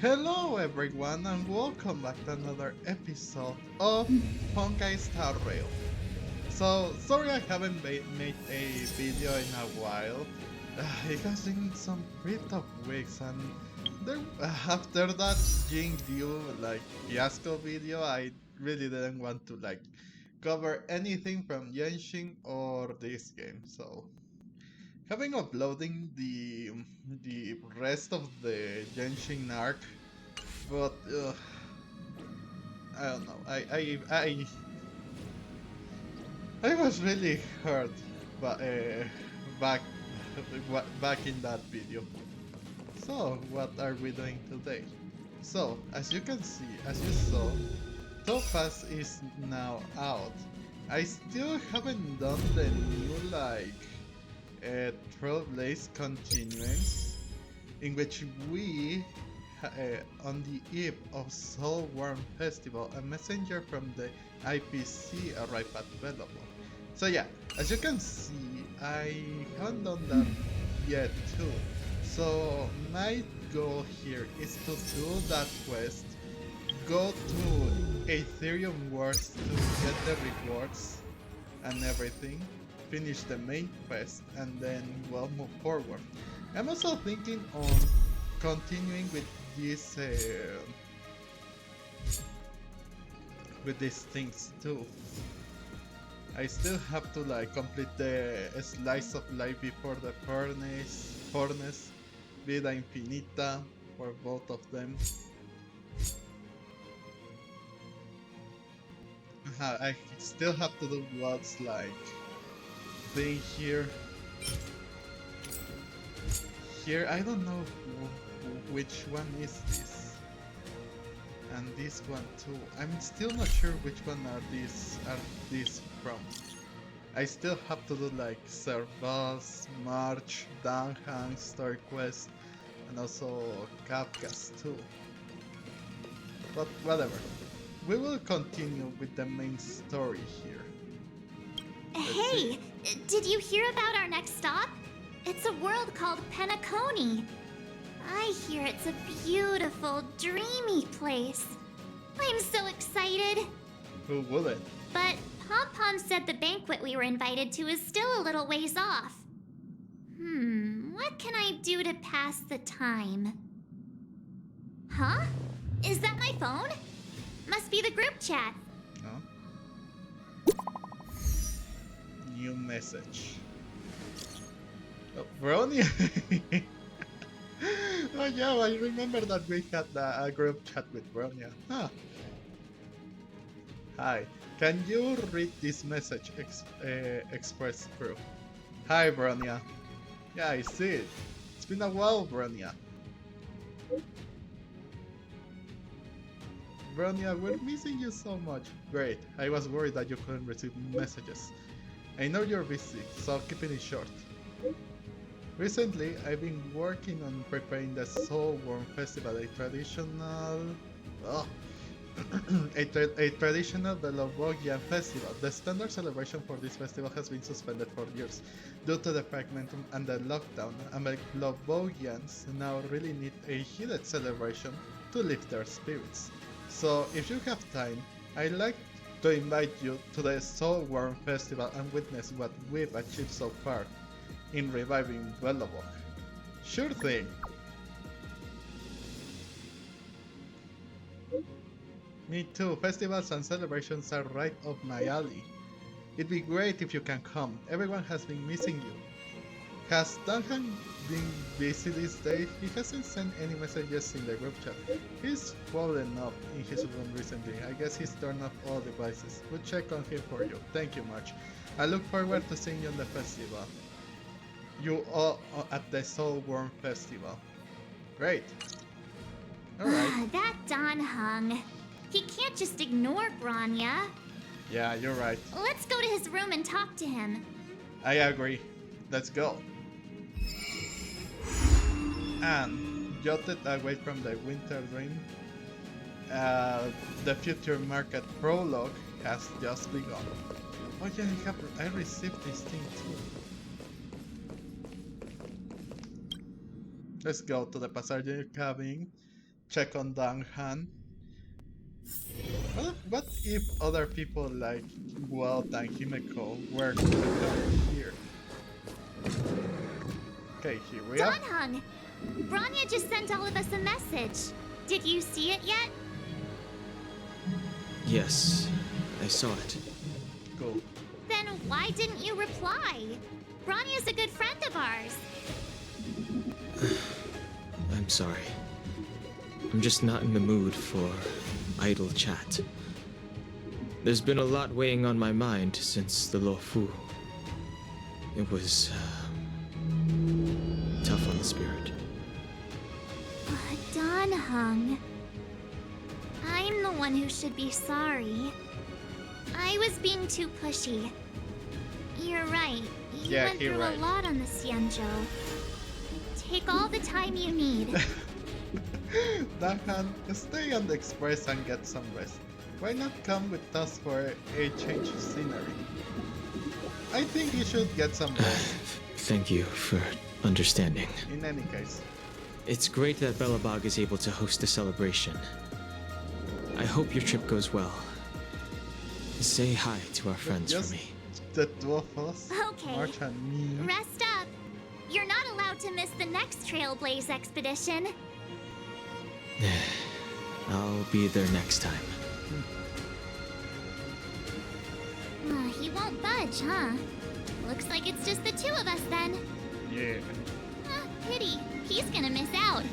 Hello everyone and welcome back to another episode of Honkai Star Rail. So, sorry I haven't made a video in a while. It has been some pretty tough weeks and after that Jing View fiasco video, I really didn't want to cover anything from Genshin or this game. So, having uploading the rest of the Genshin arc, but I don't know. I was really hurt, but back back in that video. So what are we doing today? So as you can see, as you saw, Topaz is now out. I still haven't done the new Trailblaze continuance, in which we on the eve of Soul Worm Festival, a messenger from the IPC arrived at Belobog. So yeah, as you can see, I haven't done that yet too. So my goal here is to do that quest, go to Ethereum Wars to get the rewards and everything, finish the main quest, and then we'll move forward. I'm also thinking on continuing with these things too. I still have to complete the slice of life before the furnace, vida infinita for both of them. I still have to do what's thing here. Here, I don't know which one is this, and this one too. I'm still not sure which one are these from. I still have to do Servas, March, Danhang, Story Quest, and also Kafka's too. But whatever. We will continue with the main story here. Hey, did you hear about our next stop? It's a world called Penacony. I hear it's a beautiful, dreamy place. I'm so excited. Who wouldn't? But Pom-Pom said the banquet we were invited to is still a little ways off. What can I do to pass the time? Huh? Is that my phone? Must be the group chat. No? New message. Oh, Bronya! Oh yeah, I remember that we had a group chat with Bronya. Huh. Hi, can you read this message expressed through? Hi Bronya. Yeah, I see it. It's been a while, Bronya. Bronya, we're missing you so much. Great, I was worried that you couldn't receive messages. I know you're busy, so I'll keep it short. Recently, I've been working on preparing the Soul Worm Festival, a traditional... a traditional Belobogian festival. The standard celebration for this festival has been suspended for years due to the fragmentum and the lockdown, and Belobogians now really need a heated celebration to lift their spirits. So, if you have time, I'd like to invite you to the Soul Worm Festival and witness what we've achieved so far in reviving Belobog. Sure thing! Me too, festivals and celebrations are right up my alley. It'd be great if you can come, everyone has been missing you. Has Duncan been busy these days? He hasn't sent any messages in the group chat. He's fallen up in his room recently. I guess he's turned off all devices. We'll check on him for you. Thank you much. I look forward to seeing you on the festival. You all at the Soul Worm Festival. Great. Alright. That Don Hung. He can't just ignore Bronya. Yeah, you're right. Let's go to his room and talk to him. I agree. Let's go. And jotted away from the winter dream, the future market prologue has just begun. Oh yeah, I received this thing too. Let's go to the passenger cabin check on Danghan. What if other people like Walt and Himeko were to come here? Okay, here we are. Donhung! Branya just sent all of us a message. Did you see it yet? Yes, I saw it. Cool. Then why didn't you reply? Branya's a good friend of ours. I'm sorry. I'm just not in the mood for idle chat. There's been a lot weighing on my mind since the Lofu. It was tough on the spirit. Donhung. I'm the one who should be sorry. I was being too pushy. You're right. You Yeah, went you're through right. a lot on the Xianzhou. Take all the time you need. Danghan, stay on the express and get some rest. Why not come with us for a change of scenery? I think you should get some rest. Thank you for understanding. In any case. It's great that Belobog is able to host a celebration. I hope your trip goes well. Say hi to our friends Just for me. the two of us, Okay. March and me. Rest up. You're not allowed to miss the next Trailblaze expedition. I'll be there next time. He won't budge, huh? Looks like it's just the two of us then. Yeah. Pity. He's gonna miss out.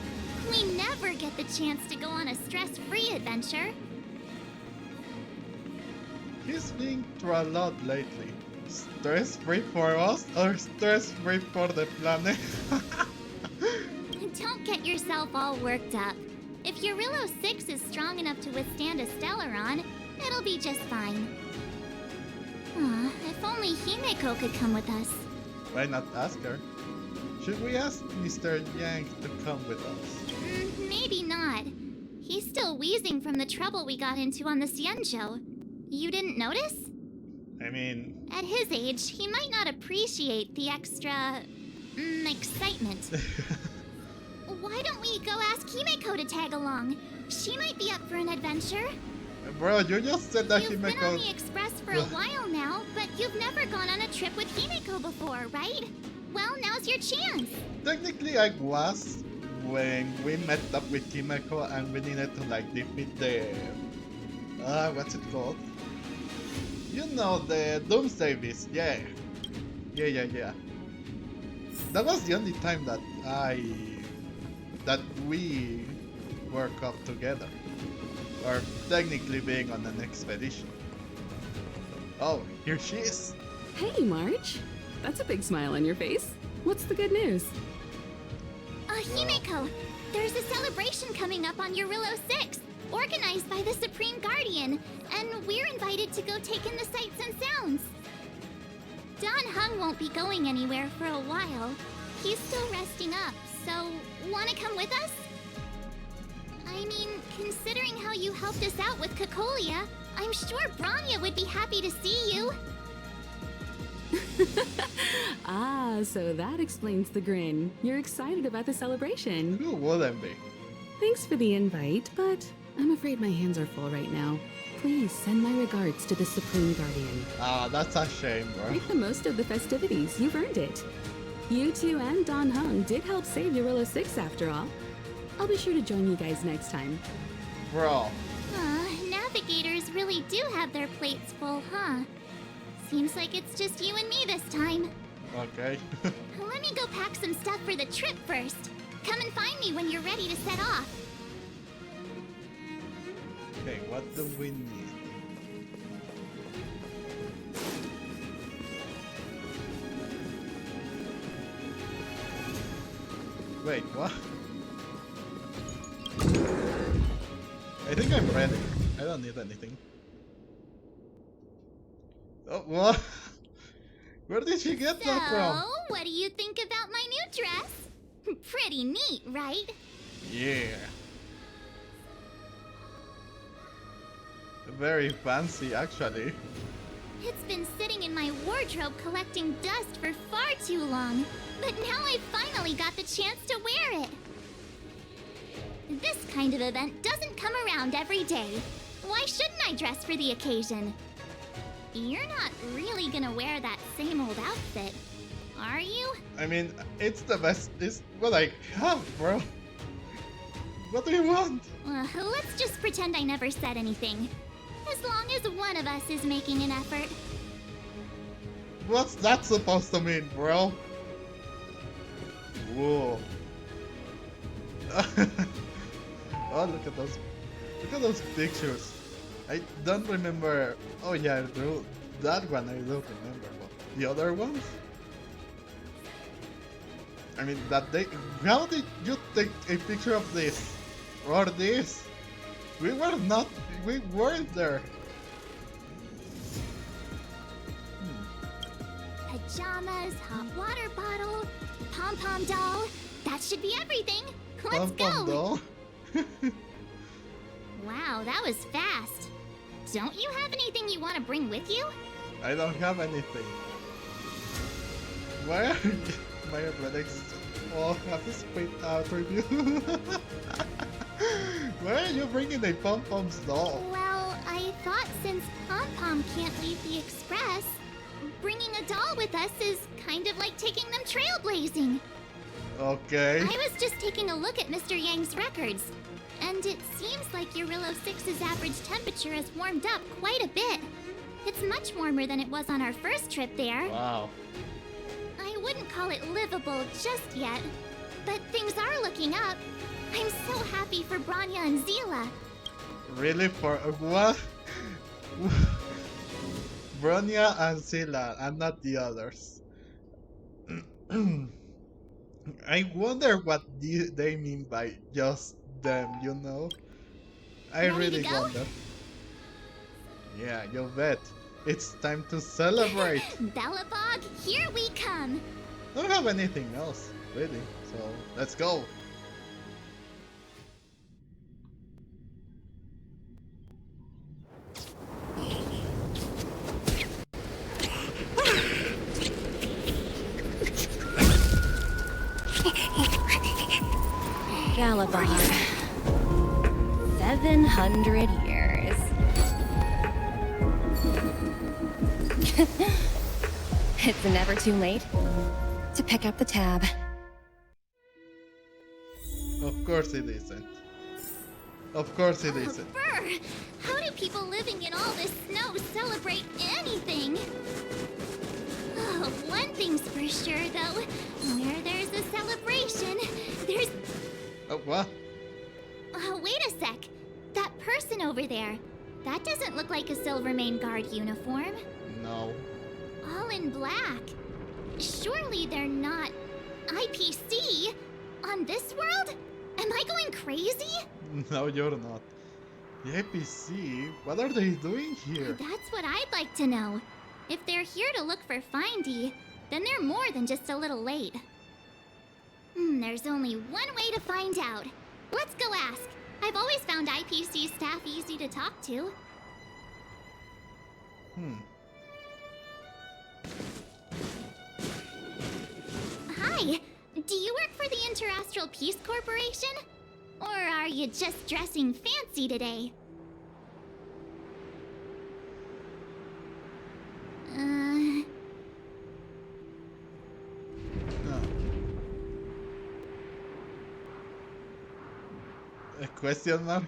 We never get the chance to go on a stress-free adventure. He's been through a lot lately. Stress-free for us or stress-free for the planet? Don't get yourself all worked up. If your Rillo 6 is strong enough to withstand a Stellaron, it'll be just fine. Aw, if only Himeko could come with us. Why not ask her? Should we ask Mr. Yang to come with us? Maybe not. He's still wheezing from the trouble we got into on the Xianzhou. You didn't notice? I mean... At his age, he might not appreciate the extra... excitement. Why don't we go ask Himeko to tag along? She might be up for an adventure. Bro, you just said that You've been on the Himeko... Express for a while now, but you've never gone on a trip with Himeko before, right? Well, now's your chance. Technically, I was when we met up with Himeko and we needed to like defeat the... what's it called? You know, the Doomsday Beast, yeah. Yeah. That was the only time that we work up together. Or technically being on an expedition. Oh, here she is. Hey, March. That's a big smile on your face. What's the good news? Himeko, there's a celebration coming up on Rillo 6, organized by the Supreme Guardian, and we're invited to go take in the sights and sounds. Donhung won't be going anywhere for a while. He's still resting up, so wanna come with us? I mean, considering how you helped us out with Cocolia, I'm sure Branya would be happy to see you. Ah, so that explains the grin. You're excited about the celebration. Who wouldn't be? Thanks for the invite, but I'm afraid my hands are full right now. Please send my regards to the Supreme Guardian. Ah, that's a shame, bro. Make the most of the festivities. You've earned it. You two and Don Hung did help save Rillo 6 after all. I'll be sure to join you guys next time. Bro. Navigators really do have their plates full, huh? Seems like it's just you and me this time. Okay. Let me go pack some stuff for the trip first. Come and find me when you're ready to set off. Okay, what do we need? Wait, what? I think I'm ready. I don't need anything. Oh, what? Where did she get that from? So, what do you think about my new dress? Pretty neat, right? Yeah. Very fancy, actually. It's been sitting in my wardrobe collecting dust for far too long, but now I finally got the chance to wear it. This kind of event doesn't come around every day. Why shouldn't I dress for the occasion? You're not really gonna wear that same old outfit, are you? I mean, it's the best. It's what I have, bro. What do you want? Let's just pretend I never said anything. As long as one of us is making an effort. What's that supposed to mean, bro? Whoa. Oh, look at those. Look at those pictures. I don't remember. Oh yeah, that one I don't remember. But the other ones? I mean, that they. How did you take a picture of this or this? We weren't there. Pajamas, hot water bottle, pom-pom doll. That should be everything. Let's Pom-pom go. doll? Wow, that was fast. Don't you have anything you want to bring with you? I don't have anything. Why are my athletics all have a split attribute? Why are you bringing a pom-pom's doll? Well, I thought since Pom-Pom can't leave the express, bringing a doll with us is kind of like taking them trailblazing. Okay. I was just taking a look at Mr. Yang's records, and it seems like Eurilo 6's average temperature has warmed up quite a bit. It's much warmer than it was on our first trip there. Wow. I wouldn't call it livable just yet, but things are looking up. I'm so happy for Branya and Zila. Really? For what? Bronya and Sila, and not the others. I wonder what they mean by just them, you know? I Ready really to go? wonder. Yeah, you bet. It's time to celebrate. Belobog, here we come. Don't have anything else, really. So, let's go. Belobog. 700 years. It's never too late to pick up the tab. Of course it isn't. Of course it isn't. Brr! How do people living in all this snow celebrate anything? Oh, one thing's for sure, though. Where there's a celebration, there's... Oh, what? Oh, wait a sec. That person over there. That doesn't look like a Silvermane Guard uniform. No. All in black. Surely they're not IPC on this world? Am I going crazy? No, you're not. The APC? What are they doing here? That's what I'd like to know. If they're here to look for Findy, then they're more than just a little late. There's only one way to find out. Let's go ask. I've always found IPC staff easy to talk to. Hi, do you work for the Interastral Peace Corporation? Or are you just dressing fancy today? No. A question mark?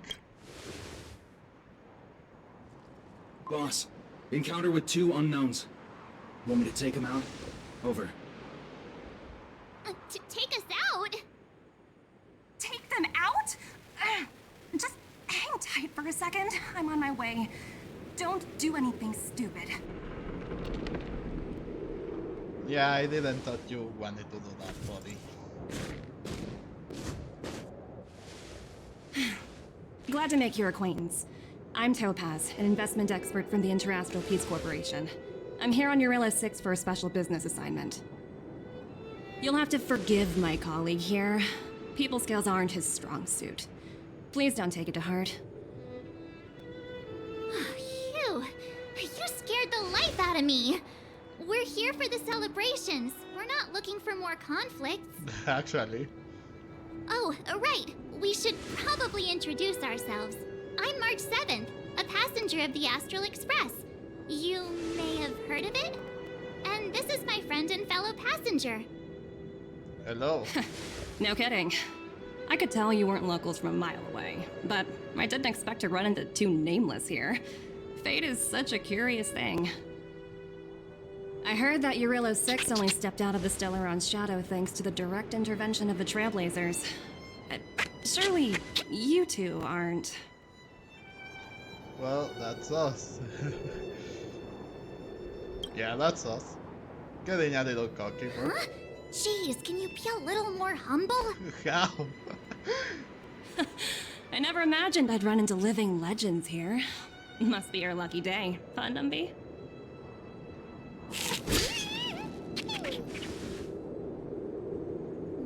Boss, encounter with 2 unknowns. Want me to take them out? Over. To take us out? Take them out? Just hang tight for a second. I'm on my way. Don't do anything stupid. Yeah, I didn't thought you wanted to do that, buddy. Glad to make your acquaintance. I'm Topaz, an investment expert from the Interastral Peace Corporation. I'm here on Eurilo 6 for a special business assignment. You'll have to forgive my colleague here. People skills aren't his strong suit. Please don't take it to heart. Phew! You scared the life out of me! We're here for the celebrations. We're not looking for more conflicts. Actually. Oh, right. we should probably introduce ourselves. I'm March 7th, a passenger of the Astral Express. You may have heard of it? And this is my friend and fellow passenger. Hello. No kidding. I could tell you weren't locals from a mile away, but I didn't expect to run into two nameless here. Fate is such a curious thing. I heard that Eurilo 6 only stepped out of the Stellaron's shadow thanks to the direct intervention of the Trailblazers. Surely you two aren't... Well, that's us. Yeah, that's us. Getting a little cocky, bro. Huh? Jeez, can you be a little more humble? How? I never imagined I'd run into living legends here. Must be your lucky day, huh, Numby?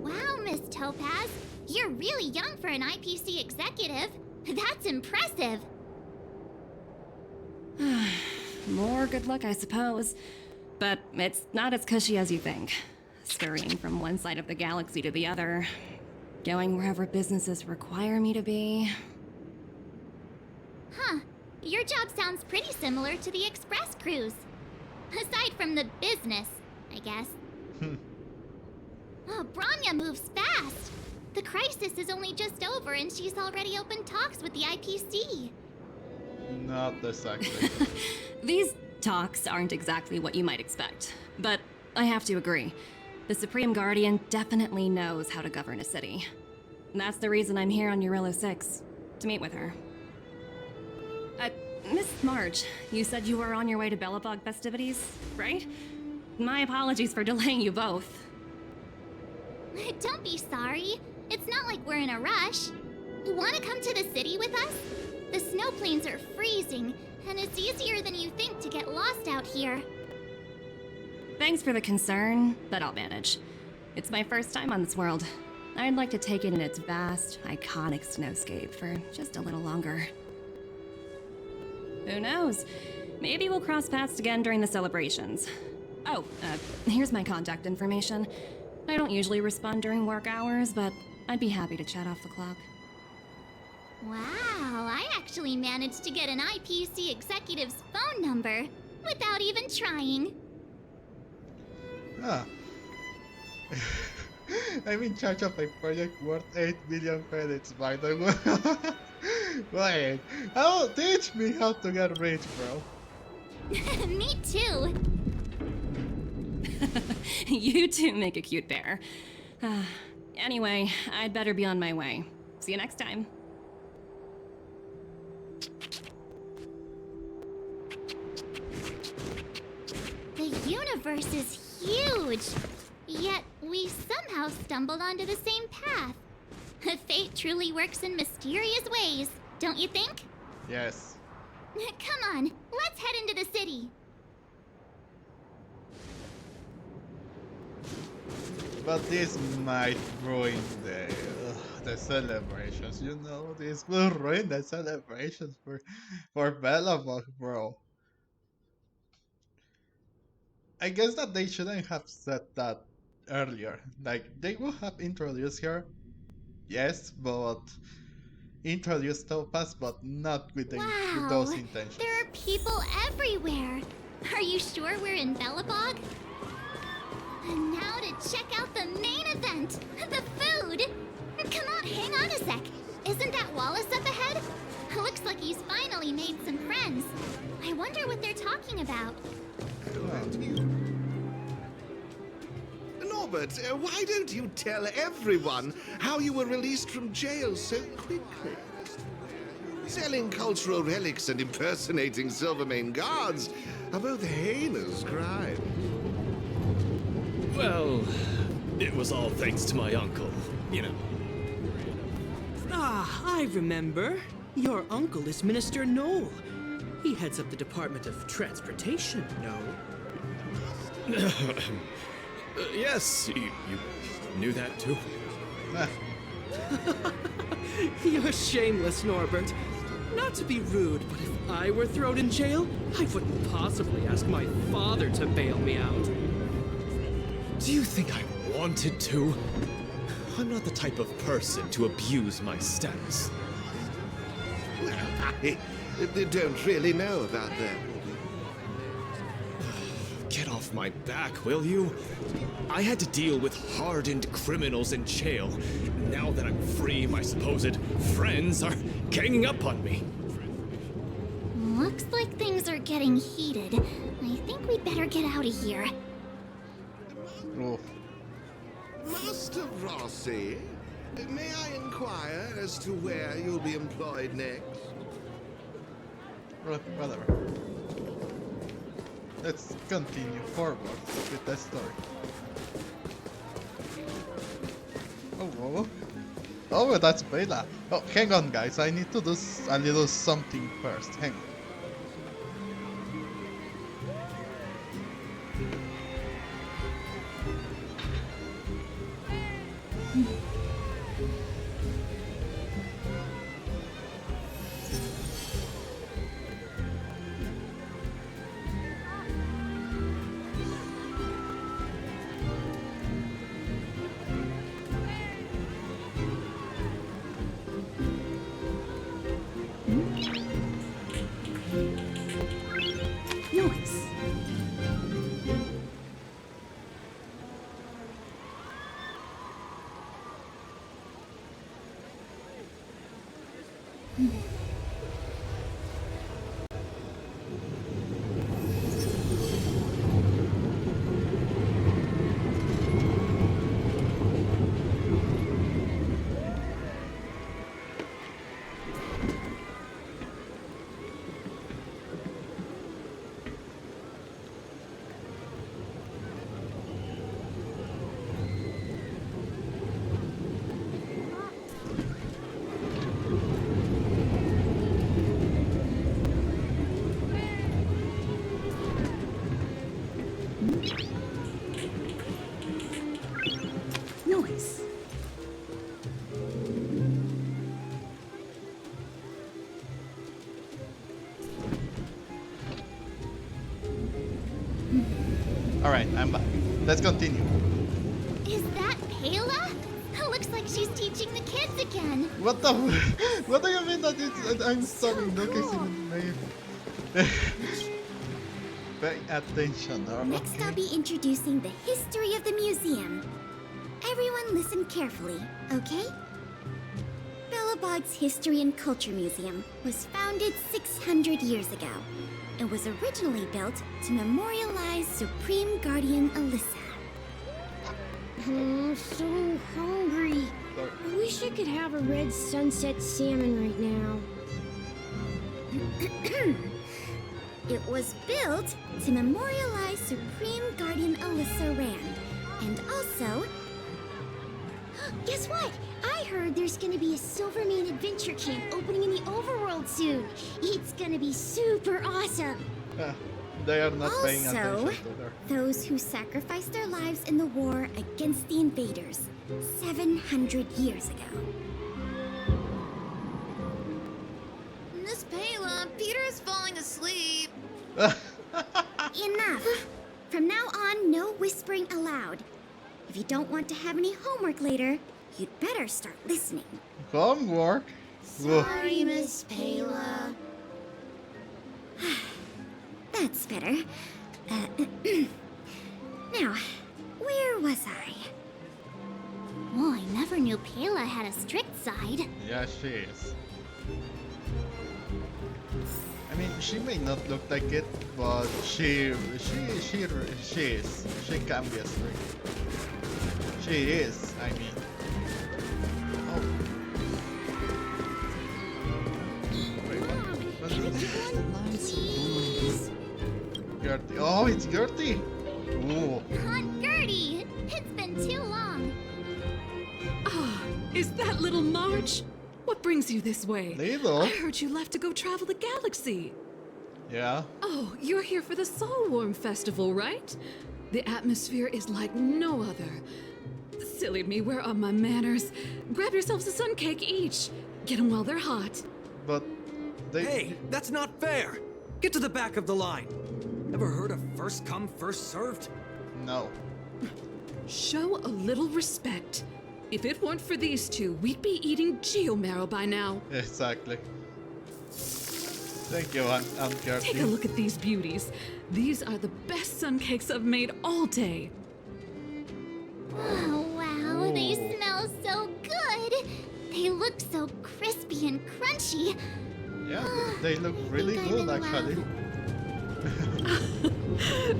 Wow, Miss Topaz. You're really young for an IPC executive. That's impressive. More good luck, I suppose. But it's not as cushy as you think. Scurrying from one side of the galaxy to the other. Going wherever businesses require me to be. Huh. Your job sounds pretty similar to the express cruise. Aside from the business, I guess. Oh, Branya moves fast. The crisis is only just over and she's already opened talks with the IPC. Not exactly. These talks aren't exactly what you might expect. But I have to agree. The Supreme Guardian definitely knows how to govern a city. That's the reason I'm here on Eurilo 6, to meet with her. Miss March, you said you were on your way to Belobog festivities, right? My apologies for delaying you both. Don't be sorry. It's not like we're in a rush. Want to come to the city with us? The snow plains are freezing, and it's easier than you think to get lost out here. Thanks for the concern, but I'll manage. It's my first time on this world. I'd like to take it in its vast, iconic snowscape for just a little longer. Who knows? Maybe we'll cross paths again during the celebrations. Oh, here's my contact information. I don't usually respond during work hours, but I'd be happy to chat off the clock. Wow, I actually managed to get an IPC executive's phone number without even trying. Ah. I'm in charge of a project worth 8 million credits, by the way. Wait, teach me how to get rich, bro. Me too. You two make a cute pair. Anyway, I'd better be on my way. See you next time. The universe is huge, yet we somehow stumbled onto the same path. Fate truly works in mysterious ways, don't you think? Yes. Come on, let's head into the city. But this might ruin the celebrations, you know? This will ruin the celebrations for Belobog, bro. I guess that they shouldn't have said that earlier. Like, they would have introduced her, yes, but introduced Topaz, but not with, with those intentions. There are people everywhere. Are you sure we're in Belobog? And now to check out the main event, the food. Come on, hang on a sec. Isn't that Wallace up ahead? Looks like he's finally made some friends. I wonder what they're talking about. Norbert, why don't you tell everyone how you were released from jail so quickly? Selling cultural relics and impersonating Silvermane guards are both heinous crimes. Well, it was all thanks to my uncle, you know. Ah, I remember. Your uncle is Minister Knoll. He heads up the Department of Transportation, no? Yes, you knew that too. You're shameless, Norbert. Not to be rude, but if I were thrown in jail, I wouldn't possibly ask my father to bail me out. Do you think I wanted to? I'm not the type of person to abuse my status. Well, I don't really know about that. Get off my back, will you? I had to deal with hardened criminals in jail. Now that I'm free, my supposed friends are ganging up on me. Looks like things are getting heated. I think we'd better get out of here. Oof. Master Rossi, may I inquire as to where you'll be employed next? Whatever. Let's continue forward with the story. Oh, oh, that's Bella. Oh, hang on, guys. I need to do a little something first. Hang on. Nice. Nice. Alright, I'm back. Let's continue. Is that Pela? Looks like she's teaching the kids again. What the? What do you mean that it's? I'm starting noticing the name. Pay attention. Next, I'll be introducing the history of the museum. Everyone listen carefully, okay? Belobog's History and Culture Museum was founded 600 years ago. It was originally built to memorialize Supreme Guardian Alyssa. I'm so hungry. I wish I could have a red sunset salmon right now. It was built to memorialize Supreme Guardian Alyssa Rand, and also... Guess what? I heard there's gonna be a Silvermane adventure camp opening in the overworld soon. It's gonna be super awesome. They are not paying Also, attention to her. those who sacrificed their lives in the war against the invaders 700 years ago. Miss Pela, Peter's falling asleep. Enough! From now on, no whispering allowed. If you don't want to have any homework later, you'd better start listening. Homework? Sorry, Miss Pela. That's better. Now, where was I? Oh, I never knew Pela had a strict side. Yeah, she is. I mean, she may not look like it, but she is. She can be a strict. She is, I mean. Oh. Wait, what is this? Gertie. Oh, it's Gertie! Ooh. Aunt Gertie! It's been too long. Ah, is that little March? What brings you this way? Little? I heard you left to go travel the galaxy. Yeah. Oh, you're here for the Soulworm Festival, right? The atmosphere is like no other. Silly me, where are my manners? Grab yourselves a sun cake each. Get them while they're hot. But they... Hey, that's not fair! Get to the back of the line. Ever heard of first come, first served? No. Show a little respect. If it weren't for these two, we'd be eating geomarrow by now. Exactly. Thank you, Uncarty. Take a look at these beauties. These are the best sun cakes I've made all day. Oh, wow, they smell so good. They look so crispy and crunchy. Yeah, they look really good, actually.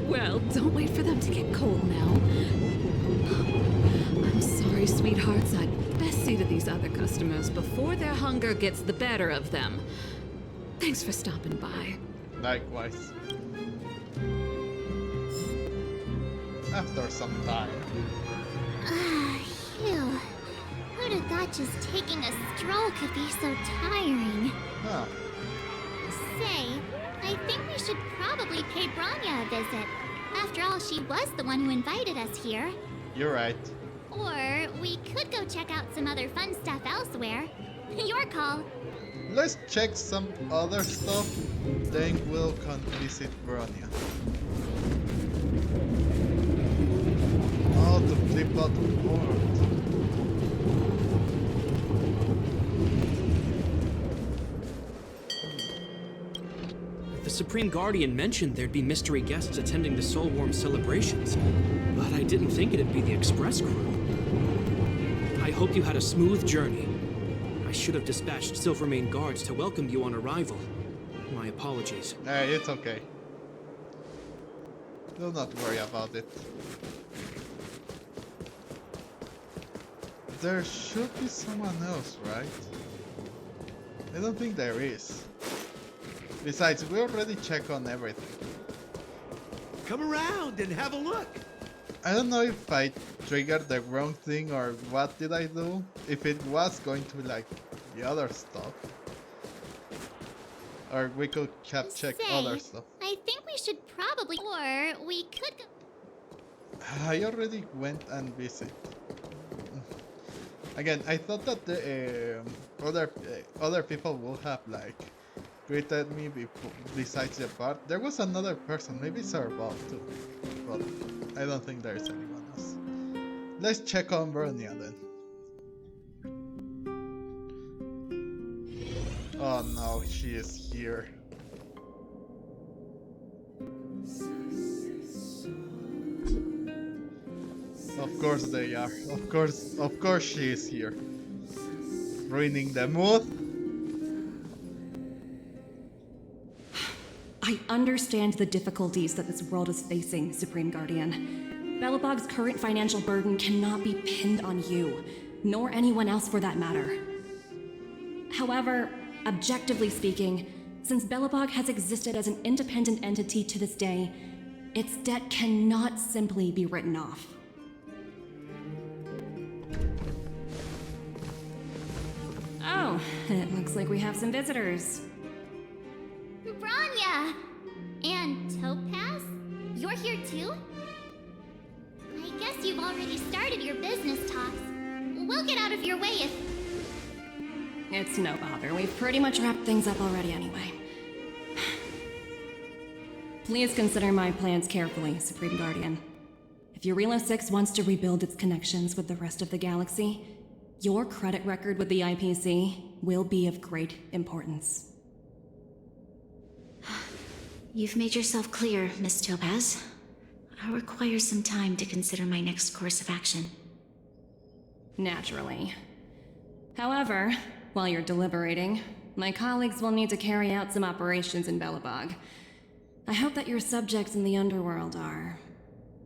Well, don't wait for them to get cold now. I'm sorry, sweethearts. I'd best see to these other customers before their hunger gets the better of them. Thanks for stopping by. Likewise. After some time. Phew. Who'd have thought just taking a stroll could be so tiring? Huh. Say, I think we should probably pay Branya a visit. After all, she was the one who invited us here. You're right. Or we could go check out some other fun stuff elsewhere. Your call. Let's check some other stuff, then we'll come visit Bronya. Oh, to flip out the board. The Supreme Guardian mentioned there'd be mystery guests attending the Soulworm celebrations, but I didn't think it'd be the Express crew. I hope you had a smooth journey. I should have dispatched Silvermane guards to welcome you on arrival. My apologies. Hey, it's okay. Do not worry about it. There should be someone else, right? I don't think there is. Besides, we already checked on everything. Come around and have a look. I don't know if I triggered the wrong thing or what did I do. If it was going to be like the other stuff. Or we could have checked other stuff. I think we should probably... Or we could go... I already went and visited. Again, I thought that the other people would have like greeted me besides the part. There was another person, maybe Bob too, but I don't think there's anyone else. Let's check on Bronya then. Oh no, she is here. Of course they are. Of course she is here. Ruining the mood. I understand the difficulties that this world is facing, Supreme Guardian. Belobog's current financial burden cannot be pinned on you, nor anyone else for that matter. However, objectively speaking, since Belobog has existed as an independent entity to this day, its debt cannot simply be written off. Oh, it looks like we have some visitors. Branya! And Topaz? You're here too? I guess you've already started your business talks. We'll get out of your way if... It's no bother. We've pretty much wrapped things up already anyway. Please consider my plans carefully, Supreme Guardian. If Eurela 6 wants to rebuild its connections with the rest of the galaxy, your credit record with the IPC will be of great importance. You've made yourself clear, Miss Topaz. I'll require some time to consider my next course of action. Naturally. However, while you're deliberating, my colleagues will need to carry out some operations in Belobog. I hope that your subjects in the underworld are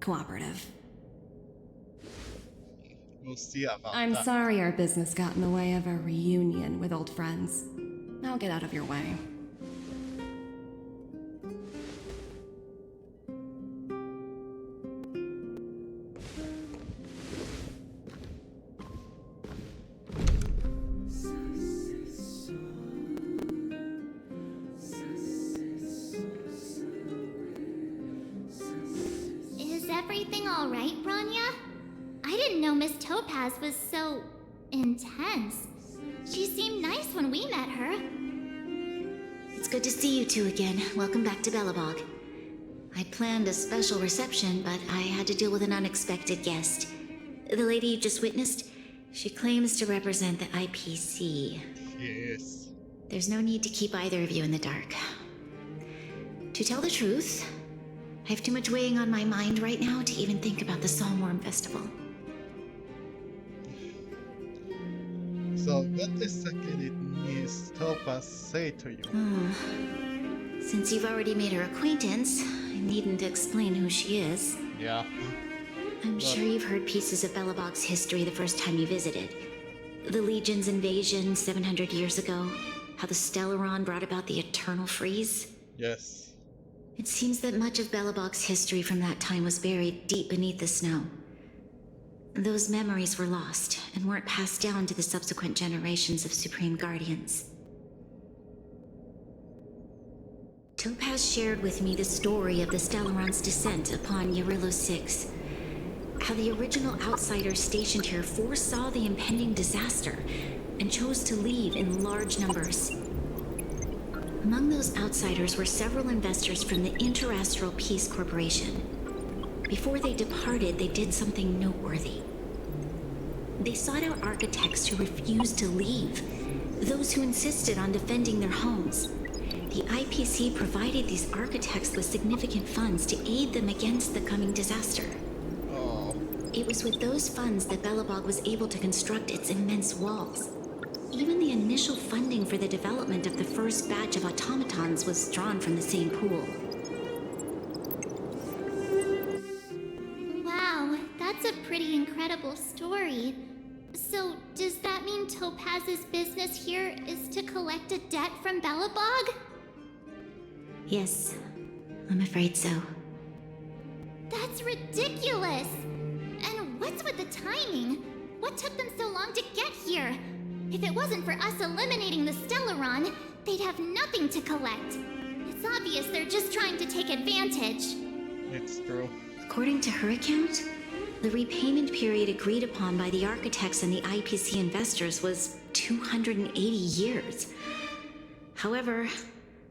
cooperative. We'll see about I'm that. sorry our business got in the way of a reunion with old friends. I'll get out of your way. Is everything alright, Branya? I didn't know Miss Topaz was so... intense. She seemed nice when we met her. It's good to see you two again. Welcome back to Belobog. I planned a special reception, but I had to deal with an unexpected guest. The lady you just witnessed, She claims to represent the IPC. Yes. There's no need to keep either of you in the dark. To tell the truth, I have too much weighing on my mind right now to even think about the Saltworm Festival. So, what exactly did Miss Topaz say to you? Since you've already made her acquaintance, I needn't explain who she is. Yeah. I'm sure you've heard pieces of Belobog's history the first time you visited. The Legion's invasion 700 years ago, how the Stellaron brought about the Eternal Freeze. Yes. It seems that much of Belobog's history from that time was buried deep beneath the snow. Those memories were lost and weren't passed down to the subsequent generations of Supreme Guardians. Topaz shared with me the story of the Stellaron's descent upon Yarilo 6. How the original outsiders stationed here foresaw the impending disaster and chose to leave in large numbers. Among those outsiders were several investors from the Interastral Peace Corporation. Before they departed, they did something noteworthy. They sought out architects who refused to leave, those who insisted on defending their homes. The IPC provided these architects with significant funds to aid them against the coming disaster. It was with those funds that Belobog was able to construct its immense walls. Even the initial funding for the development of the first batch of automatons was drawn from the same pool. Wow, that's a pretty incredible story. So, does that mean Topaz's business here is to collect a debt from Belobog? Yes, I'm afraid so. That's ridiculous! And what's with the timing? What took them so long to get here? If it wasn't for us eliminating the Stellaron, they'd have nothing to collect. It's obvious they're just trying to take advantage. It's true. According to her account, the repayment period agreed upon by the architects and the IPC investors was 280 years. However,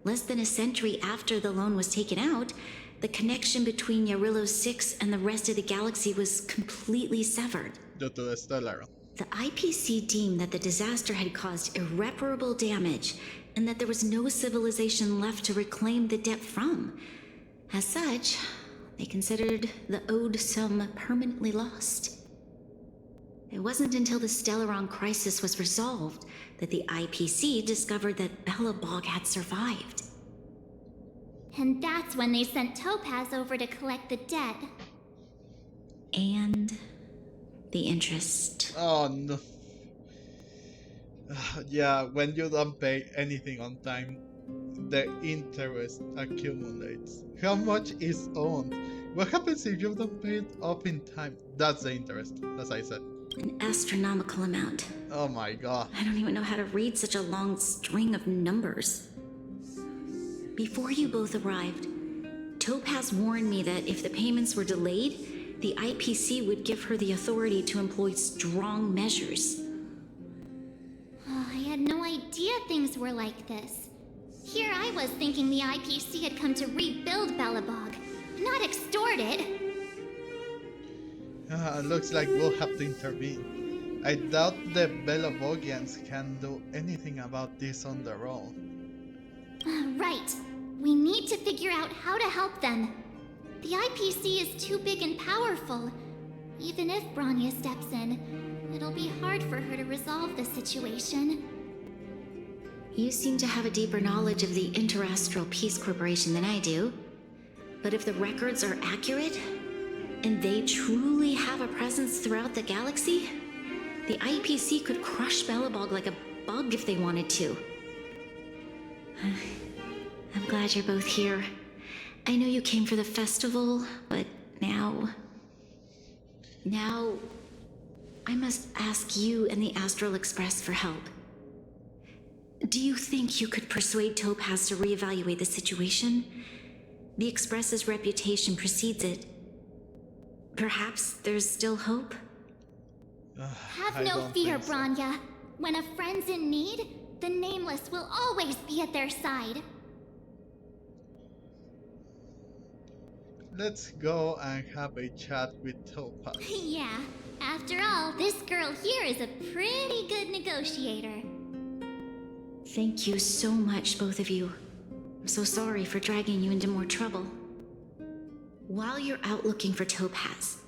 less than a century after the loan was taken out, the connection between Yarilo 6 and the rest of the galaxy was completely severed. Due to the Stellaron. The IPC deemed that the disaster had caused irreparable damage and that there was no civilization left to reclaim the debt from. As such, they considered the owed sum permanently lost. It wasn't until the Stellaron crisis was resolved that the IPC discovered that Belobog had survived. And that's when they sent Topaz over to collect the debt. And the interest. Oh no. Yeah, when you don't pay anything on time, the interest accumulates. How much is owed? What happens if you don't pay it off in time? That's the interest, as I said. An astronomical amount. Oh my god. I don't even know how to read such a long string of numbers. Before you both arrived, Topaz warned me that if the payments were delayed, the IPC would give her the authority to employ strong measures. Oh, I had no idea things were like this. Here I was thinking the IPC had come to rebuild Belobog, not extort it. Looks like we'll have to intervene. I doubt the Belobogians can do anything about this on their own. Right. We need to figure out how to help them. The IPC is too big and powerful. Even if Bronya steps in, it'll be hard for her to resolve the situation. You seem to have a deeper knowledge of the Interastral Peace Corporation than I do. But if the records are accurate, and they truly have a presence throughout the galaxy, the IPC could crush Belobog like a bug if they wanted to. I'm glad you're both here. I know you came for the festival, but now I must ask you and the Astral Express for help. Do you think you could persuade Topaz to reevaluate the situation? The Express's reputation precedes it. Perhaps there's still hope? Have no fear, Bronya. When a friend's in need, the Nameless will always be at their side. Let's go and have a chat with Topaz. Yeah, After all, this girl here is a pretty good negotiator. Thank you so much, both of you. I'm so sorry for dragging you into more trouble. While you're out looking for Topaz,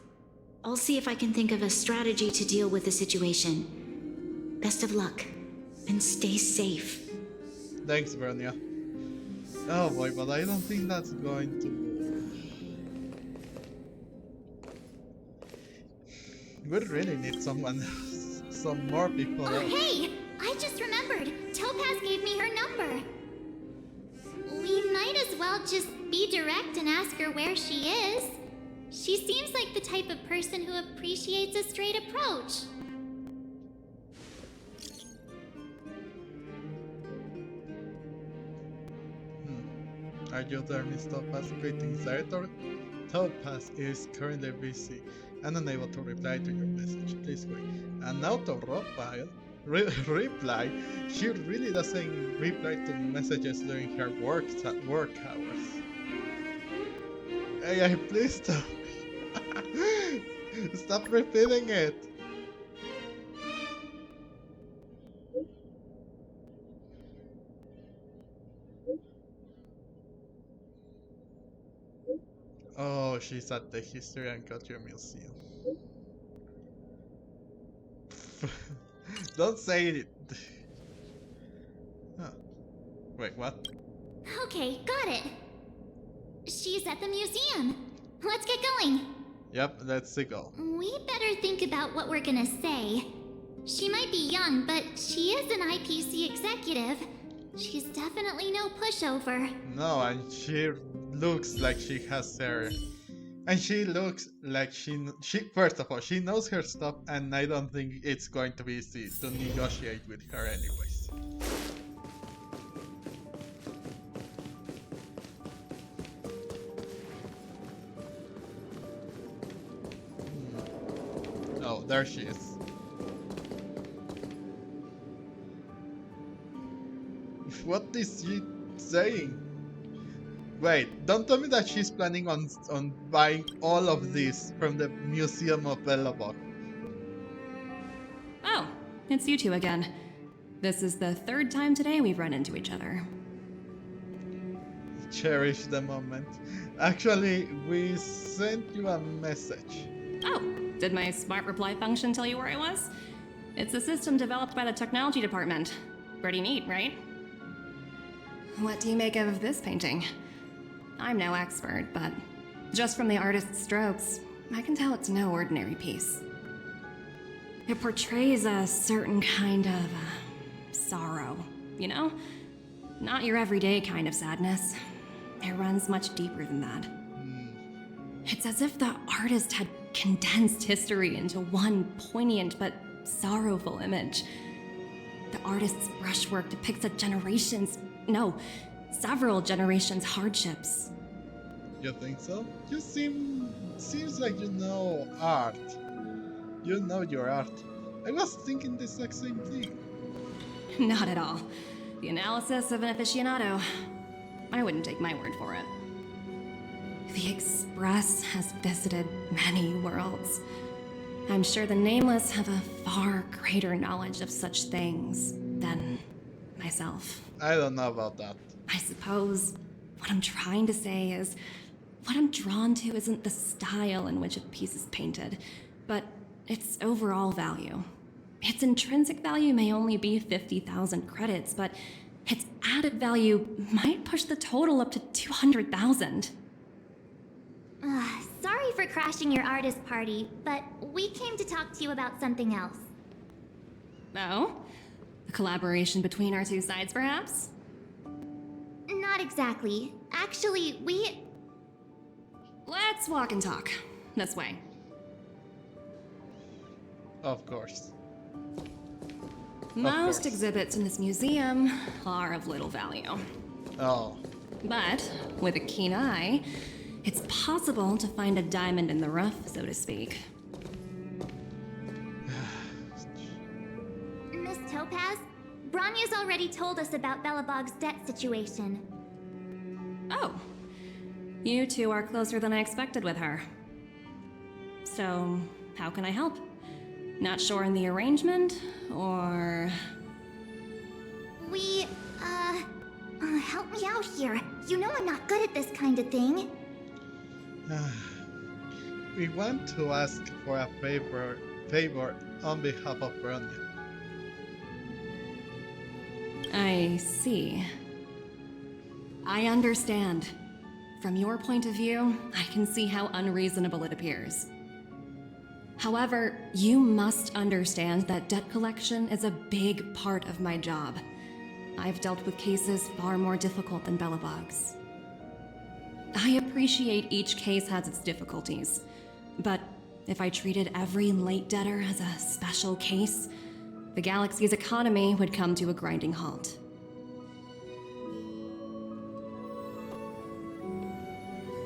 I'll see if I can think of a strategy to deal with the situation. Best of luck, and stay safe. Thanks, Vernia. Oh boy, but I don't think that's going to... We really need someone, some more people. Oh, hey! I just remembered. Topaz gave me her number. We might as well just be direct and ask her where she is. She seems like the type of person who appreciates a straight approach. Are you there, Miss Topaz? Greetings, Director. Topaz is currently busy and unable to reply to your message. Please wait. An auto-reply? She really doesn't reply to messages during her work hours. Hey, please stop. Stop repeating it. Oh, she's at the History and Culture Museum. Don't say it. Huh. Wait, what? Okay, got it. She's at the museum. Let's get going. Yep, let's go. We better think about what we're gonna say. She might be young, but she is an IPC executive. She's definitely no pushover. No, and she looks like she has her... And she looks like she first of all, she knows her stuff, and I don't think it's going to be easy to negotiate with her anyways. Oh, there she is. What is she saying? Wait, don't tell me that she's planning on buying all of this from the Museum of Belobog. Oh, it's you two again. This is the third time today we've run into each other. Cherish the moment. Actually, we sent you a message. Oh, did my smart reply function tell you where I was? It's a system developed by the technology department. Pretty neat, right? What do you make of this painting? I'm no expert, but just from the artist's strokes, I can tell it's no ordinary piece. It portrays a certain kind of sorrow, you know? Not your everyday kind of sadness. It runs much deeper than that. It's as if the artist had condensed history into one poignant but sorrowful image. The artist's brushwork depicts several generations' hardships. You think so? You seems like you know art. You know your art. I was thinking the exact same thing. Not at all. The analysis of an aficionado. I wouldn't take my word for it. The Express has visited many worlds. I'm sure the Nameless have a far greater knowledge of such things than myself. I don't know about that. I suppose what I'm trying to say is what I'm drawn to isn't the style in which a piece is painted, but its overall value. Its intrinsic value may only be 50,000 credits, but its added value might push the total up to 200,000. Sorry for crashing your artist party, but we came to talk to you about something else. Oh? A collaboration between our two sides, perhaps? Not exactly. Actually, Let's walk and talk. This way. Of course. Most exhibits in this museum are of little value. Oh. But with a keen eye, it's possible to find a diamond in the rough, so to speak. Miss Topaz, Bronya's already told us about Belobog's debt situation. Oh. You two are closer than I expected with her. So, how can I help? Not sure in the arrangement, or... Help me out here. You know I'm not good at this kind of thing. We want to ask for a favor on behalf of Bronya. I see. I understand. From your point of view, I can see how unreasonable it appears. However, you must understand that debt collection is a big part of my job. I've dealt with cases far more difficult than Belobog's. I appreciate each case has its difficulties, but if I treated every late debtor as a special case, the galaxy's economy would come to a grinding halt.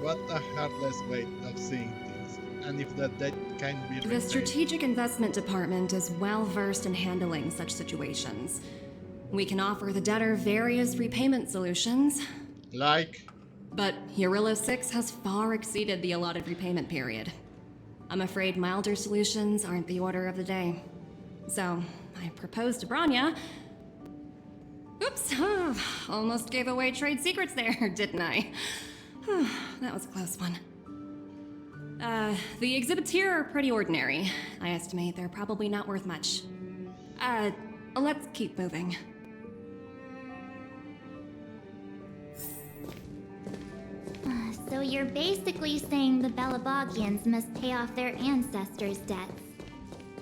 What a heartless way of seeing things, and if the debt can be The repaid. Strategic Investment Department is well versed in handling such situations. We can offer the debtor various repayment solutions. Like? But Eurilo 6 has far exceeded the allotted repayment period. I'm afraid milder solutions aren't the order of the day. So, I proposed to Bronya. Oops, almost gave away trade secrets there, didn't I? That was a close one. The exhibits here are pretty ordinary. I estimate they're probably not worth much. Let's keep moving. So you're basically saying the Belobogians must pay off their ancestors' debts.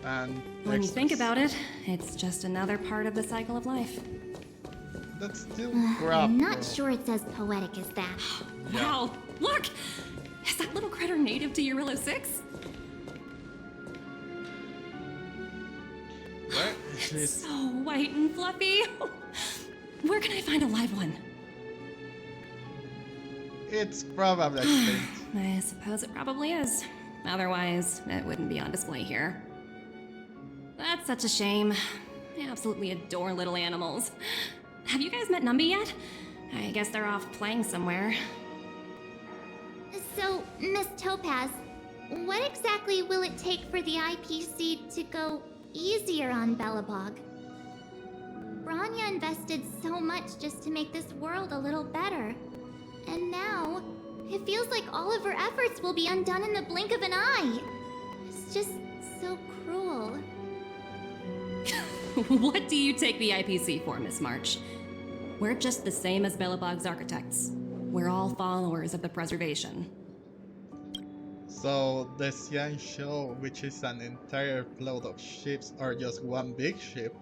And when you think about it, it's just another part of the cycle of life. That's still crap. I'm not sure it's as poetic as that. Wow, look! Is that little critter native to Eurilo 6? Where is It's so white and fluffy. Where can I find a live one? It's probably extinct. I suppose it probably is. Otherwise, it wouldn't be on display here. That's such a shame. I absolutely adore little animals. Have you guys met Numby yet? I guess they're off playing somewhere. So, Miss Topaz, what exactly will it take for the IPC to go easier on Belobog? Bronya invested so much just to make this world a little better. And now, it feels like all of her efforts will be undone in the blink of an eye. It's just so cruel. What do you take the IPC for, Miss March? We're just the same as Belobog's architects. We're all followers of the preservation. So the Xian Show, which is an entire float of ships or just one big ship,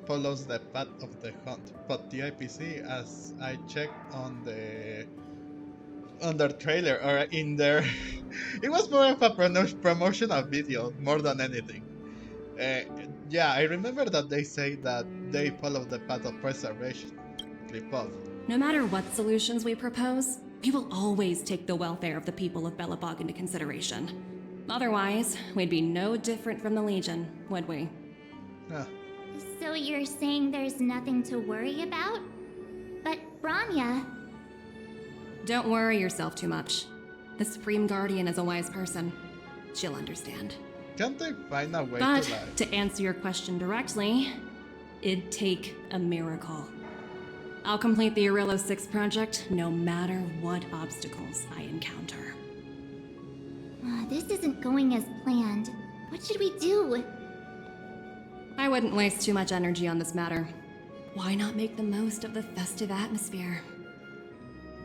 follows the path of the hunt. But the IPC, as I checked on their trailer or in their, it was more of a promotional video more than anything. Yeah, I remember that they say that they follow the path of preservation. Clip off. No matter what solutions we propose, we will always take the welfare of the people of Belobog into consideration. Otherwise, we'd be no different from the Legion, would we? So you're saying there's nothing to worry about? But Bronya... Don't worry yourself too much. The Supreme Guardian is a wise person. She'll understand. Can't they find a way But, to like... to answer your question directly, it'd take a miracle. I'll complete the Eurilo 6 project no matter what obstacles I encounter. This isn't going as planned. What should we do? I wouldn't waste too much energy on this matter. Why not make the most of the festive atmosphere?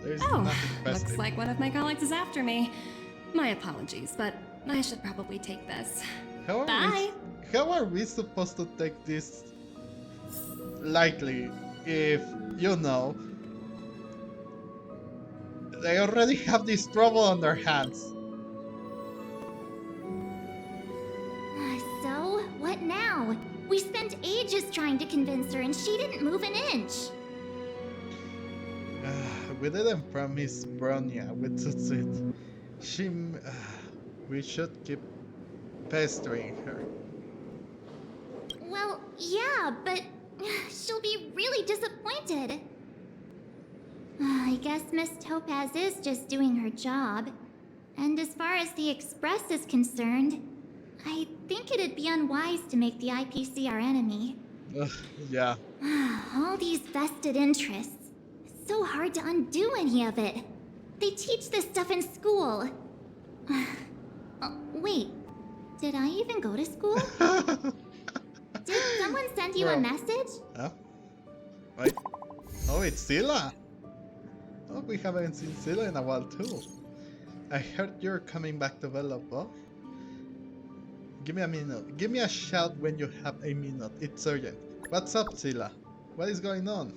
There's Oh, nothing looks festive. like one of my colleagues is after me. My apologies, but I should probably take this. Bye! How are we supposed to take this lightly if, you know, they already have this trouble on their hands? So, what now? We spent ages trying to convince her and she didn't move an inch. We didn't promise Bronya with it. We should keep pestering her. Well, yeah, but she'll be really disappointed. I guess Miss Topaz is just doing her job. And as far as the Express is concerned, I think it'd be unwise to make the IPC our enemy. Yeah. All these vested interests. It's so hard to undo any of it. They teach this stuff in school. Wait, did I even go to school? Did someone send you a message? Huh? Wait. Oh, it's Scylla! Oh, we haven't seen Scylla in a while too. I heard you're coming back to Belobog. Give me a minute. Give me a shout when you have a minute. It's urgent. What's up, Scylla? What is going on?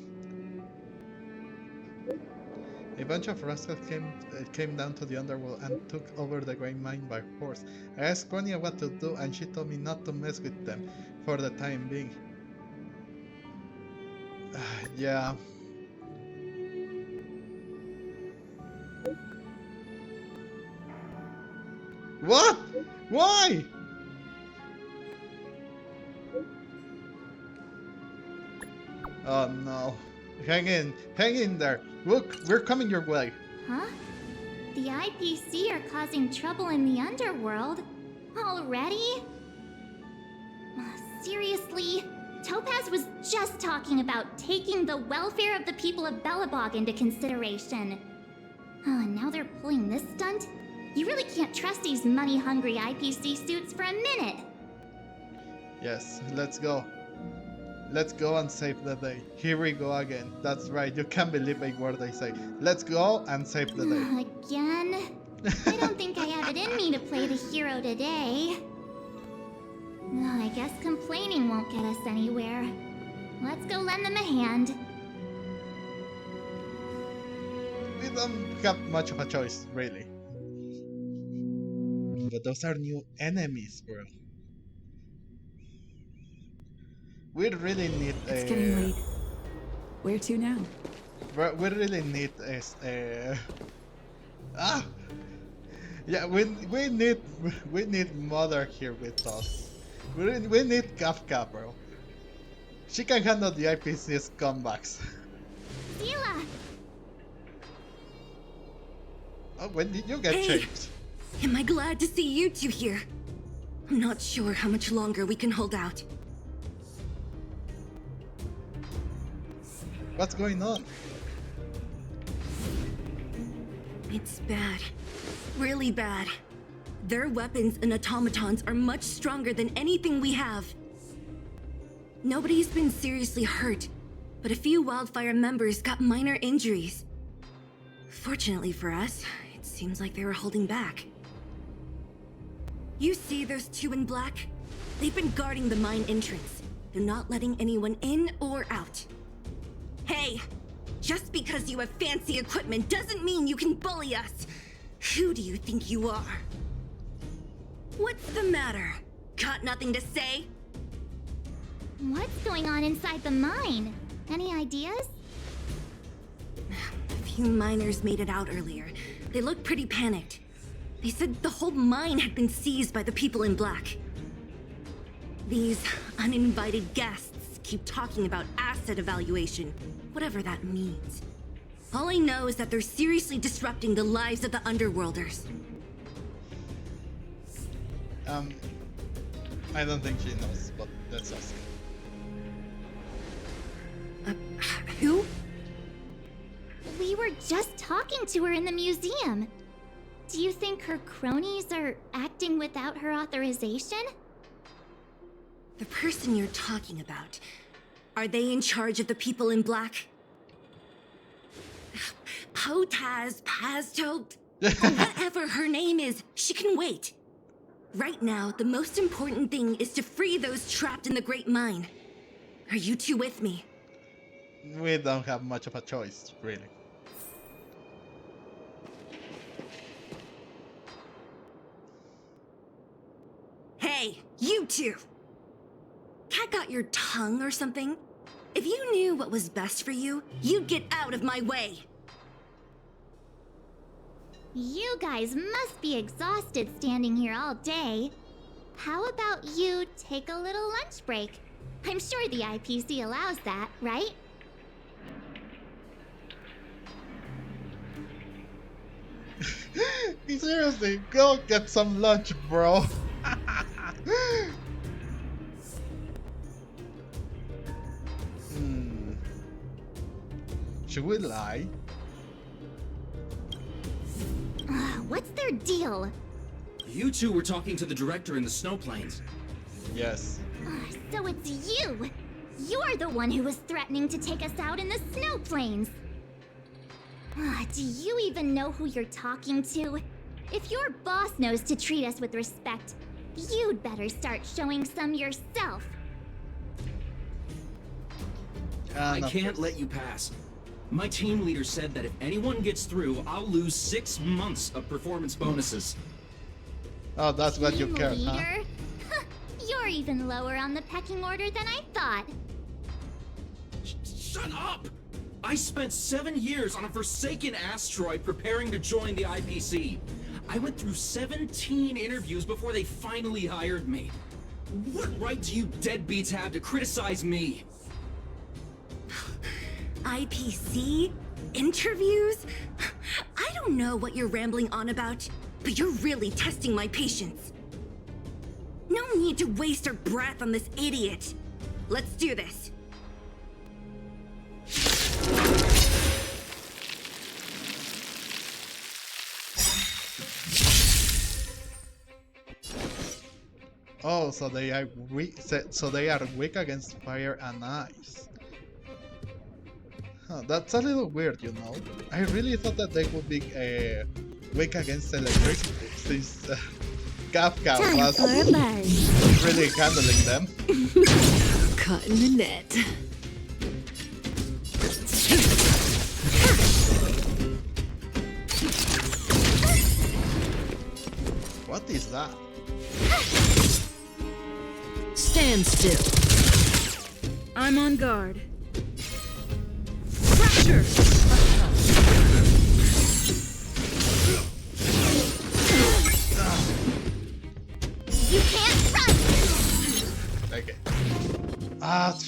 A bunch of rascals came down to the underworld and took over the grain mine by force. I asked Cornelia what to do, and she told me not to mess with them for the time being. Yeah. What? Why? Oh no. Hang in there. Look, we're coming your way. Huh? The IPC are causing trouble in the underworld? Already? Seriously? Topaz was just talking about taking the welfare of the people of Belobog into consideration. Oh, and now they're pulling this stunt? You really can't trust these money-hungry IPC suits for a minute. Yes, let's go. Let's go and save the day. Here we go again. That's right, you can't believe a word I say. Let's go and save the day. Again? I don't think I have it in me to play the hero today. I guess complaining won't get us anywhere. Let's go lend them a hand. We don't have much of a choice, really. But those are new enemies, bro. We really need a... It's getting late. Where to now? We really need a... Yeah, we need Mother here with us. We need Kafka, bro. She can handle the IPC's comebacks. Scylla! Oh, when did you get changed? Am I glad to see you two here? I'm not sure how much longer we can hold out. What's going on? It's bad. Really bad. Their weapons and automatons are much stronger than anything we have. Nobody's been seriously hurt, but a few Wildfire members got minor injuries. Fortunately for us, it seems like they were holding back. You see those two in black? They've been guarding the mine entrance. They're not letting anyone in or out. Hey! Just because you have fancy equipment doesn't mean you can bully us! Who do you think you are? What's the matter? Got nothing to say? What's going on inside the mine? Any ideas? A few miners made it out earlier. They looked pretty panicked. They said the whole mine had been seized by the people in black. These uninvited guests keep talking about asset evaluation, whatever that means. All I know is that they're seriously disrupting the lives of the Underworlders. I don't think she knows, but let's ask. Who? We were just talking to her in the museum. Do you think her cronies are acting without her authorization? The person you're talking about, are they in charge of the people in black? Topaz, Pasto, whatever her name is, she can wait. Right now, the most important thing is to free those trapped in the Great Mine. Are you two with me? We don't have much of a choice, really. Hey, you two! Cat got your tongue or something? If you knew what was best for you, you'd get out of my way! You guys must be exhausted standing here all day. How about you take a little lunch break? I'm sure the IPC allows that, right? Seriously, go get some lunch, bro. Should we lie? What's their deal? You two were talking to the director in the snow plains. Yes. So it's you! You're the one who was threatening to take us out in the snow plains! Do you even know who you're talking to? If your boss knows to treat us with respect, you'd better start showing some yourself. I can't let you pass. My team leader said that if anyone gets through, I'll lose 6 months of performance bonuses. Oh, that's what you Team care, leader? huh? You're even lower on the pecking order than I thought. Shut up! I spent 7 years on a forsaken asteroid preparing to join the IPC. I went through 17 interviews before they finally hired me. What right do you deadbeats have to criticize me? IPC? Interviews? I don't know what you're rambling on about, but you're really testing my patience. No need to waste our breath on this idiot. Let's do this. Oh, so they are weak. So they are weak against fire and ice. Huh, that's a little weird, you know. I really thought that they would be weak against electricity, since Kafka was really handling them. Caught in the net. What is that? Stand still. I'm on guard. Pressure! You can't run! Okay. Ah,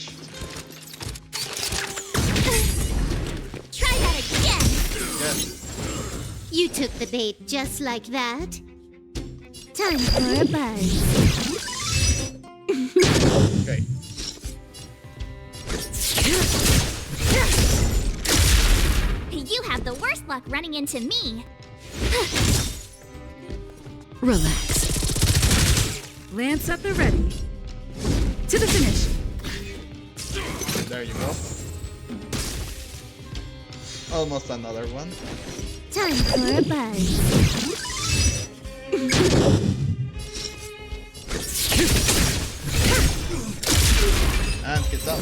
Try that again! yes. You took the bait just like that. Time for a buzz. Okay. You have the worst luck running into me. Relax. Lance at the ready. To the finish. There you go. Almost another one. Time for a buzz. And he's up.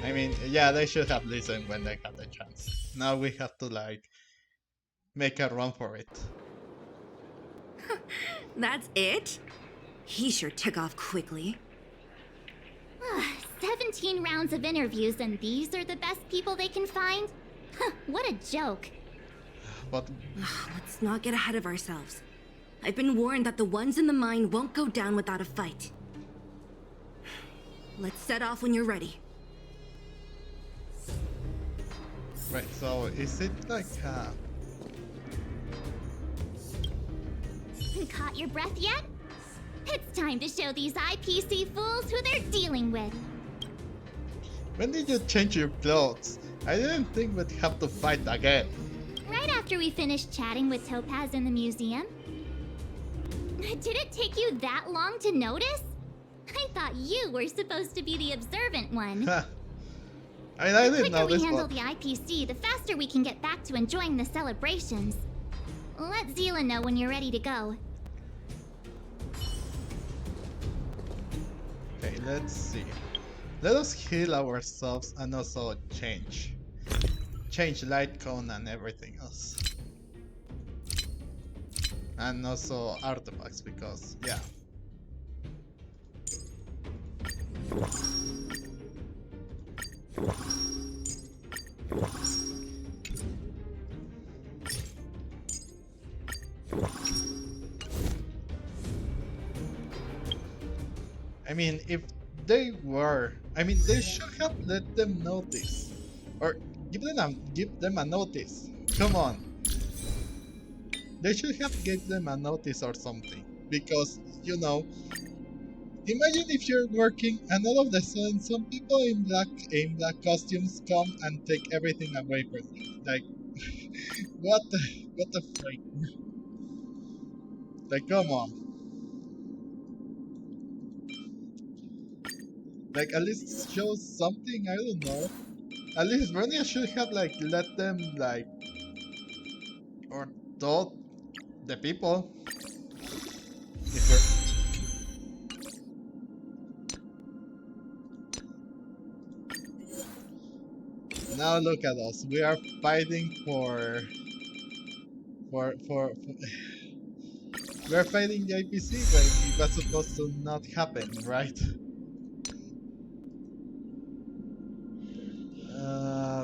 I mean, yeah, they should have listened when they had the chance. Now we have to, like, make a run for it. That's it? He sure took off quickly. 17 rounds of interviews and these are the best people they can find? What a joke. But let's not get ahead of ourselves. I've been warned that the ones in the mine won't go down without a fight. Let's set off when you're ready. right, so is it like Caught your breath yet? It's time to show these IPC fools who they're dealing with. when did you change your clothes? I didn't think we'd have to fight again. Right after we finished chatting with Topaz in the museum. Did it take you that long to notice? I thought you were supposed to be the observant one. I The didn't know quicker we this handle one. the IPC, the faster we can get back to enjoying the celebrations. Let Zila know when you're ready to go. Okay, let's see. Let us heal ourselves and also change. Change light cone and everything else. And also artifacts, because, yeah. I mean, if they were, they should have let them know this, or give them a notice. Come on, they should have gave them a notice or something, because Imagine if you're working and all of a sudden some people in black costumes come and take everything away from you. Like, what the freak? Like, come on. Like, at least show something, I don't know. At least Ronnie should have, like, let them, like, or told the people. If we're... Now look at us. We are fighting for we're fighting the IPC when it was supposed to not happen, right?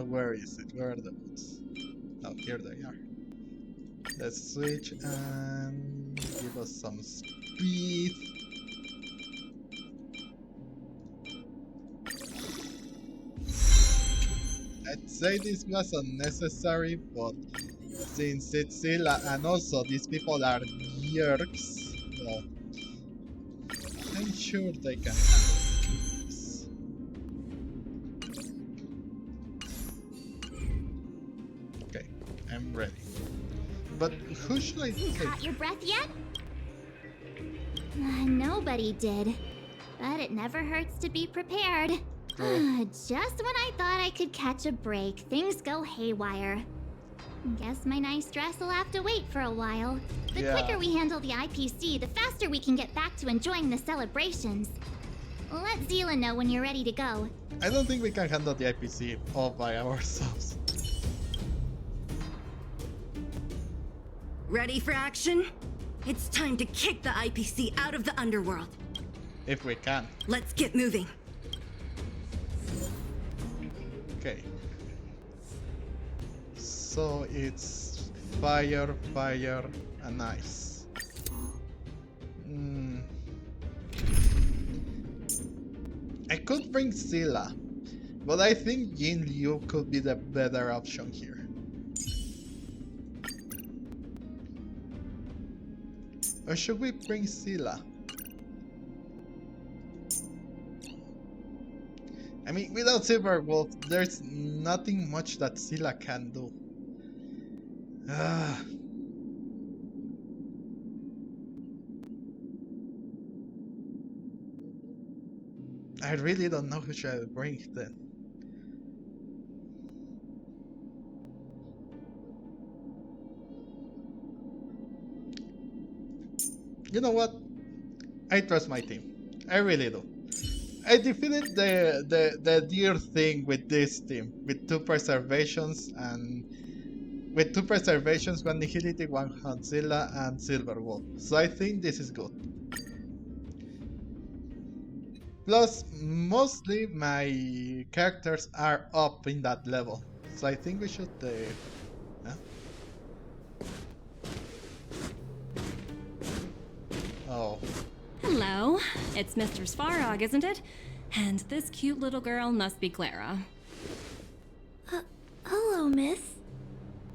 Where is it? Where are the boots? Oh, here they are. Let's switch and give us some speed. I'd say this was unnecessary, but since it's Scylla and also these people are yerks, well, I'm sure they can handle this. Okay, I'm ready. But who should I take? Caught your breath yet? Nobody did. But it never hurts to be prepared. Just when I thought I could catch a break, things go haywire. Guess my nice dress will have to wait for a while. The quicker we handle the IPC, the faster we can get back to enjoying the celebrations. Let Zila know when you're ready to go. I don't think we can handle the IPC all by ourselves. Ready for action? It's time to kick the IPC out of the underworld. If we can. Let's get moving. Okay. So it's fire, fire, and ice. I could bring Scylla, but I think Jin Liu could be the better option here. Or should we bring Scylla? I mean, without Silverwolf, there's nothing much that Scylla can do. I really don't know who should I bring then. You know what? I trust my team. I really do. I defeated the deer thing with this team, with 2 preservations and with 2 preservations, 1 nihility, 1 Hanzilla, and Silverwolf. So I think this is good. Plus, mostly my characters are up in that level, so I think we should. Oh. Hello, it's Mr. Svarog, isn't it? And this cute little girl must be Clara. Hello, miss.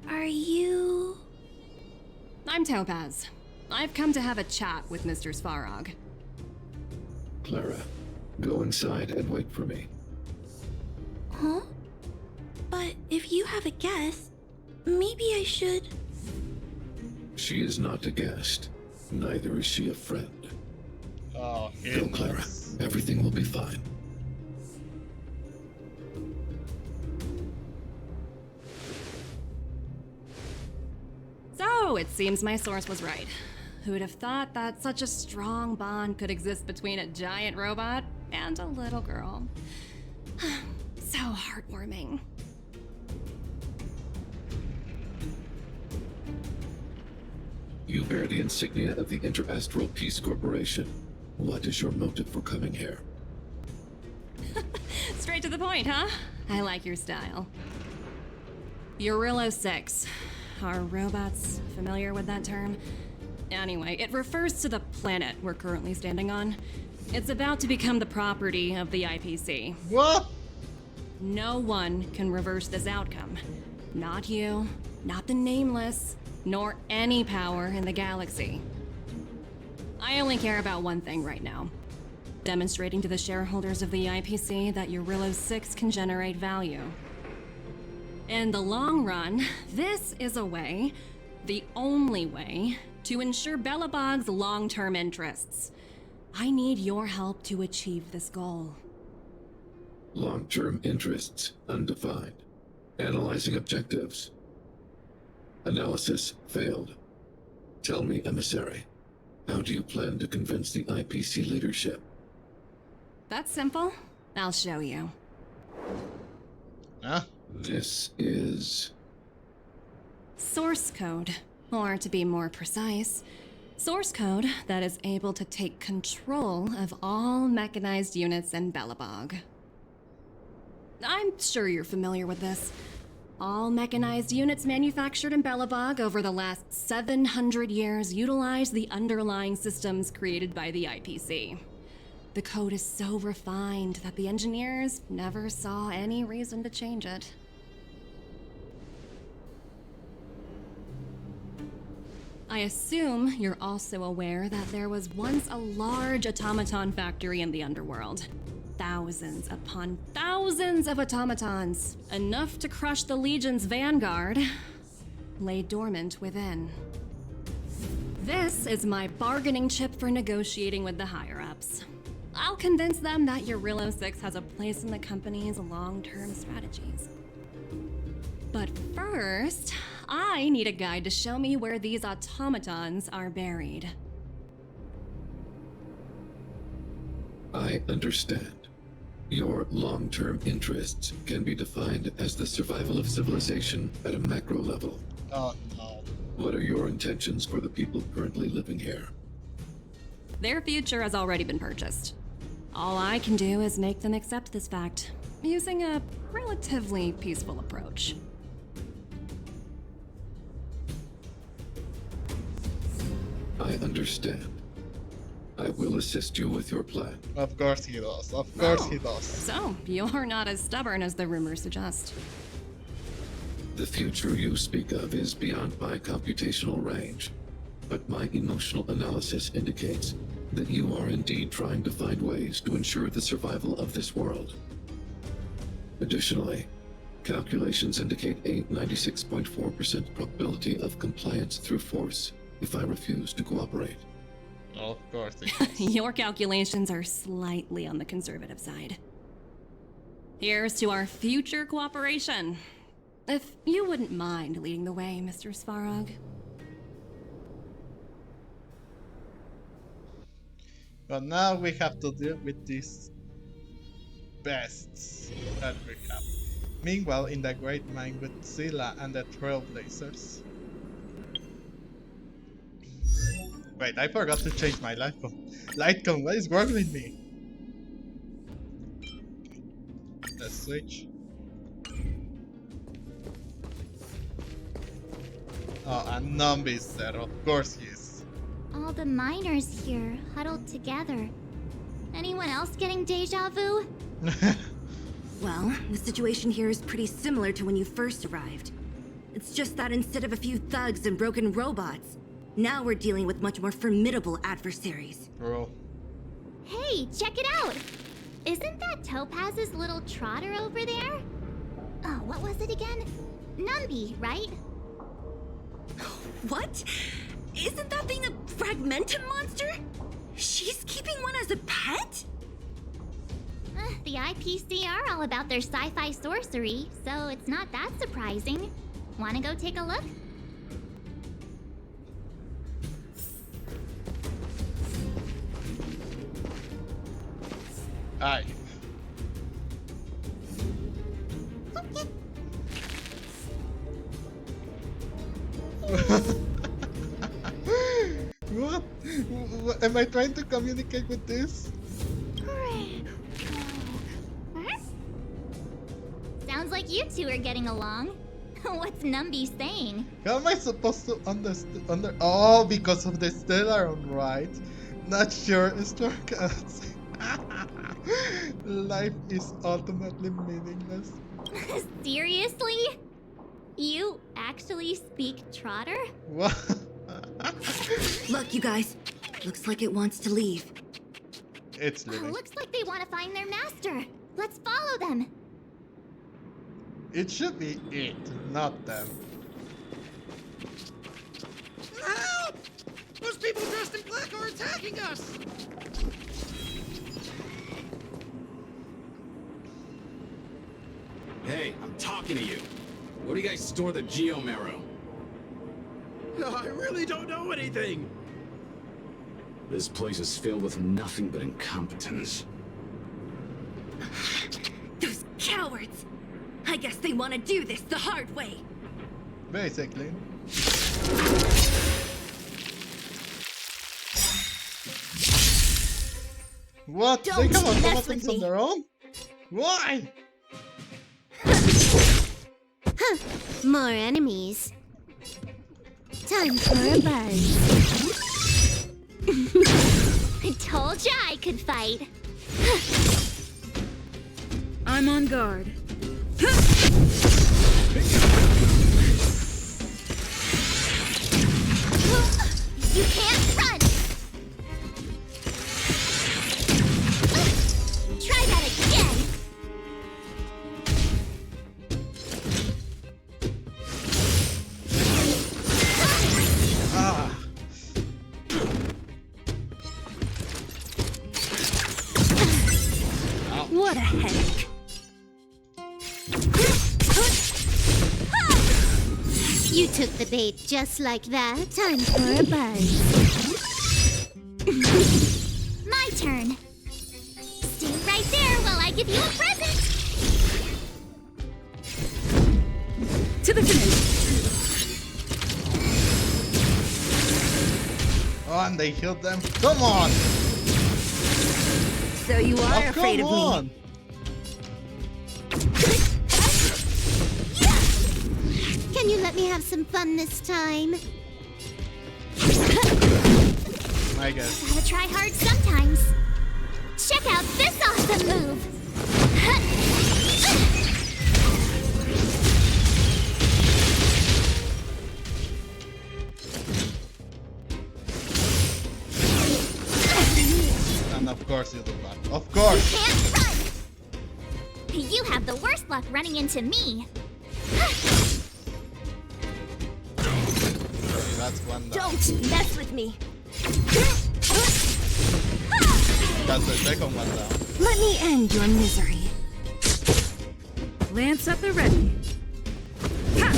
Are you... I'm Topaz. I've come to have a chat with Mr. Svarog. Clara, go inside and wait for me. Huh? But if you have a guest, maybe I should... She is not a guest. Neither is she a friend. Oh, go, Clara. Everything will be fine. So, it seems my source was right. Who'd have thought that such a strong bond could exist between a giant robot and a little girl? So heartwarming. You bear the insignia of the Interastral Peace Corporation. What is your motive for coming here? Straight to the point, huh? I like your style. Eurillo 6. Are robots familiar with that term? Anyway, it refers to the planet we're currently standing on. It's about to become the property of the IPC. What? No one can reverse this outcome. Not you, not the Nameless, nor any power in the galaxy. I only care about one thing right now. demonstrating to the shareholders of the IPC that Eurillo 6 can generate value. In the long run, this is a way, the only way, to ensure Belobog's long-term interests. I need your help to achieve this goal. Long-term interests undefined. Analyzing objectives. Analysis failed. Tell me, emissary, how do you plan to convince the IPC leadership? That's simple. I'll show you. Huh? This is... Source code. Or to be more precise, source code that is able to take control of all mechanized units in Belobog. I'm sure you're familiar with this. All mechanized units manufactured in Belobog over the last 700 years utilize the underlying systems created by the IPC. The code is so refined that the engineers never saw any reason to change it. I assume you're also aware that there was once a large automaton factory in the underworld. Thousands upon thousands of automatons, enough to crush the Legion's vanguard, lay dormant within. This is my bargaining chip for negotiating with the higher-ups. I'll convince them that Eurillo 6 has a place in the company's long-term strategies. But first, I need a guide to show me where these automatons are buried. I understand. Your long-term interests can be defined as the survival of civilization at a macro level. Oh no. What are your intentions for the people currently living here? Their future has already been purchased. All I can do is make them accept this fact, using a relatively peaceful approach. I understand. I will assist you with your plan. Of course he does. Of course he does. So, you're not as stubborn as the rumors suggest. The future you speak of is beyond my computational range, but my emotional analysis indicates that you are indeed trying to find ways to ensure the survival of this world. Additionally, calculations indicate a 96.4% probability of compliance through force if I refuse to cooperate. Of course he does. Your calculations are slightly on the conservative side. Here's to our future cooperation. If you wouldn't mind leading the way, Mr. Svarog. But now we have to deal with these beasts that we have. Meanwhile, in the Great Mine with Zilla and the Trailblazers. Wait, I forgot to change my light cone. Light cone, what is wrong with me? Let's switch. Oh, and Numby's there, of course he is. All the miners here, huddled together. Anyone else getting deja vu? Well, the situation here is pretty similar to when you first arrived. It's just that instead of a few thugs and broken robots, now we're dealing with much more formidable adversaries. Bro. Hey, check it out! Isn't that Topaz's little trotter over there? Oh, what was it again? Numby, right? What? Isn't that thing a fragmentum monster? She's keeping one as a pet? The IPC are all about their sci-fi sorcery, so it's not that surprising. Wanna go take a look? Aye. What? Am I trying to communicate with this? Sounds like you two are getting along. What's Numby saying? How am I supposed to understand? Oh, because of the Stellaron, right? Not sure, Starcats. Life is ultimately meaningless. Seriously? You actually speak Trotter? What? Look, you guys. Looks like it wants to leave. It's living. Looks like they want to find their master. Let's follow them. It should be it, not them. Help! Those people dressed in black are attacking us! Hey, I'm talking to you. Where do you guys store the Geomarrow? I really don't know anything! This place is filled with nothing but incompetence. Those cowards! I guess they want to do this the hard way. Basically. What? They come up with things on their own? Why? Huh. More enemies. Time for a buzz. I told ya I could fight. I'm on guard. You can't run! Try that again! Ah. What a headache. You took the bait just like that. Time for a buzz. My turn. Stay right there while I give you a present! To the finish. Oh, and they killed them. Come on! So you are afraid of me. Can you let me have some fun this time? I guess. Gotta try hard sometimes. Check out this awesome move! And of course you do that. Of course! You can't run! You have the worst luck running into me. Okay, that's one down. Don't mess with me. That's the second one down. Let me end your misery. Lance at the ready. Ha!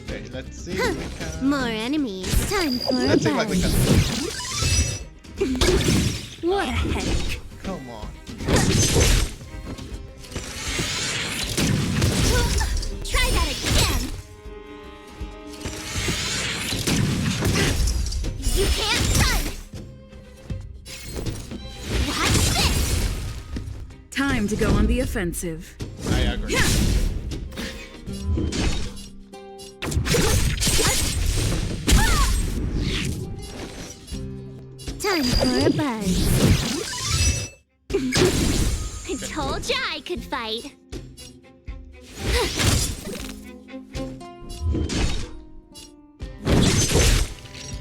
Okay, let's see if we can... More enemies. Time for Let's see a what we buzz. can do. What a headache. Come on. Try that again! You can't run! Watch this! Time to go on the offensive. I agree. Time for a buzz. I told ya I could fight.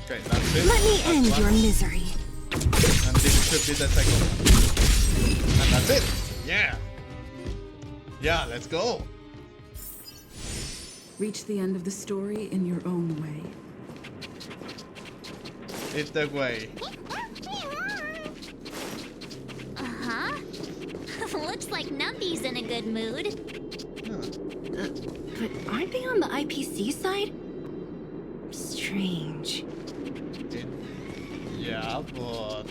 Okay, that's it. Let me That's end one. your misery. And this should be the second one. And that's it. Yeah. Yeah, let's go. Reach the end of the story in your own way. It's the way. Uh-huh. Looks like Numpy's in a good mood. But aren't they on the IPC side? Strange. Yeah, but...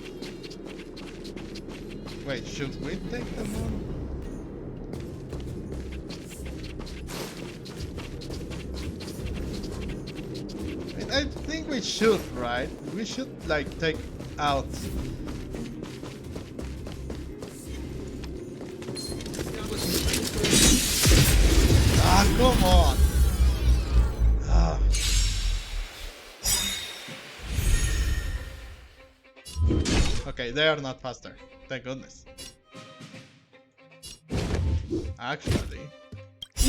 Wait, should we take them on? I think we should, right? We should, like, take out... Ah, come on! Ah. Okay, they are not faster. Thank goodness. Actually...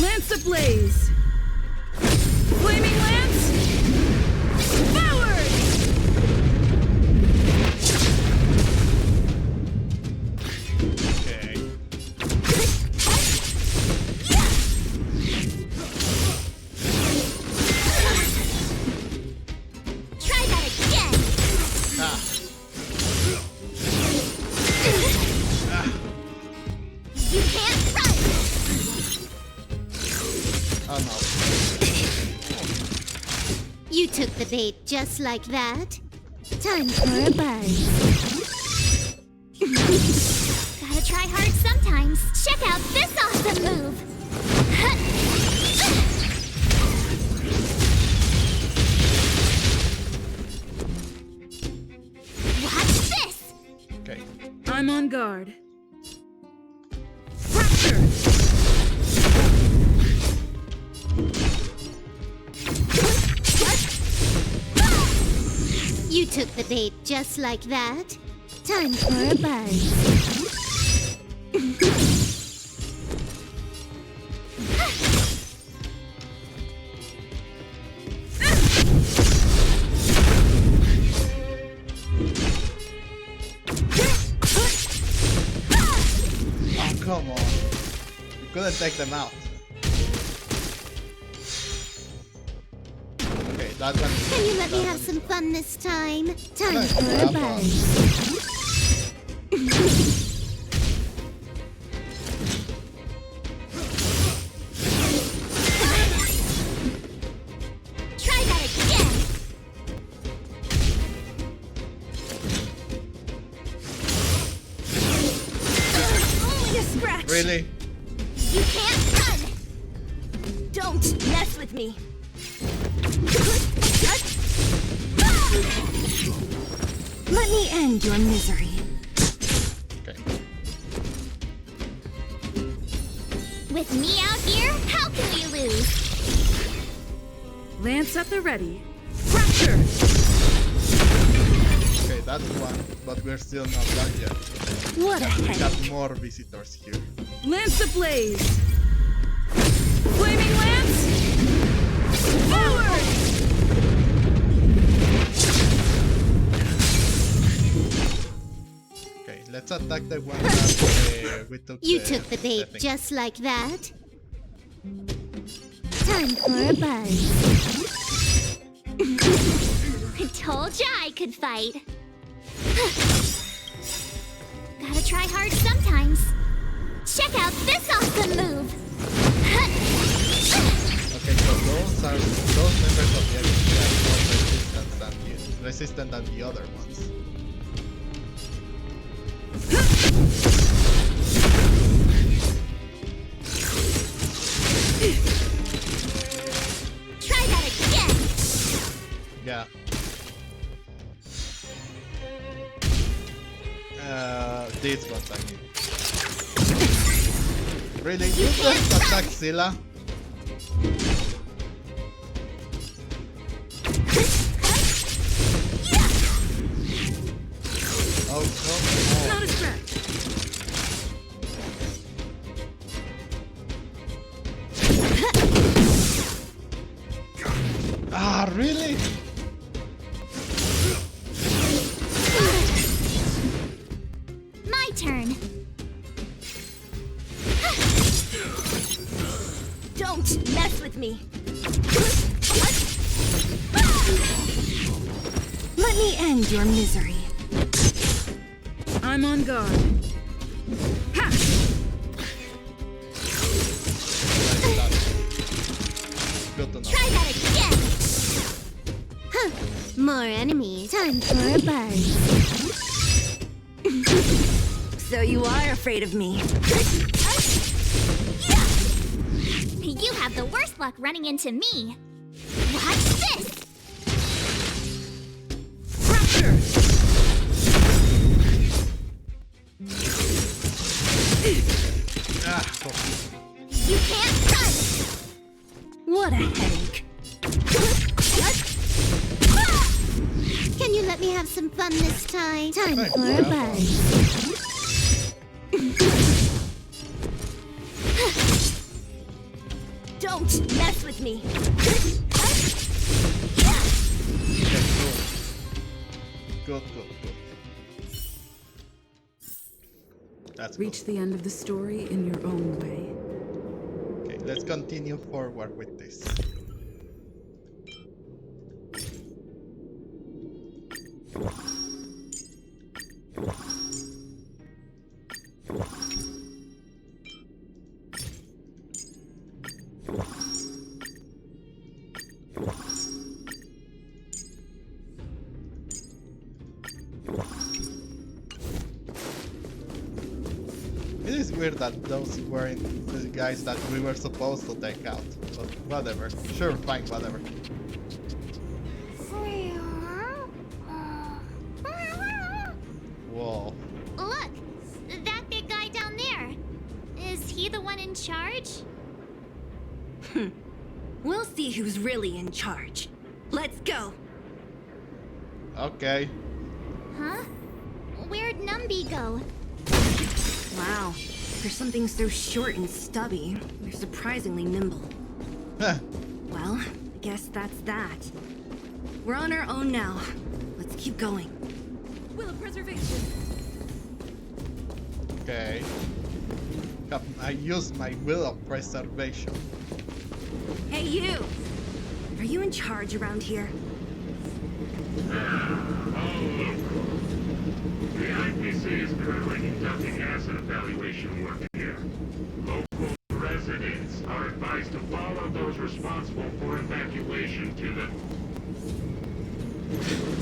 Lance ablaze! Flaming Lance! Oh no. You took the bait just like that. Time for a buzz. Gotta try hard sometimes. Check out this awesome move. Watch this. Okay. I'm on guard. You took the bait just like that. Time for a buzz. Oh, come on. You couldn't take them out. Okay, that one. Can you let me have some fun this time? Time for a buzz. Try that again. Only a scratch. Really? You can't run. Don't mess with me. Let me end your misery. Okay. With me out here, how can we lose? Lance at the ready. Okay, that's one, but we're still not done yet. What a We got headache. more visitors here. Lance ablaze. Flaming lance. Forward. Okay, let's attack the one that we took. You took the bait just like that. Time for a buzz. I told ya I could fight. Gotta try hard sometimes. Check out this awesome move. Okay, so those members of the enemy are more resistant than the other ones. Try that again. Yeah. This one's I mean. Really? You just attack Scylla? Oh, no. Not a scratch. Ah, really? My turn. Don't mess with me. Let me end your misery. I'm on guard. Ha! Good to know. Try that again. Huh. More enemies. Time for a buzz. So you are afraid of me. You have the worst luck running into me. Watch this. Fracture! Ah, You can't run. What a headache. Can you let me have some fun this time? Time Thanks, for a Grandpa. buzz. Don't mess with me. Good. That's good. Reach the end of the story in your own way. Okay, let's continue forward with this. It is weird that those weren't the guys that we were supposed to take out. But whatever. Sure, fine, whatever. Whoa. Look! That big guy down there! Is he the one in charge? We'll see who's really in charge. Let's go! Okay. Huh? Where'd Numby go? Wow. For something so short and stubby, they're surprisingly nimble. Well, I guess that's that. We're on our own now. Let's keep going. Will of preservation. Okay. I used my will of preservation. Hey, you! Are you in charge around here? The IPC is currently conducting asset evaluation work here. Local residents are advised to follow those responsible for evacuation to the...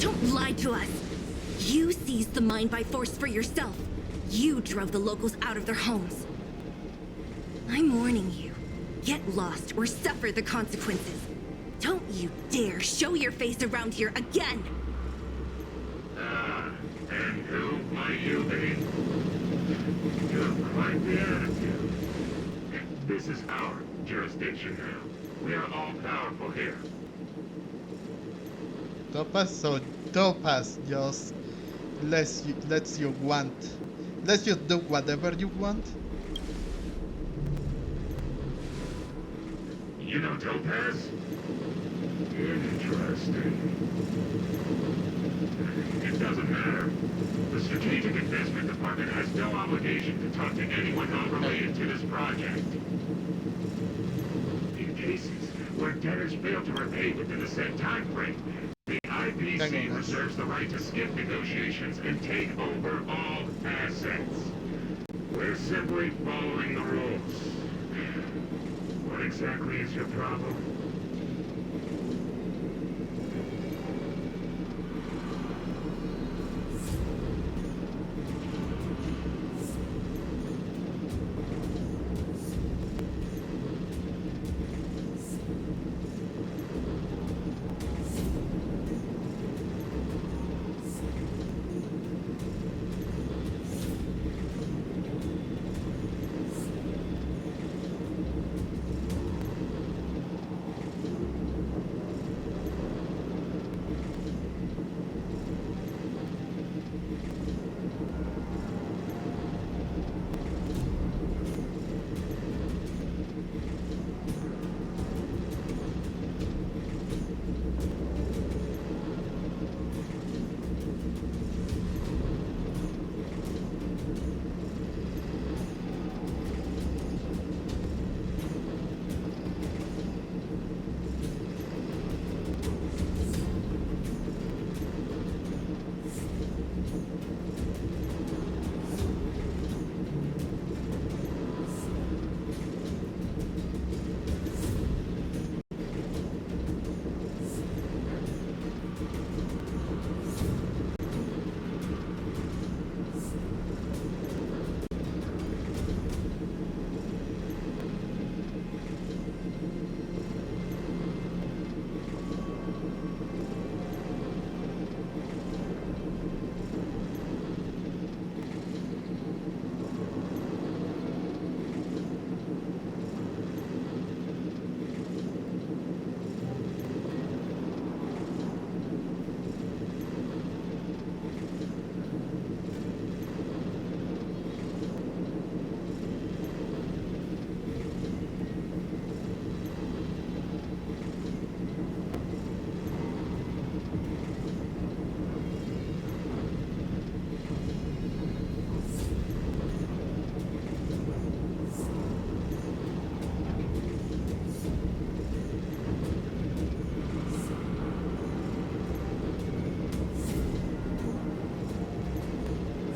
Don't lie to us! You seized the mine by force for yourself. You drove the locals out of their homes. I'm warning you. Get lost or suffer the consequences. Don't you dare show your face around here again! And who might you be? You have quite the attitude. This is our jurisdiction now. We are all powerful here. Topaz, so Topaz just lets you do whatever you want. You know Topaz? Interesting. It doesn't matter. The Strategic Investment Department has no obligation to talk to anyone not related to this project. In cases where debtors fail to repay within the set time frame, the IPC reserves the right to skip negotiations and take over all assets. We're simply following the rules. What exactly is your problem?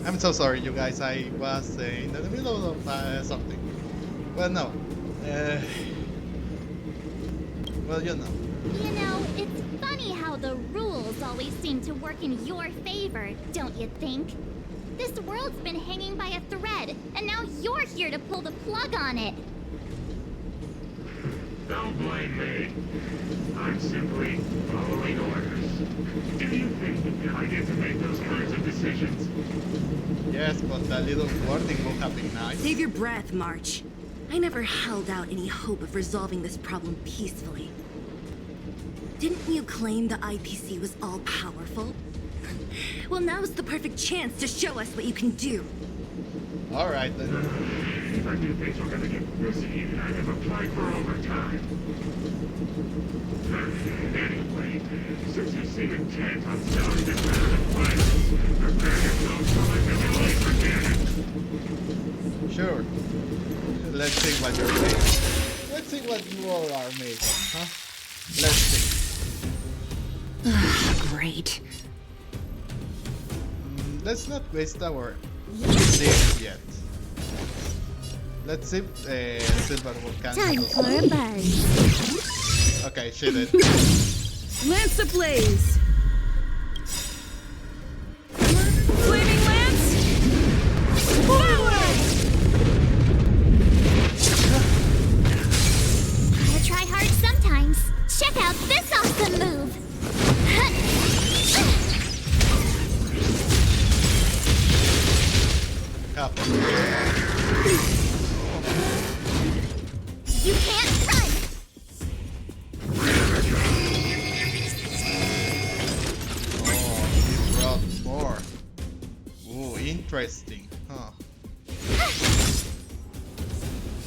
I'm so sorry, you guys. I was in the middle of something. Well, no. Well, you know. You know, it's funny how the rules always seem to work in your favor, don't you think? This world's been hanging by a thread, and now you're here to pull the plug on it. Don't blame me. I'm simply following orders. Do you think I get to make those kinds of decisions? Yes, but a little warning will have been nice. Save your breath, March. I never held out any hope of resolving this problem peacefully. Didn't you claim the IPC was all-powerful? Well, now's the perfect chance to show us what you can do. Alright then. If I knew things were gonna get this heated, I'd have applied for overtime. Anyway, since you seem intent on selling this matter to finals, prepare yourself for like a delay for it. Sure. Let's see what you're made of. Let's see what you all are made of, huh? Let's see. Great. Let's not waste our days yet. Let's see Silver Volcan. Time for a buzz. Okay, she did. Lance ablaze! Flaming Lance! Forward! Gotta try hard sometimes. Check out this awesome move! You can't run! Oh, he brought more. Ooh, interesting, huh?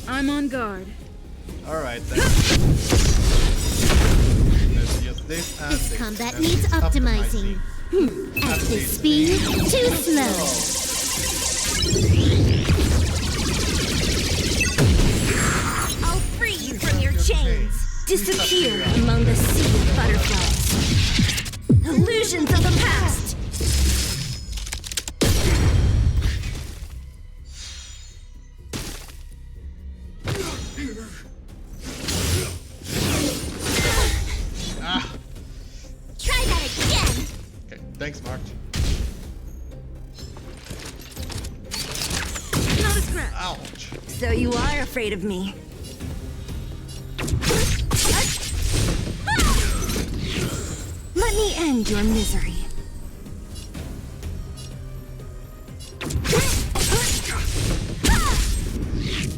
I'm on guard. Alright then. Let's use this and This this. combat and needs this optimizing. At this speed, too slow. I'll free you from your chains. Disappear among the sea of butterflies. Illusions of the past. Ah! Try that again! Okay, thanks, March. Not a scratch. Ouch! So you are afraid of me. Let me end your misery.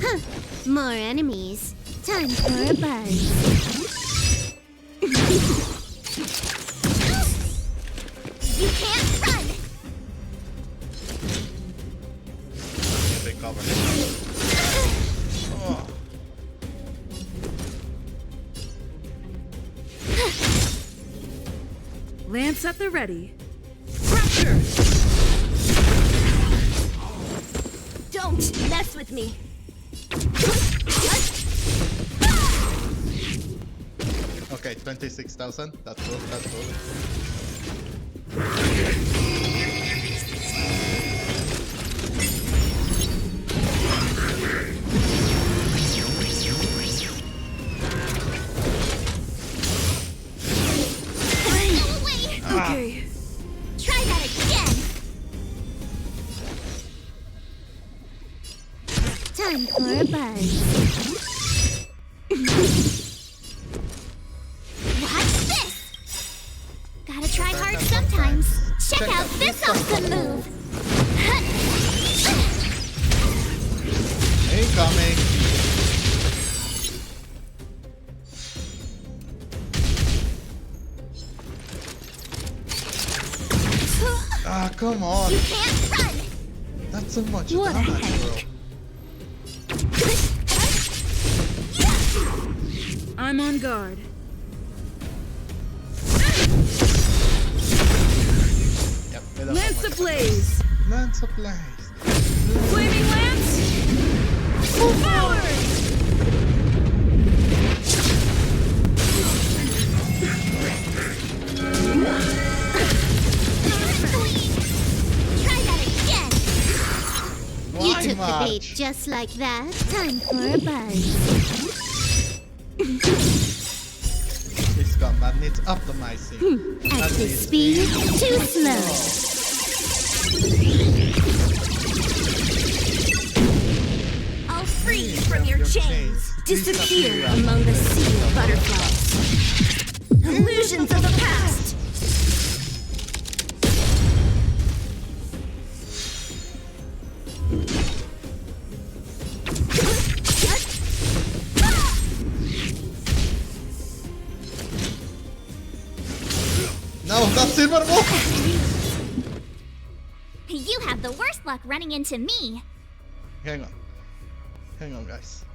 Huh. More enemies. Time for a buzz. You can't run! Big cover. Oh. Lance at the ready. Rapture! Don't mess with me. Okay, 26,000. That's good, that's good. Okay. Try that again! Time for a buzz. Watch this! Gotta try hard sometimes. Check out this awesome move! Incoming! Ah, come on! You can't run! That's so much What a damage, headache. bro. I'm on guard. Yep, we don't Lance have much ablaze! time. Lance ablaze! Flaming Lance! Forward! Try that again! You Why, took the March? bait just like that. Time for a buzz. This combat needs optimizing. At this speed, too slow. from your chains. Disappear among the sea of butterflies. Illusions of the past. No, not Silver Wolf! You have the worst luck running into me. Hang on. Hang on, guys.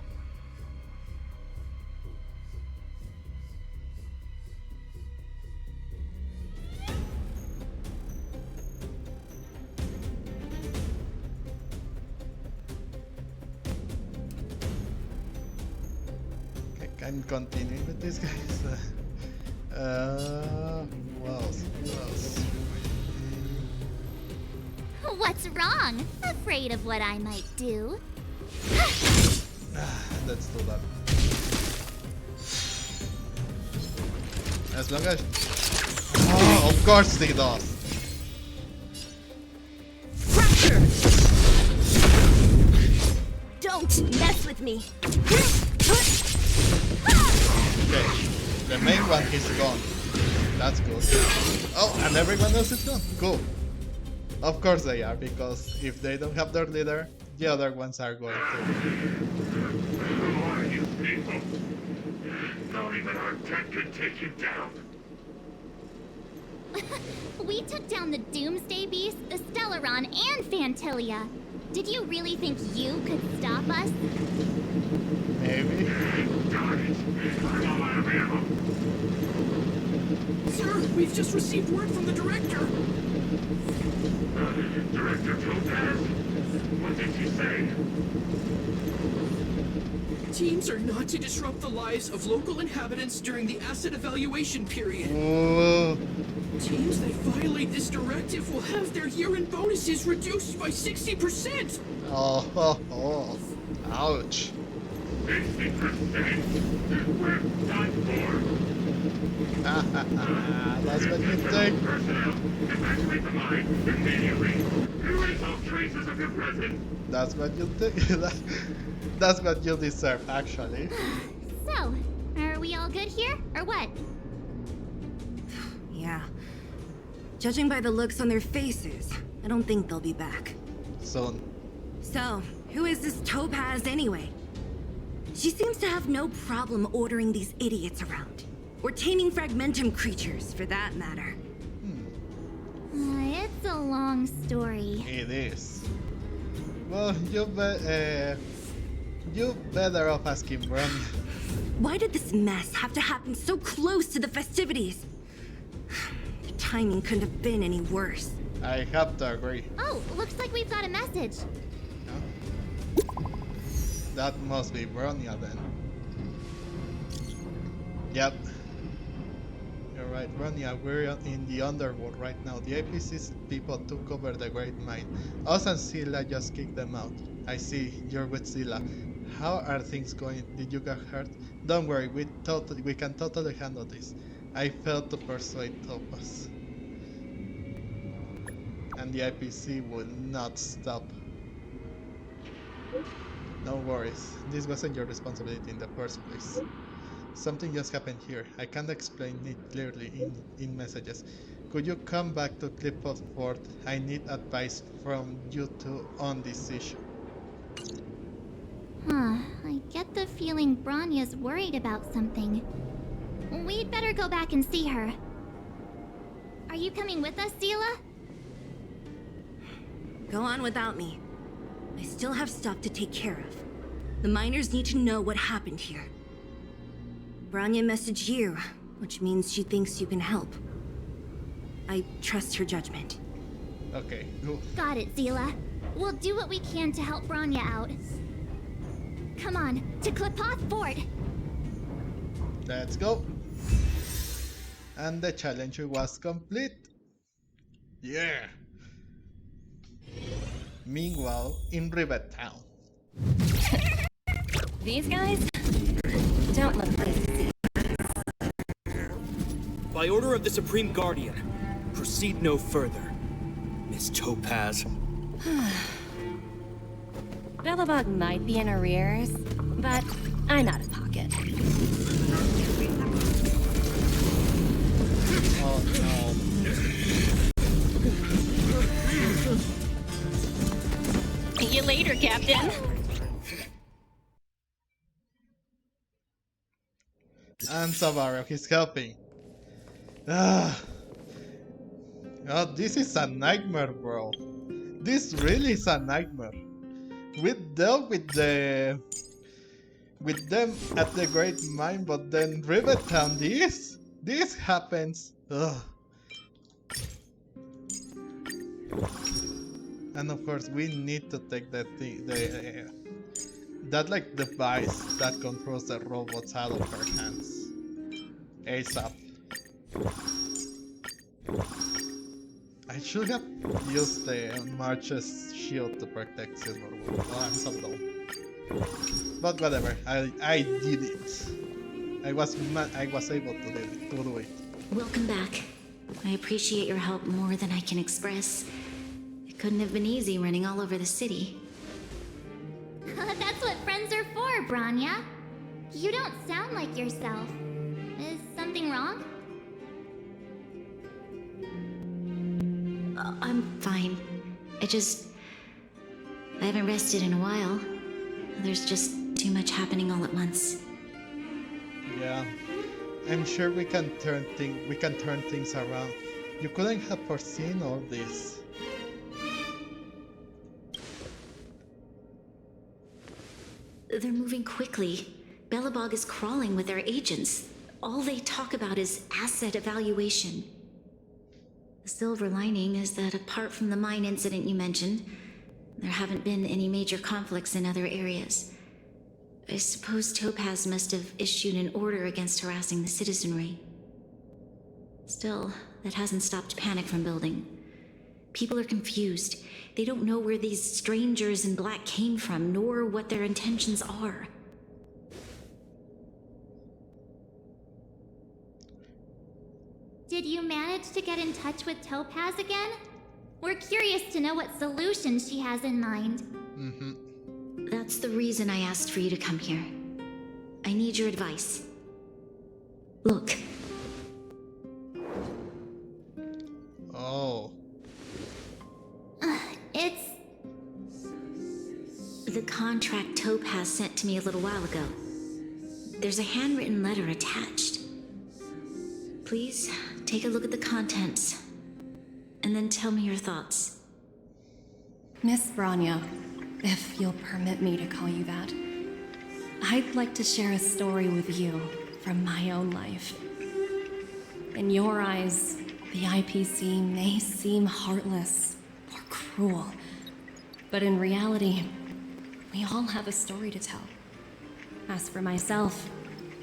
Okay, can continue with this, guys. What else? What's wrong? Afraid of what I might do? Let's do that. As long as... Oh, of course he does! Fracture! Don't mess with me. Okay, the main one is gone. That's good. Oh, and everyone else is gone. Cool. Of course they are, because if they don't have their leader, the other ones are going to. Who are you people? Not even our tech could take you down. We took down the Doomsday Beast, the Stellaron, and Fantilia. Did you really think you could stop us? Maybe. Darn it! I'm out of ammo. Sir, we've just received word from the director. Director Topaz? What did she say? Teams are not to disrupt the lives of local inhabitants during the asset evaluation period. Teams that violate this directive will have their year-end bonuses reduced by 60%! Oh, ouch. 60%? We're done for. That's what you think. Personnel, evacuate the mine immediately. Erase all traces of your presence. That's what you think. That's what you deserve, actually. So, are we all good here, or what? Yeah. Judging by the looks on their faces, I don't think they'll be back. Soon. So, who is this Topaz anyway? She seems to have no problem ordering these idiots around. Or taming fragmentum creatures, for that matter. It's a long story. It is. Well, you better off asking Bronya. Why did this mess have to happen so close to the festivities? The timing couldn't have been any worse. I have to agree. Oh, looks like we've got a message. That must be Bronya then. Yep. You're right, Bronya, we're in the underworld right now. The APC's people took over the Great Mine. Us and Scylla just kicked them out. I see, you're with Scylla. How are things going? Did you get hurt? Don't worry, we can totally handle this. I failed to persuade Topaz. And the IPC will not stop. No worries, this wasn't your responsibility in the first place. Something just happened here. I can't explain it clearly in messages. Could you come back to Clipboard Fort? I need advice from you two on this issue. I get the feeling Bronya's worried about something. We'd better go back and see her. Are you coming with us, Scylla? Go on without me. I still have stuff to take care of. The miners need to know what happened here. Bronya messaged you, which means she thinks you can help. I trust her judgment. Okay, go. Got it, Scylla. We'll do what we can to help Bronya out. Come on, to Clipboard Fort! Let's go. And the challenge was complete. Yeah. Meanwhile, in Rivet Town. These guys don't look crazy. By order of the Supreme Guardian, proceed no further, Miss Topaz. Belobog might be in arrears, but I'm out of pocket. Oh no. See you later, Captain. And Savario, he's helping. Ah. Oh, this is a nightmare, bro. This really is a nightmare. We dealt with them at the Great Mine, but then Rivet Town, this happens. Ugh. And of course, we need to take that thing, that like device that controls the robots out of her hands. ASAP. I should have used the March's shield to protect Silverwood. Oh, I'm so dumb. But whatever, I did it. I was able to do it. Welcome back. I appreciate your help more than I can express. It couldn't have been easy running all over the city. That's what friends are for, Branya. You don't sound like yourself. Is something wrong? I'm fine. I haven't rested in a while. There's just too much happening all at once. Yeah, I'm sure we can turn things around. You couldn't have foreseen all this. They're moving quickly. Belobog is crawling with their agents. All they talk about is asset evaluation. The silver lining is that apart from the mine incident you mentioned, there haven't been any major conflicts in other areas. I suppose Topaz must have issued an order against harassing the citizenry. Still, that hasn't stopped panic from building. People are confused. They don't know where these strangers in black came from, nor what their intentions are. Did you manage to get in touch with Topaz again? We're curious to know what solutions she has in mind. That's the reason I asked for you to come here. I need your advice. Look. Oh. It's... The contract Topaz sent to me a little while ago. There's a handwritten letter attached. Please, take a look at the contents, and then tell me your thoughts. Miss Branya, if you'll permit me to call you that, I'd like to share a story with you from my own life. In your eyes, the IPC may seem heartless or cruel, but in reality, we all have a story to tell. As for myself,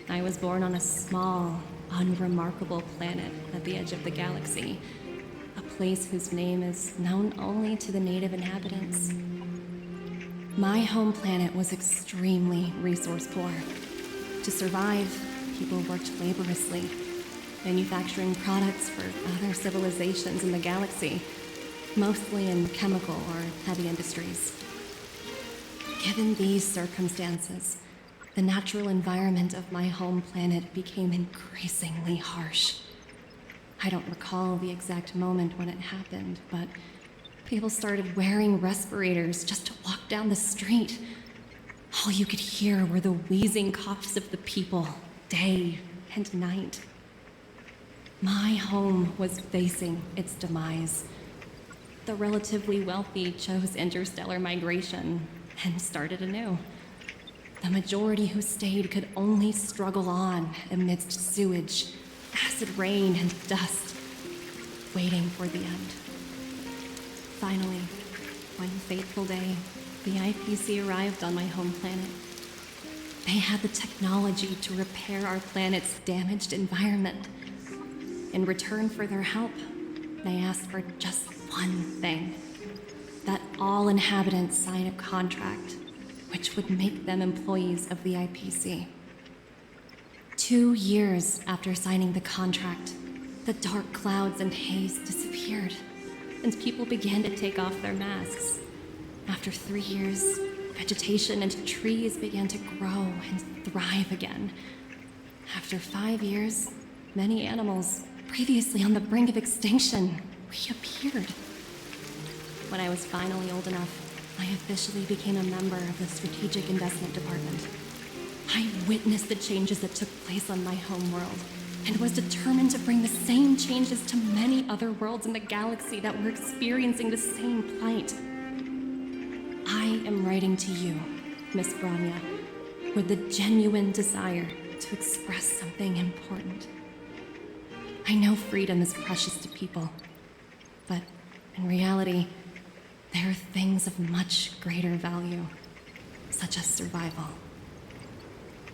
I was born on a small, unremarkable planet at the edge of the galaxy, a place whose name is known only to the native inhabitants. My home planet was extremely resource poor. To survive, people worked laboriously, manufacturing products for other civilizations in the galaxy, mostly in chemical or heavy industries. Given these circumstances, the natural environment of my home planet became increasingly harsh. I don't recall the exact moment when it happened, but people started wearing respirators just to walk down the street. All you could hear were the wheezing coughs of the people, day and night. My home was facing its demise. The relatively wealthy chose interstellar migration and started anew. The majority who stayed could only struggle on amidst sewage, acid rain, and dust, waiting for the end. Finally, one fateful day, the IPC arrived on my home planet. They had the technology to repair our planet's damaged environment. In return for their help, they asked for just one thing: that all inhabitants sign a contract which would make them employees of the IPC. 2 years after signing the contract, the dark clouds and haze disappeared, and people began to take off their masks. After 3 years, vegetation and trees began to grow and thrive again. After 5 years, many animals, previously on the brink of extinction, reappeared. When I was finally old enough, I officially became a member of the Strategic Investment Department. I witnessed the changes that took place on my homeworld, and was determined to bring the same changes to many other worlds in the galaxy that were experiencing the same plight. I am writing to you, Miss Branya, with the genuine desire to express something important. I know freedom is precious to people, but in reality, there are things of much greater value, such as survival.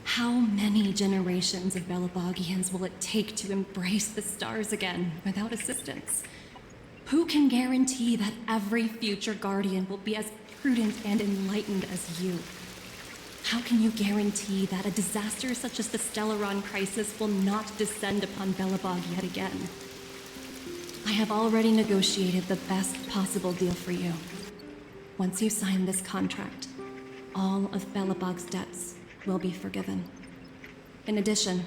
How many generations of Belobogians will it take to embrace the stars again without assistance? Who can guarantee that every future Guardian will be as prudent and enlightened as you? How can you guarantee that a disaster such as the Stellaron crisis will not descend upon Belobog yet again? I have already negotiated the best possible deal for you. Once you sign this contract, all of Belobog's debts will be forgiven. In addition,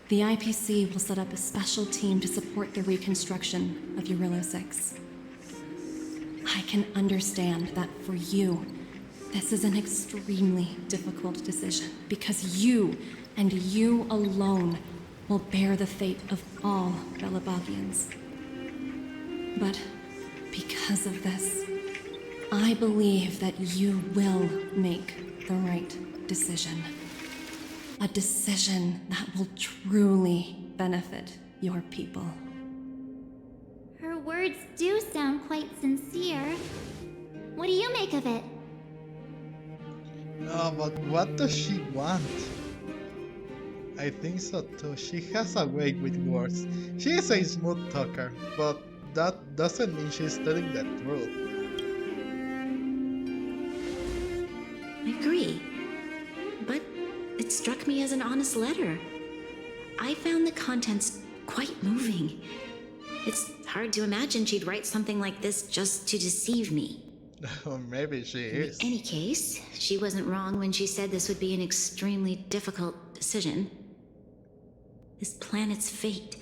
the IPC will set up a special team to support the reconstruction of Eurillo 6. I can understand that for you, this is an extremely difficult decision because you, and you alone, will bear the fate of all Belobogians. But because of this, I believe that you will make the right decision. A decision that will truly benefit your people. Her words do sound quite sincere. What do you make of it? No, but what does she want? I think so too. She has a way with words. She is a smooth talker, but that doesn't mean she's telling the truth. I agree. But it struck me as an honest letter. I found the contents quite moving. It's hard to imagine she'd write something like this just to deceive me. Or maybe she is. In any case, she wasn't wrong when she said this would be an extremely difficult decision. This planet's fate,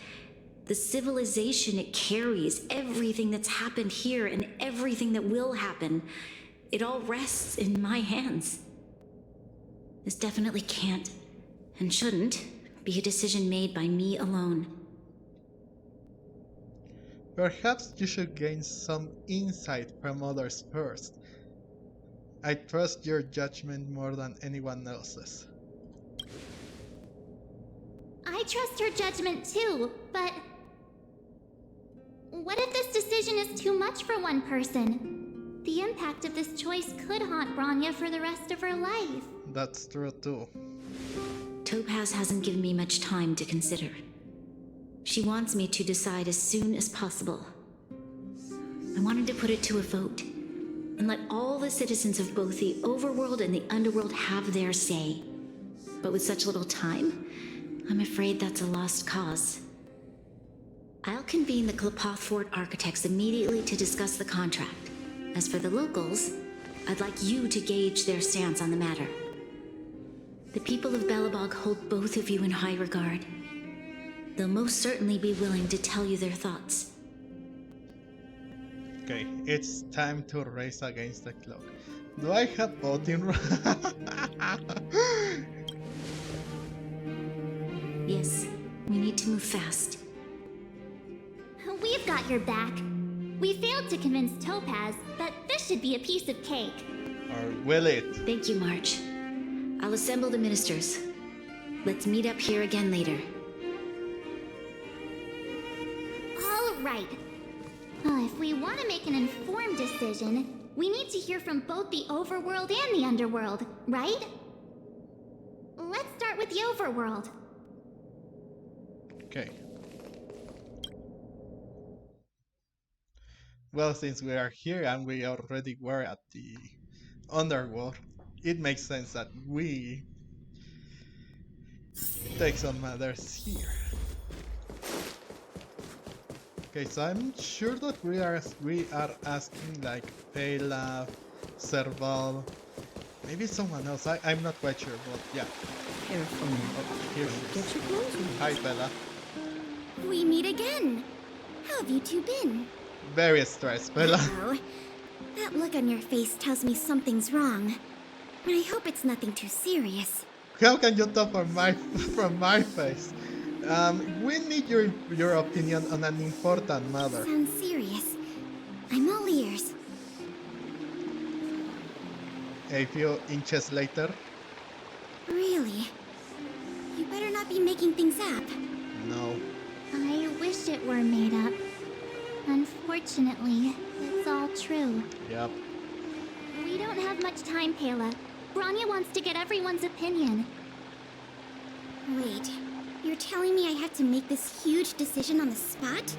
the civilization it carries, everything that's happened here and everything that will happen, it all rests in my hands. This definitely can't, and shouldn't, be a decision made by me alone. Perhaps you should gain some insight from others first. I trust your judgment more than anyone else's. I trust her judgment too, but... what if this decision is too much for one person? The impact of this choice could haunt Branya for the rest of her life. That's true too. Topaz hasn't given me much time to consider. She wants me to decide as soon as possible. I wanted to put it to a vote, and let all the citizens of both the overworld and the underworld have their say. But with such little time, I'm afraid that's a lost cause. I'll convene the Klapoth Fort architects immediately to discuss the contract. As for the locals, I'd like you to gauge their stance on the matter. The people of Belobog hold both of you in high regard. They'll most certainly be willing to tell you their thoughts. Okay, it's time to race against the clock. Do I have voting rights? Yes, we need to move fast. We've got your back. We failed to convince Topaz, but this should be a piece of cake. Or will it? Thank you, March. I'll assemble the ministers. Let's meet up here again later. All right. If we want to make an informed decision, we need to hear from both the overworld and the underworld, right? Let's start with the overworld. Okay. Well, since we are here and we already were at the underworld, it makes sense that we take some matters here. Okay, so I'm sure that we are asking like Pela, Serval, Maybe someone else. I'm not quite sure, but yeah. Careful. Oh, here she is. Get your clothes on. Hi, Bella. We meet again. How have you two been? Very stressed, Bella. Uh-oh. That look on your face tells me something's wrong. I hope it's nothing too serious. How can you tell from my face? We need your opinion on an important matter. Sounds serious. I'm all ears. A few inches later. Really? You better not be making things up. No. I wish it were made up. Unfortunately, it's all true. Yep. We don't have much time, Pela. Branya wants to get everyone's opinion. Wait, you're telling me I have to make this huge decision on the spot?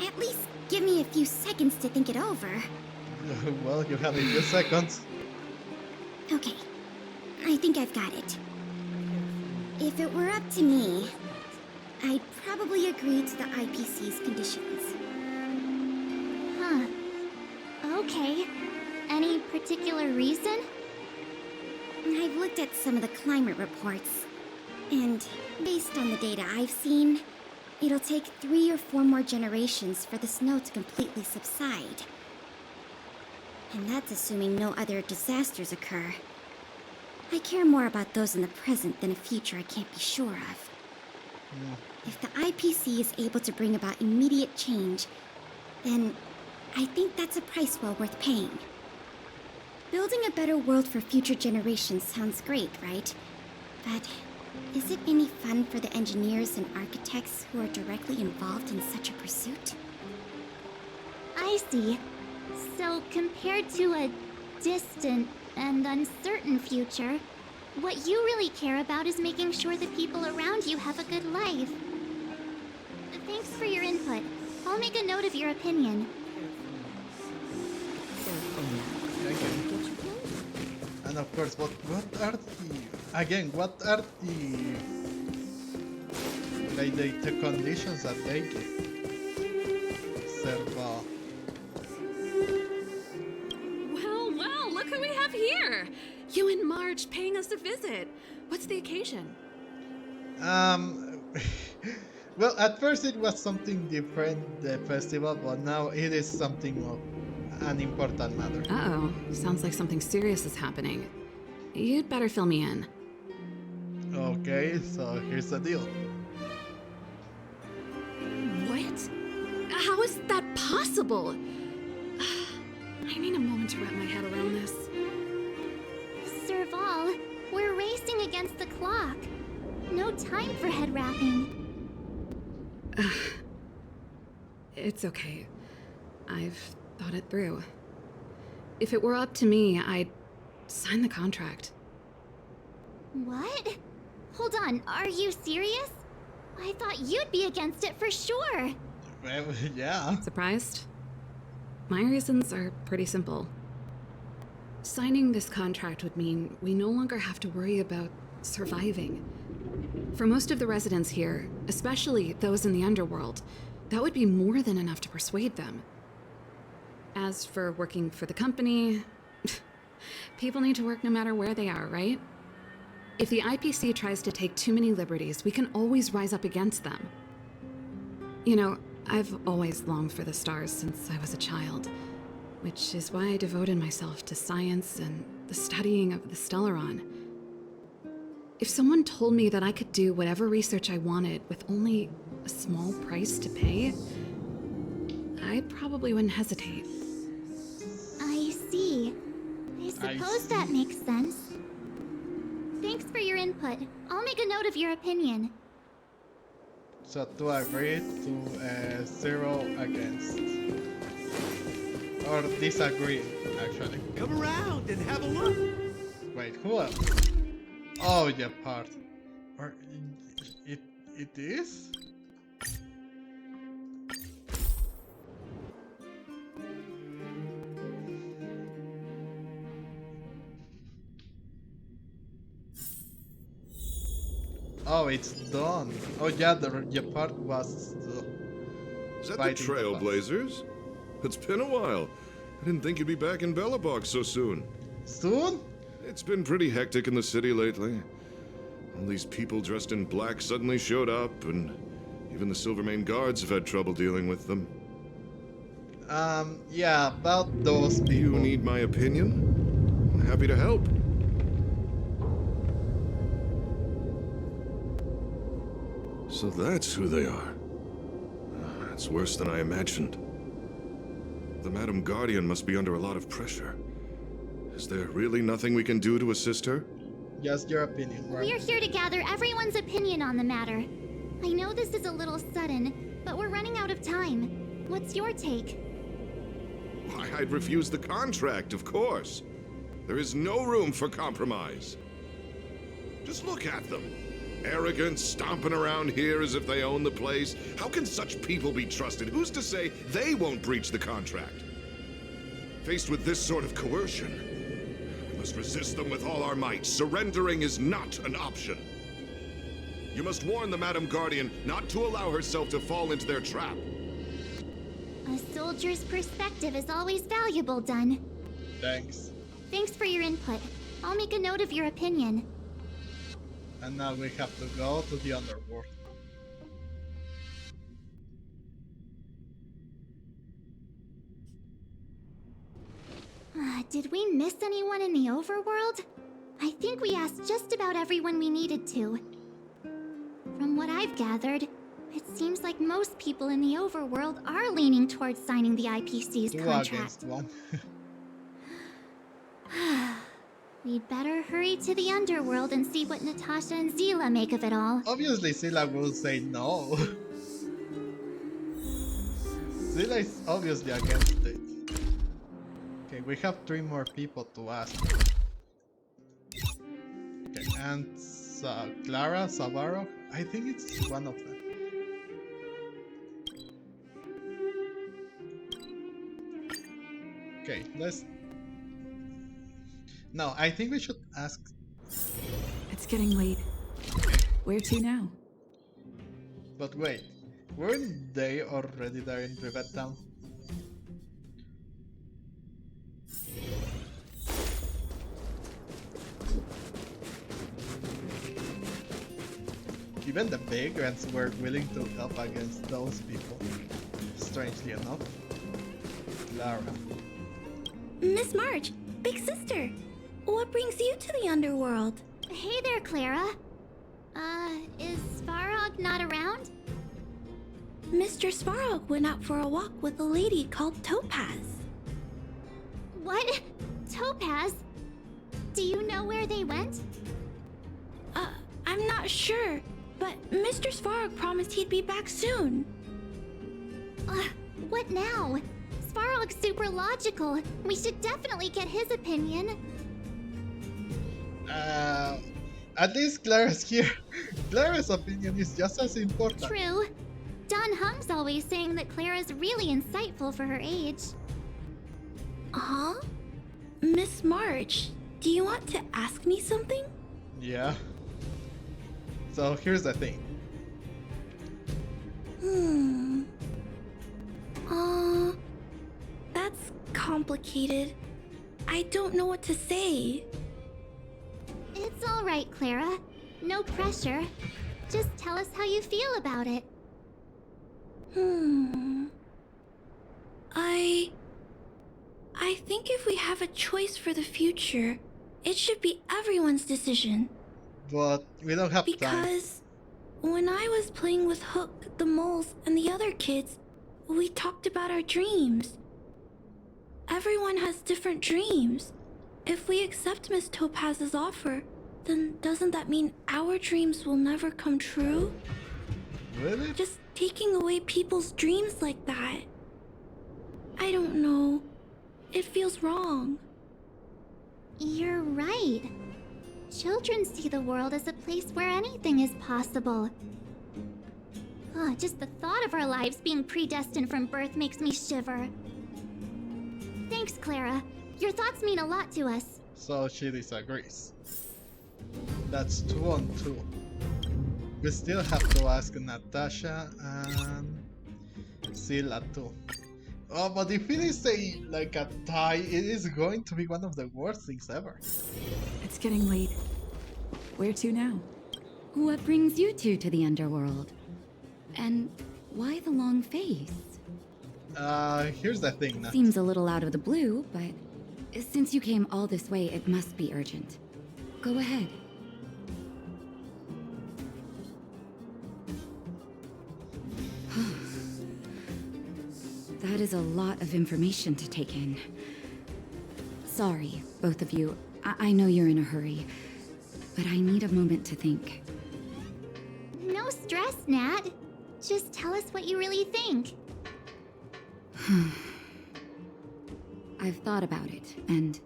At least give me a few seconds to think it over. Well, you have a few seconds. Okay, I think I've got it. If it were up to me, I'd probably agree to the IPC's conditions. Huh. Okay. Any particular reason? I've looked at some of the climate reports, and based on the data I've seen, it'll take 3 or 4 more generations for the snow to completely subside. And that's assuming no other disasters occur. I care more about those in the present than a future I can't be sure of. If the IPC is able to bring about immediate change, then I think that's a price well worth paying. Building a better world for future generations sounds great, right? But is it any fun for the engineers and architects who are directly involved in such a pursuit? I see. So, compared to a distant and uncertain future, what you really care about is making sure the people around you have a good life. Thanks for your input. I'll make a note of your opinion. And of course, what are the conditions that they give? Servo. Well, look who we have here! You and Marge paying us a visit. What's the occasion? Well, at first it was something different, the festival, but now it is something of an important matter. Uh-oh. Sounds like something serious is happening. You'd better fill me in. Okay, so here's the deal. What? How is that possible? I need a moment to wrap my head around this. Serval, we're racing against the clock. No time for head wrapping. It's okay. I've thought it through. If it were up to me, I'd sign the contract. What? Hold on, are you serious? I thought you'd be against it for sure. Well, yeah. Surprised? My reasons are pretty simple. Signing this contract would mean we no longer have to worry about surviving. For most of the residents here, especially those in the underworld, that would be more than enough to persuade them. As for working for the company, people need to work no matter where they are, right? If the IPC tries to take too many liberties, we can always rise up against them. You know, I've always longed for the stars since I was a child, which is why I devoted myself to science and the studying of the Stellaron. If someone told me that I could do whatever research I wanted with only a small price to pay, I probably wouldn't hesitate. I see. I suppose that makes sense. Thanks for your input. I'll make a note of your opinion. So to agree, to 0 against. Or disagree, actually. Come around and have a look. Wait, who else? Oh, yeah, part. Or it is? Oh, it's done. Oh yeah, the part was Is that the Trailblazers? It's been a while. I didn't think you'd be back in Belobog so soon. Soon? It's been pretty hectic in the city lately. All these people dressed in black suddenly showed up, and even the Silvermane guards have had trouble dealing with them. Yeah, about those people. You need my opinion? I'm happy to help. So that's who they are. It's worse than I imagined. The Madam Guardian must be under a lot of pressure. Is there really nothing we can do to assist her? Just your opinion, right? We're here to gather everyone's opinion on the matter. I know this is a little sudden, but we're running out of time. What's your take? Why, I'd refuse the contract, of course. There is no room for compromise. Just look at them. Arrogant, stomping around here as if they own the place. How can such people be trusted? Who's to say they won't breach the contract? Faced with this sort of coercion, we must resist them with all our might. Surrendering is not an option. You must warn the Madam Guardian not to allow herself to fall into their trap. A soldier's perspective is always valuable, Dun. Thanks. Thanks for your input. I'll make a note of your opinion. And now we have to go to the underworld. Did we miss anyone in the overworld? I think we asked just about everyone we needed to. From what I've gathered, it seems like most people in the overworld are leaning towards signing the IPC's contract. Against one. We'd better hurry to the underworld and see what Natasha and Zila make of it all. Obviously, Zila will say no. Zila is obviously against it. Okay, we have 3 more people to ask. Okay, and Clara, Savaro, I think it's one of them. Okay, let's... No, I think we should ask... It's getting late. Where to now? But wait, weren't they already there in Rivet Town? Even the vagrants were willing to help against those people. Strangely enough. Clara. Miss March, big sister, what brings you to the underworld? Hey there, Clara. Is Svarog not around? Mr. Svarog went out for a walk with a lady called Topaz. What? Topaz? Do you know where they went? I'm not sure, but Mr. Svarog promised he'd be back soon. What now? Svarog's super logical. We should definitely get his opinion. At least Clara's here. Clara's opinion is just as important. True. Don Hung's always saying that Clara's really insightful for her age. Huh? Miss March, do you want to ask me something? Yeah. So here's the thing. That's complicated. I don't know what to say. It's alright, Clara. No pressure. Just tell us how you feel about it. I think if we have a choice for the future, it should be everyone's decision. But we don't have time. Because when I was playing with Hook, the moles, and the other kids, we talked about our dreams. Everyone has different dreams. If we accept Miss Topaz's offer, then doesn't that mean our dreams will never come true? Really? Just taking away people's dreams like that. I don't know. It feels wrong. You're right. Children see the world as a place where anything is possible. Just the thought of our lives being predestined from birth makes me shiver. Thanks, Clara. Your thoughts mean a lot to us. So she disagrees. That's 2 on 2. We still have to ask Natasha and Zila too. Oh, but if it is like a tie, it is going to be one of the worst things ever. It's getting late. Where to now? What brings you two to the underworld? And why the long face? Here's the thing, Nat. Seems a little out of the blue, but since you came all this way, it must be urgent. Go ahead. That is a lot of information to take in. Sorry, both of you. I know you're in a hurry, but I need a moment to think. No stress, Nat. Just tell us what you really think. I've thought about it, and...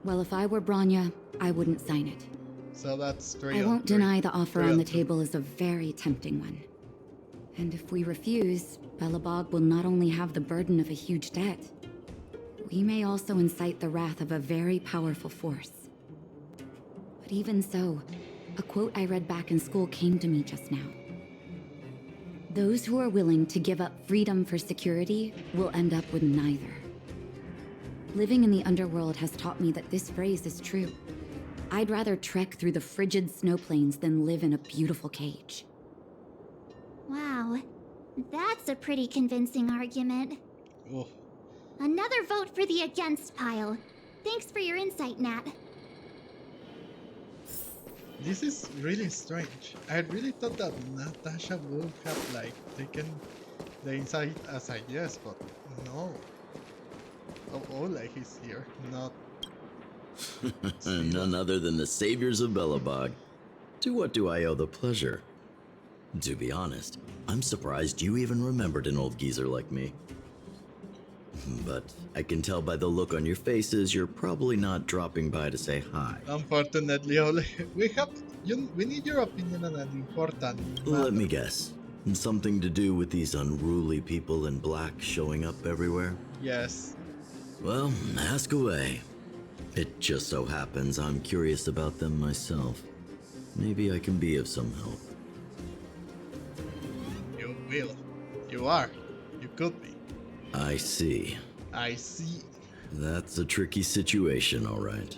well, if I were Bronya, I wouldn't sign it. So that's 3 I on won't 3. deny the offer 3 on the 2. table is a very tempting one. And if we refuse, Belobog will not only have the burden of a huge debt, we may also incite the wrath of a very powerful force. But even so, a quote I read back in school came to me just now. Those who are willing to give up freedom for security will end up with neither. Living in the underworld has taught me that this phrase is true. I'd rather trek through the frigid snow plains than live in a beautiful cage. Wow, that's a pretty convincing argument. Oh. Another vote for the against pile. Thanks for your insight, Nat. This is really strange. I really thought that Natasha would have like taken the insight as a yes, but no. Oh, Oleg is here, not None other than the saviors of Belobog. To what do I owe the pleasure? To be honest, I'm surprised you even remembered an old geezer like me. But I can tell by the look on your faces you're probably not dropping by to say hi. Unfortunately, Oleg, we need your opinion on an important matter. Let me guess. Something to do with these unruly people in black showing up everywhere? Yes. Well, ask away. It just so happens I'm curious about them myself. Maybe I can be of some help. You will. You are. You could be. I see. I see. That's a tricky situation, all right.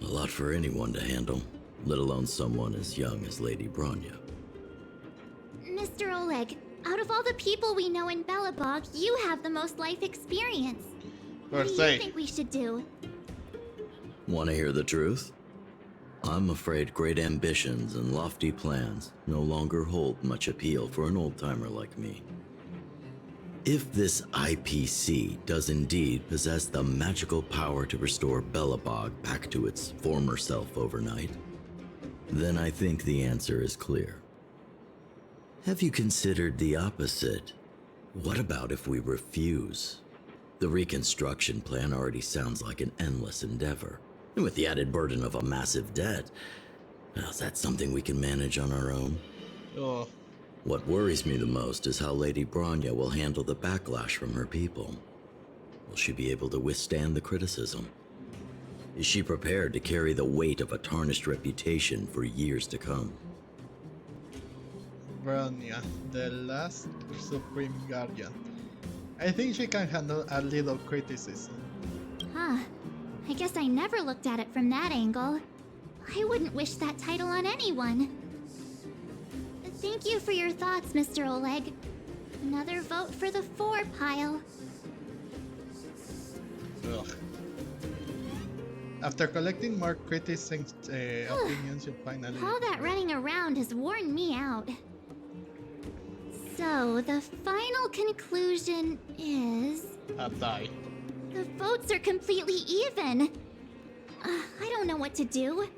A lot for anyone to handle, let alone someone as young as Lady Bronya. Mr. Oleg, out of all the people we know in Belobog, you have the most life experience. What do you think we should do? Want to hear the truth? I'm afraid great ambitions and lofty plans no longer hold much appeal for an old-timer like me. If this IPC does indeed possess the magical power to restore Belobog back to its former self overnight, then I think the answer is clear. Have you considered the opposite? What about if we refuse? The reconstruction plan already sounds like an endless endeavor. And with the added burden of a massive debt, well, is that something we can manage on our own? Oh. What worries me the most is how Lady Bronya will handle the backlash from her people. Will she be able to withstand the criticism? Is she prepared to carry the weight of a tarnished reputation for years to come? Bronya, the last Supreme Guardian. I think she can handle a little criticism. Huh. I guess I never looked at it from that angle. I wouldn't wish that title on anyone. Thank you for your thoughts, Mr. Oleg. Another vote for the 4 pile. Ugh. After collecting more critics' opinions, you finally... All that running around has worn me out. So, the final conclusion is... a tie. The votes are completely even. I don't know what to do.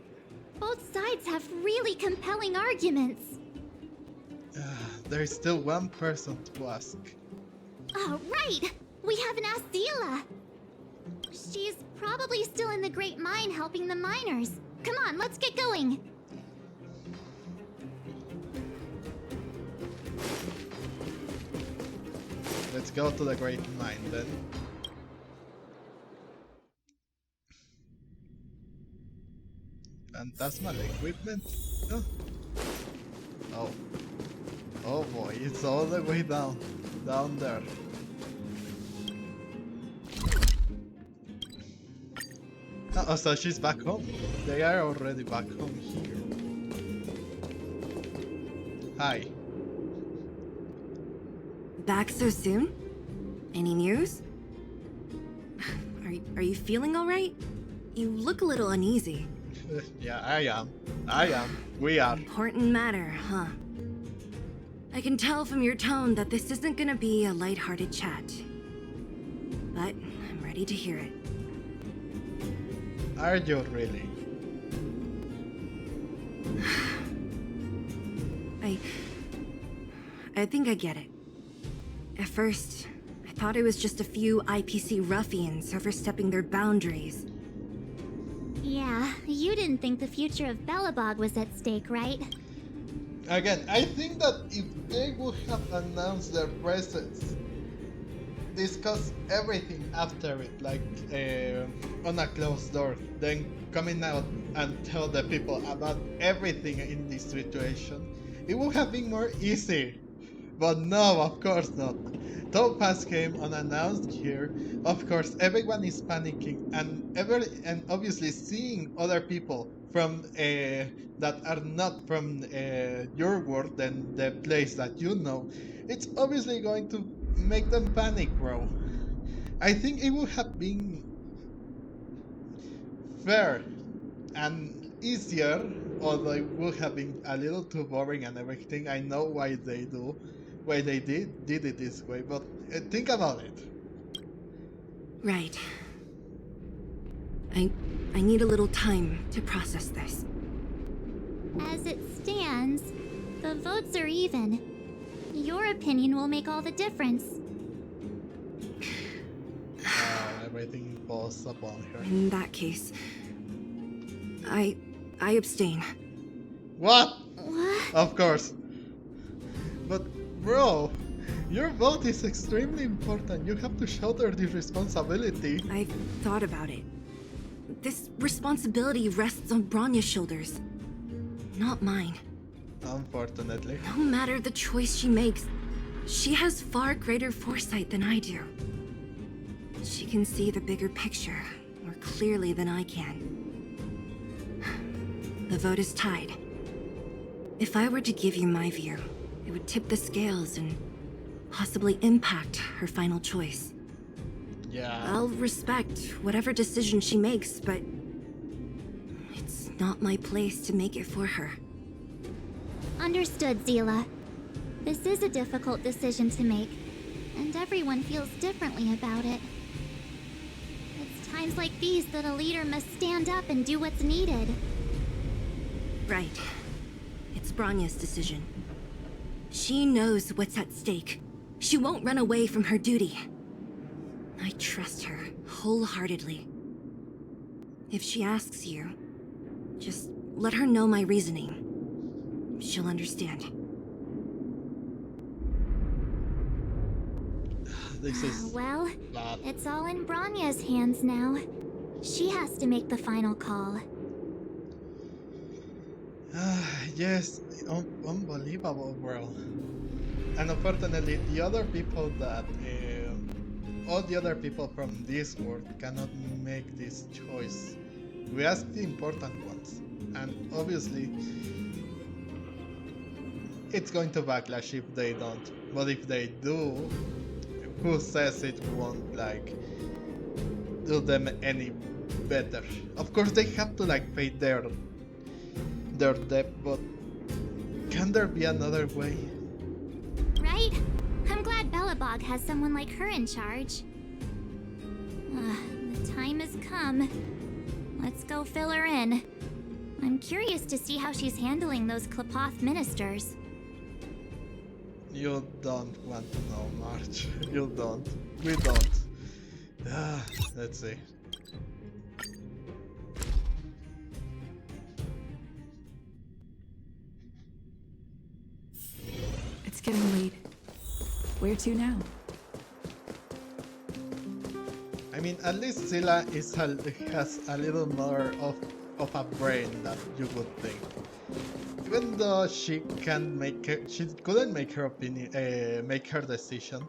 Both sides have really compelling arguments. There's still one person to ask. Oh, right! We haven't asked Zila. She's probably still in the Great Mine helping the miners. Come on, let's get going. Let's go to the Great Mine then. Phantasmal equipment? Oh. Oh. Oh boy, it's all the way down there. Oh, so she's back home. They are already back home here. Hi. Back so soon? Any news? Are you feeling alright? You look a little uneasy. Yeah, I am. We are. Important matter, huh? I can tell from your tone that this isn't gonna be a lighthearted chat. But I'm ready to hear it. Are you really? I think I get it. At first, I thought it was just a few IPC ruffians overstepping their boundaries. Yeah, you didn't think the future of Belobog was at stake, right? Again, I think that if they would have announced their presence, discuss everything after it, like on a closed door, then coming out and tell the people about everything in this situation, it would have been more easy. But no, of course not. Topaz came unannounced here. Of course, everyone is panicking, and obviously seeing other people from that are not from your world than the place that you know, it's obviously going to make them panic, bro. I think it would have been fair and easier, although it would have been a little too boring and everything. I know why they did it this way, but think about it. Right. I need a little time to process this. As it stands, the votes are even. Your opinion will make all the difference. Everything falls upon her. In that case, I abstain. What? What? Of course. But bro, your vote is extremely important. You have to shoulder this responsibility. I've thought about it. This responsibility rests on Bronya's shoulders, not mine. Unfortunately. No matter the choice she makes, she has far greater foresight than I do. She can see the bigger picture more clearly than I can. The vote is tied. If I were to give you my view, it would tip the scales and possibly impact her final choice. Yeah. I'll respect whatever decision she makes, but it's not my place to make it for her. Understood, Zila. This is a difficult decision to make, and everyone feels differently about it. It's times like these that a leader must stand up and do what's needed. Right. It's Bronya's decision. She knows what's at stake. She won't run away from her duty. I trust her wholeheartedly. If she asks you, just let her know my reasoning. She'll understand. This is well, bad. it's all in Bronya's hands now. She has to make the final call. Yes, unbelievable, bro. And unfortunately, the other people that, all the other people from this world cannot make this choice. We ask the important ones, and obviously, it's going to backlash if they don't. But if they do, who says it won't like do them any better? Of course, they have to like pay their debt, but can there be another way? Right? I'm glad Belobog has someone like her in charge. The time has come. Let's go fill her in. I'm curious to see how she's handling those Klapoth ministers. You don't want to know, March. You don't. We don't. Let's see. It's getting late. Where to now? I mean, at least Zilla has a little more of a brain than you would think. Even though she couldn't make her opinion, make her decision.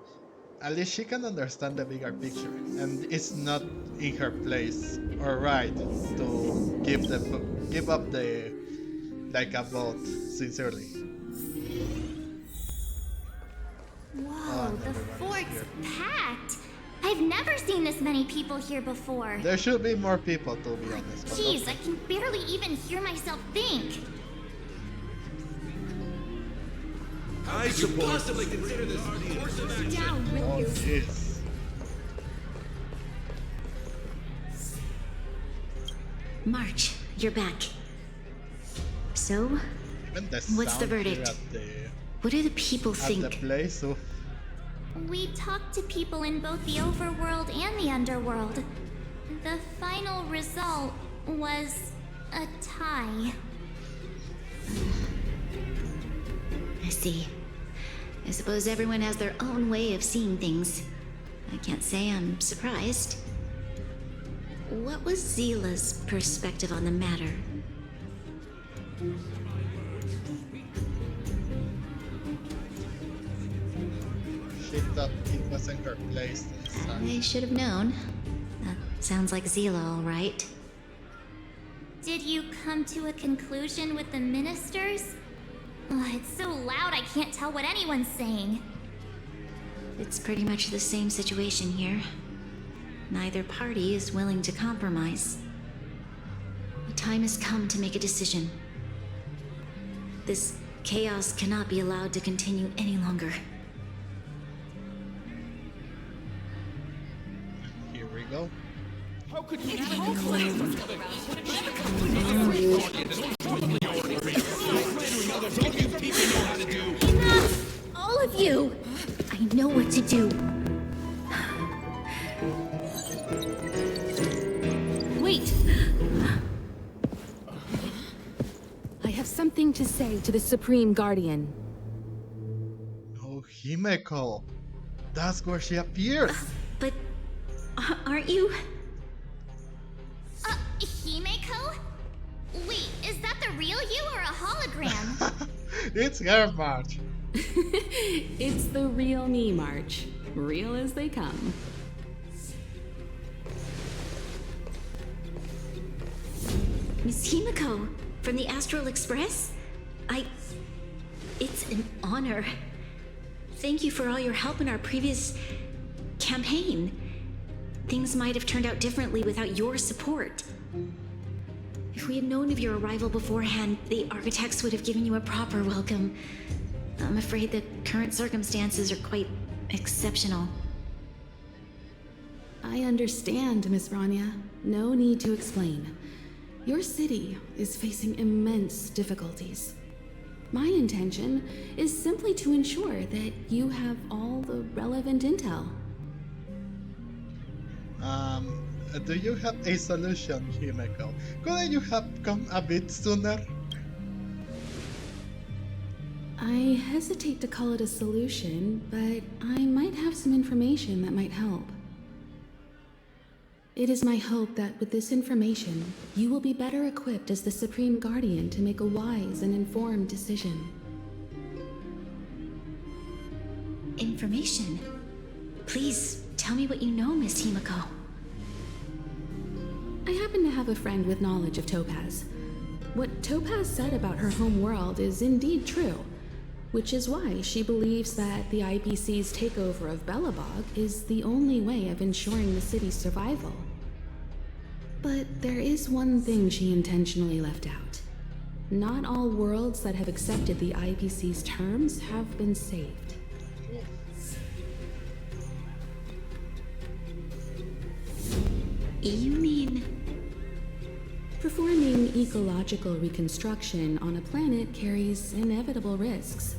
At least she can understand the bigger picture, and it's not in her place or right to give up the like a vote sincerely. Whoa, the fort's packed. I've never seen this many people here before. There should be more people, to be honest. Jeez, I can barely even hear myself think. I should possibly consider this course of action. Down with Oh, you. jeez. March, you're back. So, what's the verdict? What do the people think? At the place, so We talked to people in both the overworld and the underworld. The final result was a tie. I see. I suppose everyone has their own way of seeing things. I can't say I'm surprised. What was Zila's perspective on the matter? she thought it wasn't her place. I should have known. That sounds like Zila, all right. Did you come to a conclusion with the ministers? It's so loud I can't tell what anyone's saying. It's pretty much the same situation here. Neither party is willing to compromise. The time has come to make a decision. This chaos cannot be allowed to continue any longer. Here we go. How could you Enough! All of you! I know what to do. Wait! I have something to say to the Supreme Guardian. Oh, Himeko. That's where she appears. But aren't you? Himeko? Wait, is that the real you or a hologram? It's her, March. It's the real me, March. Real as they come. Miss Himeko, from the Astral Express? It's an honor. Thank you for all your help in our previous campaign. Things might have turned out differently without your support. If we had known of your arrival beforehand, the architects would have given you a proper welcome. I'm afraid the current circumstances are quite exceptional. I understand, Miss Rania. No need to explain. Your city is facing immense difficulties. My intention is simply to ensure that you have all the relevant intel. Do you have a solution, Himeko? Couldn't you have come a bit sooner? I hesitate to call it a solution, but I might have some information that might help. It is my hope that with this information, you will be better equipped as the Supreme Guardian to make a wise and informed decision. Information? Please, tell me what you know, Miss Himeko. I happen to have a friend with knowledge of Topaz. What Topaz said about her home world is indeed true, which is why she believes that the IPC's takeover of Belobog is the only way of ensuring the city's survival. But there is one thing she intentionally left out. Not all worlds that have accepted the IPC's terms have been saved. You mean... Performing ecological reconstruction on a planet carries inevitable risks.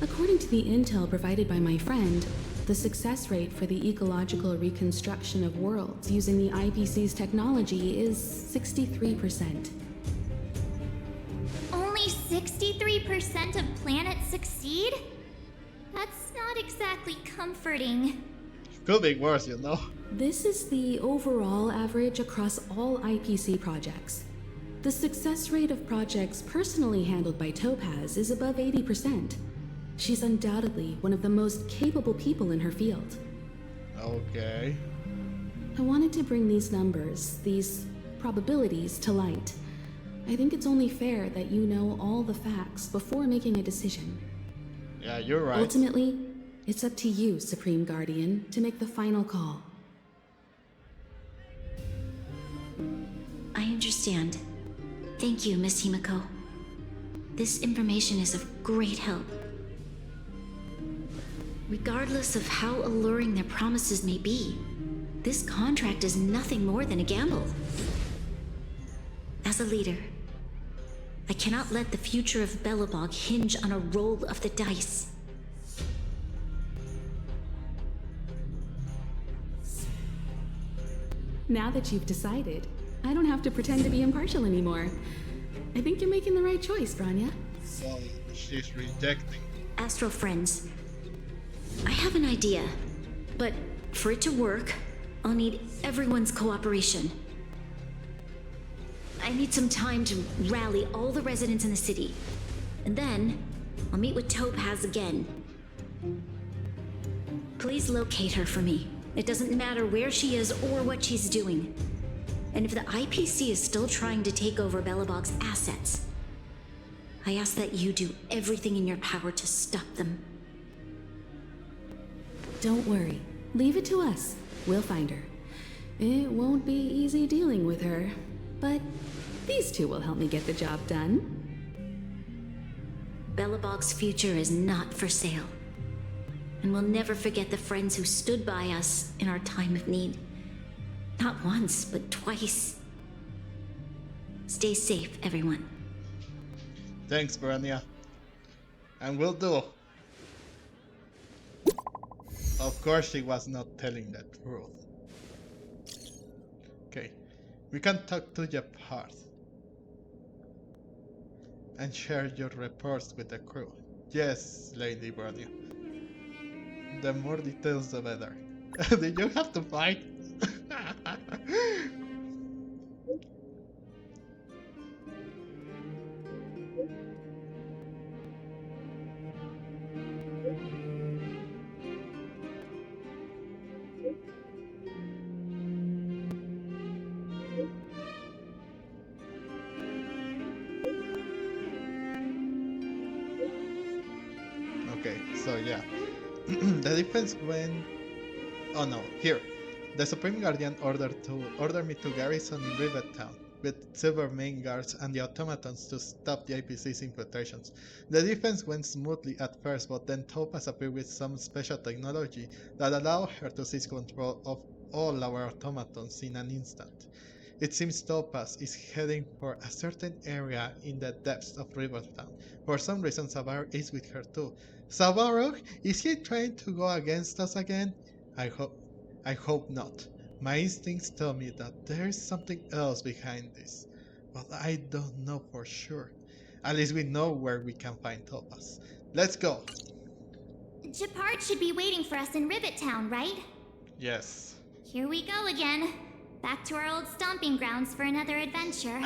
According to the intel provided by my friend, the success rate for the ecological reconstruction of worlds using the IPC's technology is 63%. Only 63% of planets succeed? That's not exactly comforting. Could be worse, you know. This is the overall average across all IPC projects. The success rate of projects personally handled by Topaz is above 80%. She's undoubtedly one of the most capable people in her field. Okay. I wanted to bring these numbers, these probabilities, to light. I think it's only fair that you know all the facts before making a decision. Yeah, you're right. Ultimately, it's up to you, Supreme Guardian, to make the final call. I understand. Thank you, Miss Himiko. This information is of great help. Regardless of how alluring their promises may be, this contract is nothing more than a gamble. As a leader, I cannot let the future of Belobog hinge on a roll of the dice. Now that you've decided, I don't have to pretend to be impartial anymore. I think you're making the right choice, Branya. So she's rejecting. Astro friends, I have an idea, but for it to work, I'll need everyone's cooperation. I need some time to rally all the residents in the city, and then I'll meet with Topaz again. Please locate her for me. It doesn't matter where she is or what she's doing. And if the IPC is still trying to take over Belobog's assets, I ask that you do everything in your power to stop them. Don't worry. Leave it to us. We'll find her. It won't be easy dealing with her, but these two will help me get the job done. Belobog's future is not for sale. And we'll never forget the friends who stood by us in our time of need. Not once, but twice. Stay safe, everyone. Thanks, Branya. And will do. Of course she was not telling the truth. Okay, we can talk to Gephardt and share your reports with the crew. Yes, Lady Branya. The more details the better. Did you have to fight? Okay, so yeah. The defense went... Oh no, here. The Supreme Guardian ordered me to garrison in Rivet Town with silver main guards and the automatons to stop the IPC's infiltrations. The defense went smoothly at first, but then Topaz appeared with some special technology that allowed her to seize control of all our automatons in an instant. It seems Topaz is heading for a certain area in the depths of Rivet Town. For some reason Savaro is with her too. Savaro, is he trying to go against us again? I hope not. My instincts tell me that there is something else behind this, but I don't know for sure. At least we know where we can find Topaz. Let's go! Gephardt should be waiting for us in Rivet Town, right? Yes. Here we go again. Back to our old stomping grounds for another adventure.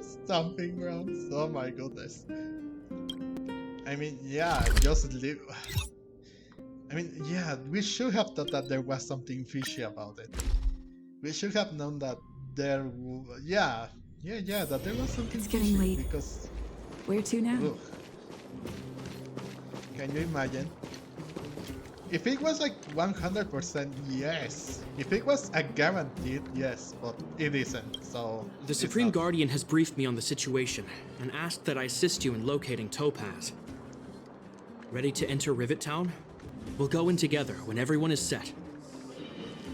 Stomping grounds? Oh my goodness. I mean, yeah, just live... I mean, yeah, we should have thought that there was something fishy about it. We should have known that there... that there was something It's fishy. getting late. Because... Where to now? Ugh. Can you imagine? If it was like 100% yes. If it was a guaranteed yes, but it isn't, so... The Supreme Guardian has briefed me on the situation and asked that I assist you in locating Topaz. Ready to enter Rivet Town? We'll go in together when everyone is set.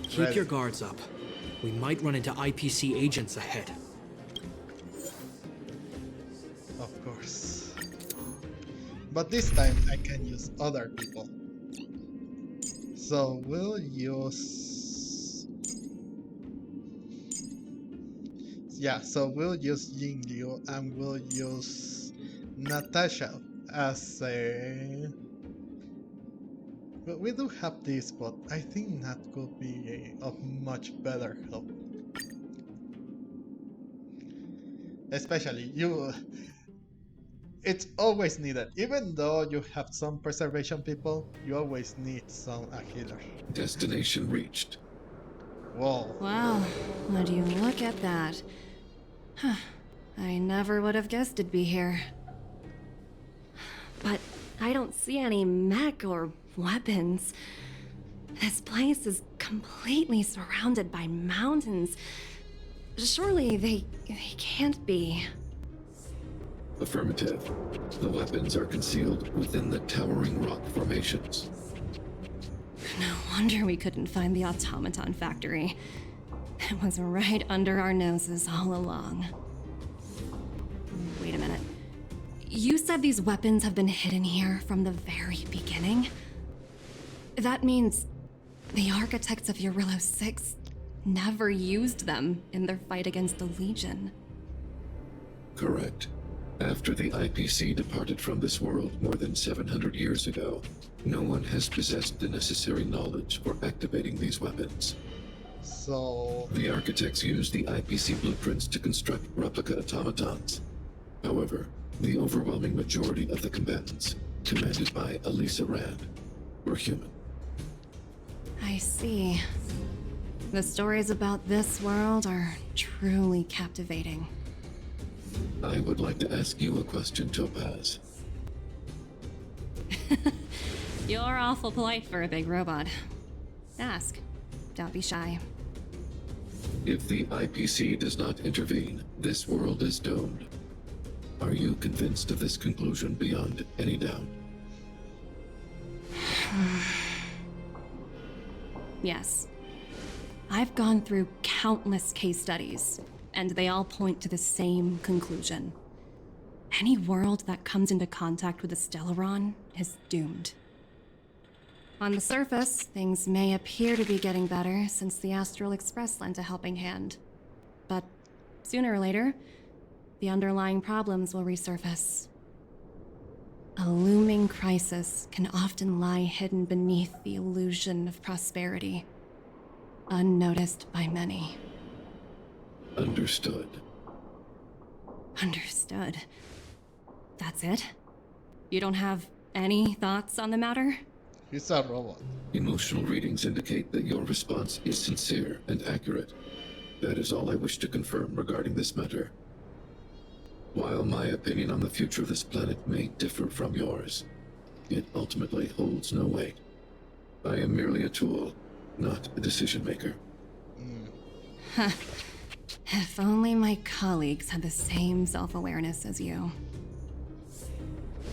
Keep your guards up. We might run into IPC agents ahead. Of course. But this time I can use other people. So we'll use... Yeah, so we'll use Jin Liu and we'll use Natasha as a... Well, we do have this, but I think that could be of much better help. Especially you... It's always needed. Even though you have some preservation people, you always need a healer. Destination reached. Whoa. Wow, would you look at that? Huh. I never would have guessed it'd be here. But I don't see any mech or weapons. This place is completely surrounded by mountains. Surely they can't be. Affirmative. The weapons are concealed within the towering rock formations. No wonder we couldn't find the automaton factory. It was right under our noses all along. Wait a minute. You said these weapons have been hidden here from the very beginning? That means the architects of Eurillo 6 never used them in their fight against the Legion. Correct. After the IPC departed from this world more than 700 years ago, no one has possessed the necessary knowledge for activating these weapons. So... The architects used the IPC blueprints to construct replica automatons. However, the overwhelming majority of the combatants, commanded by Elisa Rand, were human. I see. The stories about this world are truly captivating. I would like to ask you a question, Topaz. You're awful polite for a big robot. Ask. Don't be shy. If the IPC does not intervene, this world is doomed. Are you convinced of this conclusion beyond any doubt? Yes. I've gone through countless case studies, and they all point to the same conclusion. Any world that comes into contact with a Stellaron is doomed. On the surface, things may appear to be getting better since the Astral Express lent a helping hand. But sooner or later, the underlying problems will resurface. A looming crisis can often lie hidden beneath the illusion of prosperity, unnoticed by many. Understood. Understood. That's it? You don't have any thoughts on the matter? He's a robot. Emotional readings indicate that your response is sincere and accurate. That is all I wish to confirm regarding this matter. While my opinion on the future of this planet may differ from yours, it ultimately holds no weight. I am merely a tool, not a decision maker. Huh. If only my colleagues had the same self-awareness as you.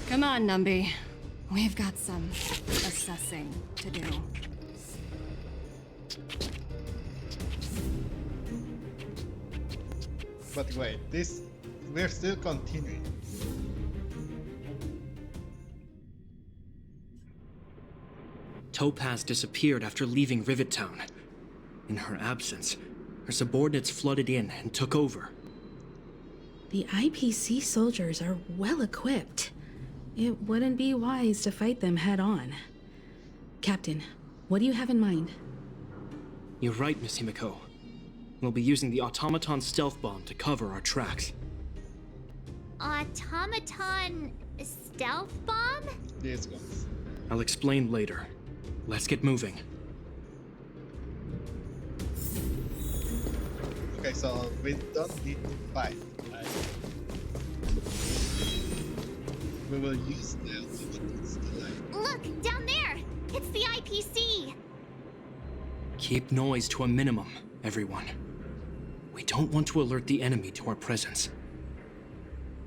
Come on, Numby. We've got some assessing to do. But wait, we're still continuing. Topaz disappeared after leaving Rivet Town. In her absence, her subordinates flooded in and took over. The IPC soldiers are well equipped. It wouldn't be wise to fight them head on. Captain, what do you have in mind? You're right, Miss Himiko. We'll be using the automaton stealth bomb to cover our tracks. Automaton stealth bomb? These ones. I'll explain later. Let's get moving. Okay, so we don't need to fight, right? We will use the automatons to light. Look, down there! It's the IPC! Keep noise to a minimum, everyone. We don't want to alert the enemy to our presence.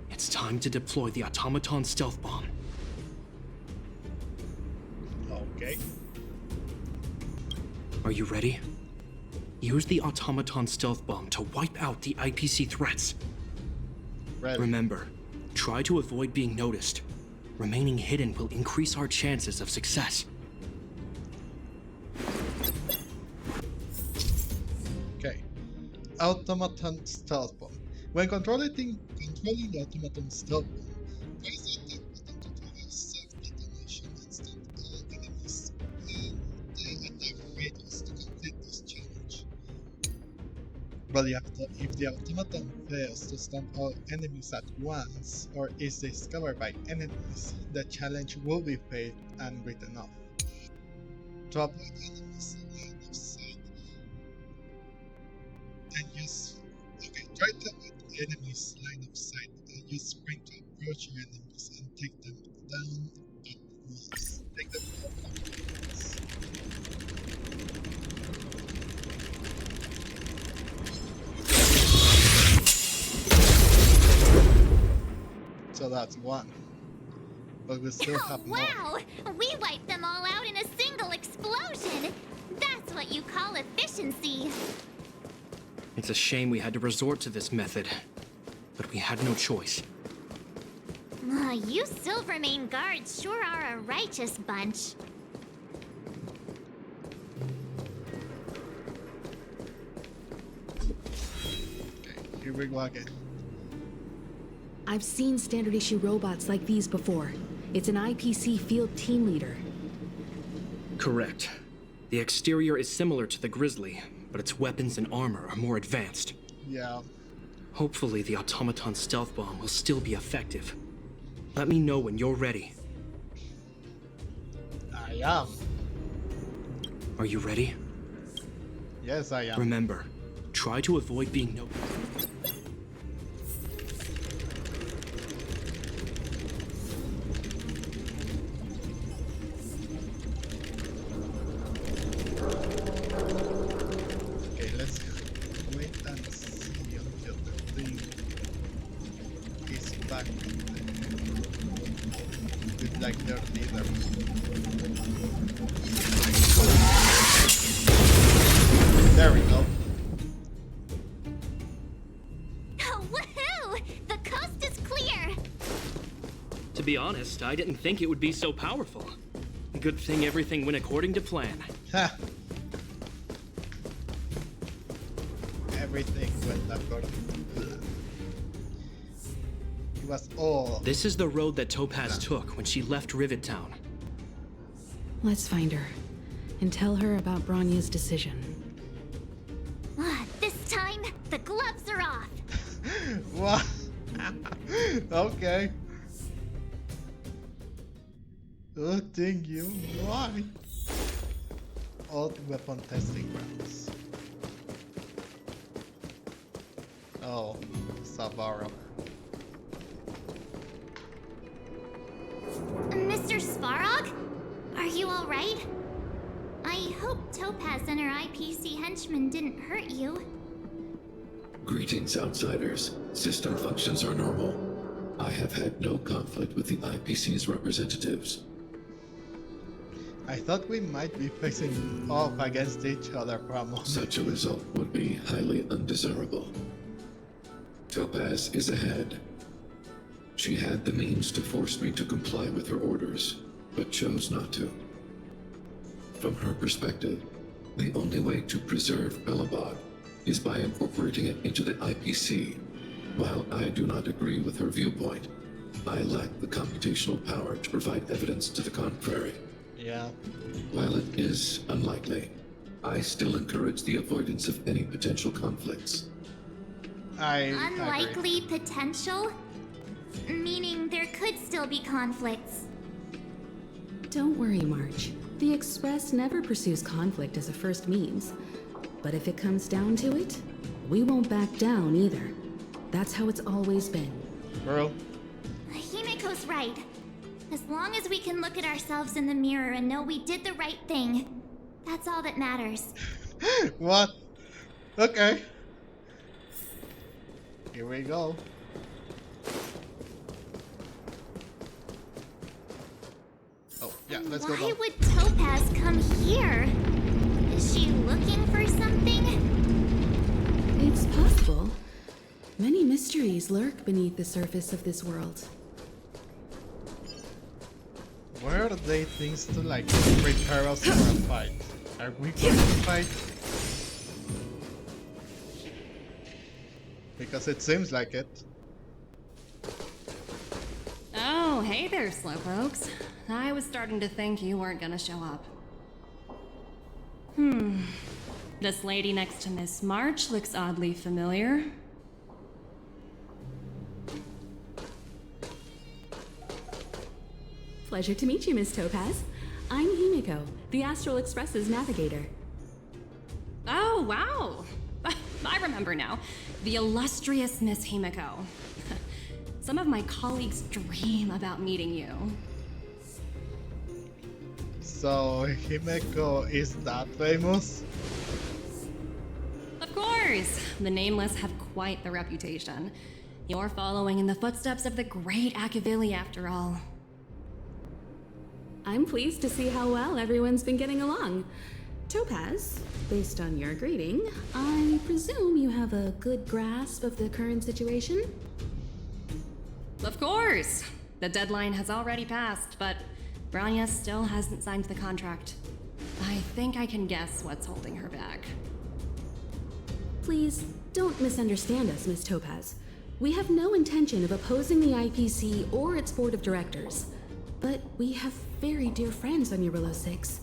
It's time to deploy the automaton stealth bomb. Okay. Are you ready? Use the automaton stealth bomb to wipe out the IPC threats. Ready. Remember, try to avoid being noticed. Remaining hidden will increase our chances of success. Okay. Automaton stealth bomb. When controlling the automaton stealth bomb, press the attack button to trigger self-detonation and stun all enemies in the attack radius to complete this challenge. But if the automaton fails to stun all enemies at once, or is discovered by enemies, the challenge will be paid and written off. To avoid enemies line of sight, and use try to avoid enemies line of sight and use sprint to approach your enemies and take them down at once. Take them down at once. So that's one. But we still have more. Wow! We wiped them all out in a single explosion! That's what you call efficiency! It's a shame we had to resort to this method, but we had no choice. You Silvermane guards sure are a righteous bunch. Okay, here we go again. I've seen standard issue robots like these before. It's an IPC field team leader. Correct. The exterior is similar to the Grizzly, but its weapons and armor are more advanced. Yeah. Hopefully the automaton stealth bomb will still be effective. Let me know when you're ready. I am. Are you ready? Yes, I am. Remember, try to avoid being noticed. Okay, let's wait and see until the thing is back with like their leader. There we go. Woohoo! The coast is clear! To be honest, I didn't think it would be so powerful. Good thing everything went according to plan. Ha! Everything went according to plan. It was all. This is the road that Topaz took when she left Rivet Town. Let's find her and tell her about Bronya's decision. This time, the gloves are off! What? Okay. Oh, thank you. Why? Old weapon testing grounds. Oh, Savaro. Mr. Svarog? Are you alright? I hope Topaz and her IPC henchmen didn't hurt you. Greetings, outsiders. System functions are normal. I have had no conflict with the IPC's representatives. I thought we might be facing off against each other for a moment. Such a result would be highly undesirable. Topaz is ahead. She had the means to force me to comply with her orders, but chose not to. From her perspective, the only way to preserve Belobog is by incorporating it into the IPC. While I do not agree with her viewpoint, I lack the computational power to provide evidence to the contrary. Yeah. While it is unlikely, I still encourage the avoidance of any potential conflicts. Unlikely potential? Meaning there could still be conflicts. Don't worry, March. The Express never pursues conflict as a first means. But if it comes down to it, we won't back down either. That's how it's always been. Girl. Himiko's right. As long as we can look at ourselves in the mirror and know we did the right thing, that's all that matters. What? Okay. Here we go. Oh, yeah, let's go. Why would Topaz come here? Is she looking for something? It's possible. Many mysteries lurk beneath the surface of this world. Where are they things to like prepare us for a fight? Are we going to fight? Because it seems like it. Oh, hey there, slowpokes. I was starting to think you weren't gonna show up. This lady next to Miss March looks oddly familiar. Pleasure to meet you, Miss Topaz. I'm Himiko, the Astral Express's navigator. Oh, wow. I remember now. The illustrious Miss Himiko. Some of my colleagues dream about meeting you. So, Himeko is that famous? Of course! The Nameless have quite the reputation. You're following in the footsteps of the great Akavili, after all. I'm pleased to see how well everyone's been getting along. Topaz, based on your greeting, I presume you have a good grasp of the current situation? Of course! The deadline has already passed, but Branya still hasn't signed the contract. I think I can guess what's holding her back. Please, don't misunderstand us, Miss Topaz. We have no intention of opposing the IPC or its board of directors, but we have very dear friends on Eurillo 6.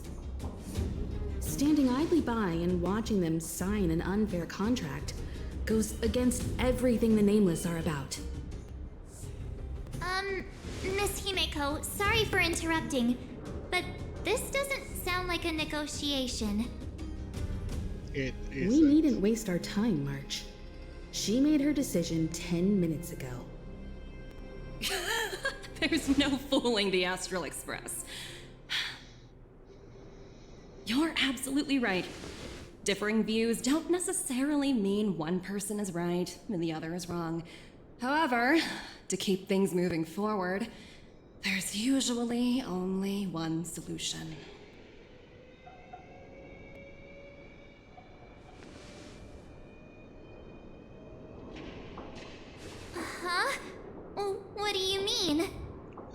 Standing idly by and watching them sign an unfair contract goes against everything the Nameless are about. Miss Himeko, sorry for interrupting, but this doesn't sound like a negotiation. It is. We needn't waste our time, March. She made her decision 10 minutes ago. There's no fooling the Astral Express. You're absolutely right. Differing views don't necessarily mean one person is right and the other is wrong. However, to keep things moving forward, there's usually only one solution. Huh? What do you mean?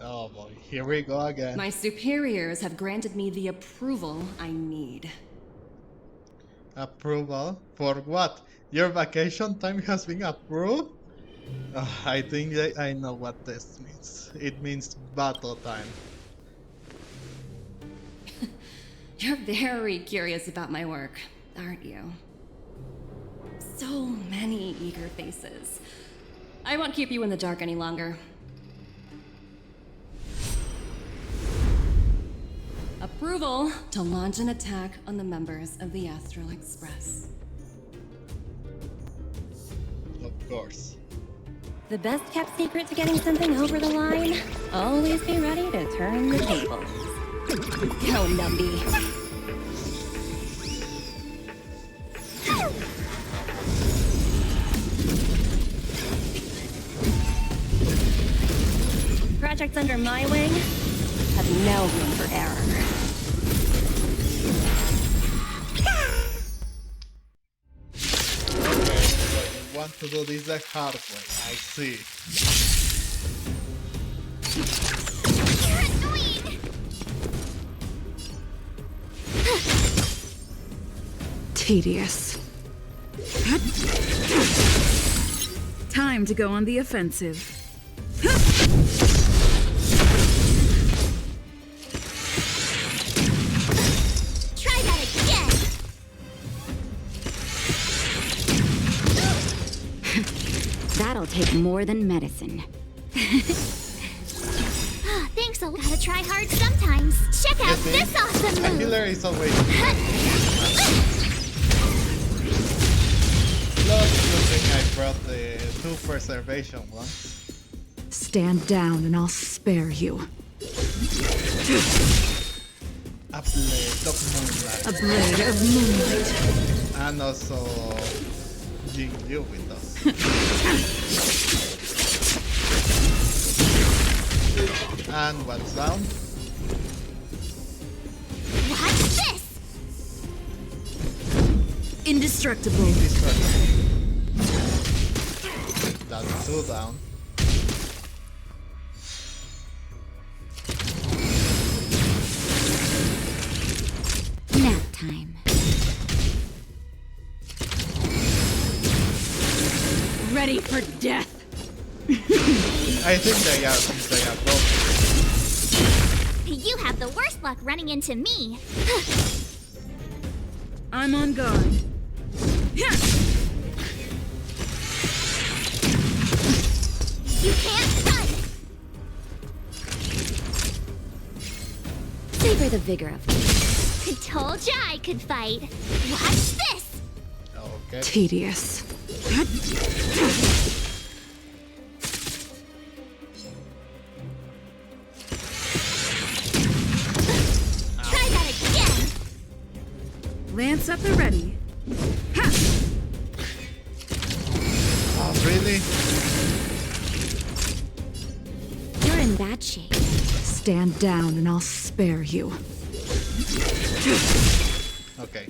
Oh boy, here we go again. My superiors have granted me the approval I need. Approval? For what? Your vacation time has been approved? I think I know what this means. It means battle time. You're very curious about my work, aren't you? So many eager faces. I won't keep you in the dark any longer. Approval to launch an attack on the members of the Astral Express. Of course. The best kept secret to getting something over the line? Always be ready to turn the tables. Go, Numby. Projects under my wing have no room for error. Want to do this the hard way, I see. You're annoying! Tedious. Time to go on the offensive. Try that again! That'll take more than medicine. Thanks, I gotta try hard sometimes. Check out this awesome A move! healer is always Plus, good thing I brought the 2 preservation ones. Stand down and I'll spare you. A blade of moonlight. A blade of moonlight. And also Jing Liu with us. And what's down? Watch this! Indestructible. Indestructible. That's 2 down. Nap time. Ready for death. I think they are both. You have the worst luck running into me. I'm on guard. You can't run! Savor the vigor of I told ya I could fight. Watch this! Okay. Tedious. Try that again! Lance at the ready. Oh, really? You're in bad shape. Stand down and I'll spare you. Okay.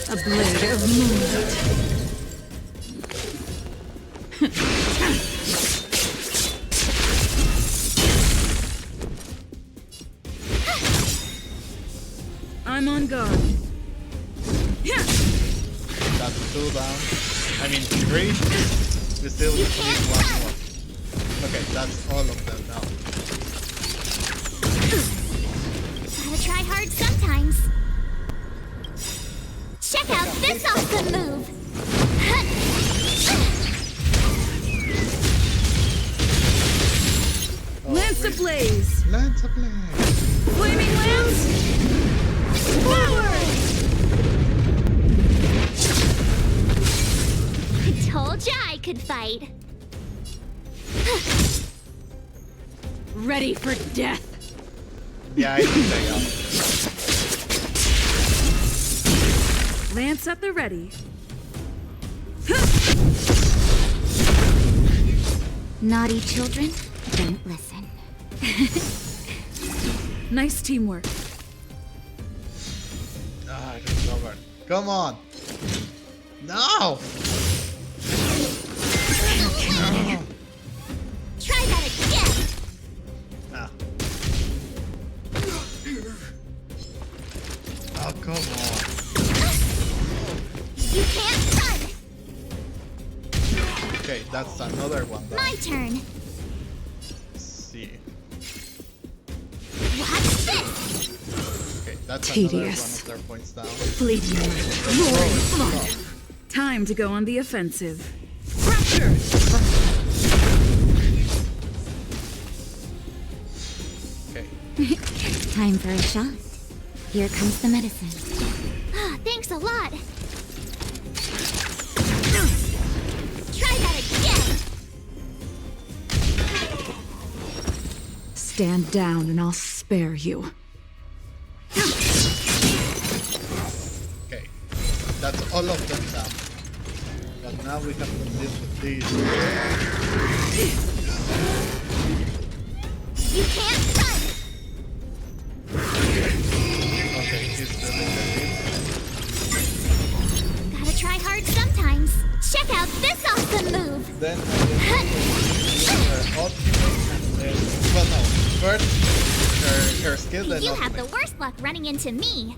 A blade of moonlight. I'm on guard. That's 2 down. I mean 3. We still need 1 more. Okay, that's all of them now. Gotta try hard sometimes. Check out this awesome move! Lance ablaze! Lance ablaze! Flaming lance! Forward! I told ya I could fight. Ready for death. Yeah, I think they are. Lance at the ready. Naughty children, don't listen. Nice teamwork. Ah, it's over. Come on! No! No! Try that again! Ah. Oh, come on. You can't run! Okay, that's another one down. My turn! Let's see. Watch this! Okay, that's Tedious. another one of their points down. Fleeting light. Roaring flood. Time to go on the offensive. Fracture! Okay. Time for a shot. Here comes the medicine. Ah, thanks a lot! Try that again! Stand down and I'll spare you. Okay. That's all of them down. But now we have to deal with these. You can't run! Okay, he's still in the lead. Gotta try hard sometimes. Check out this awesome move! Then ultimate and then... Well, no. First, her skill, then You ultimate. have the worst luck running into me.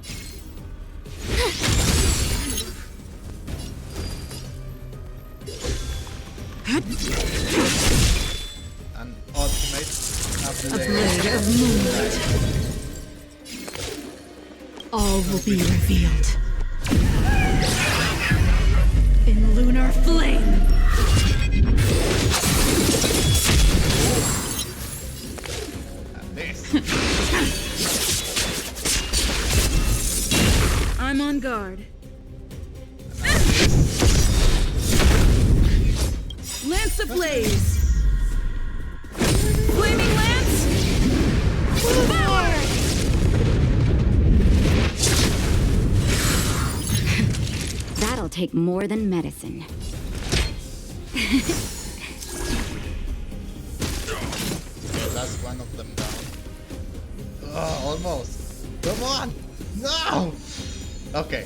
And ultimate. A blade of moonlight. All will be revealed. In lunar flame. And this. I'm on guard. Lance ablaze! Flaming lance! Forward! That'll take more than medicine. That's one of them down. Oh, almost. Come on! No! Okay.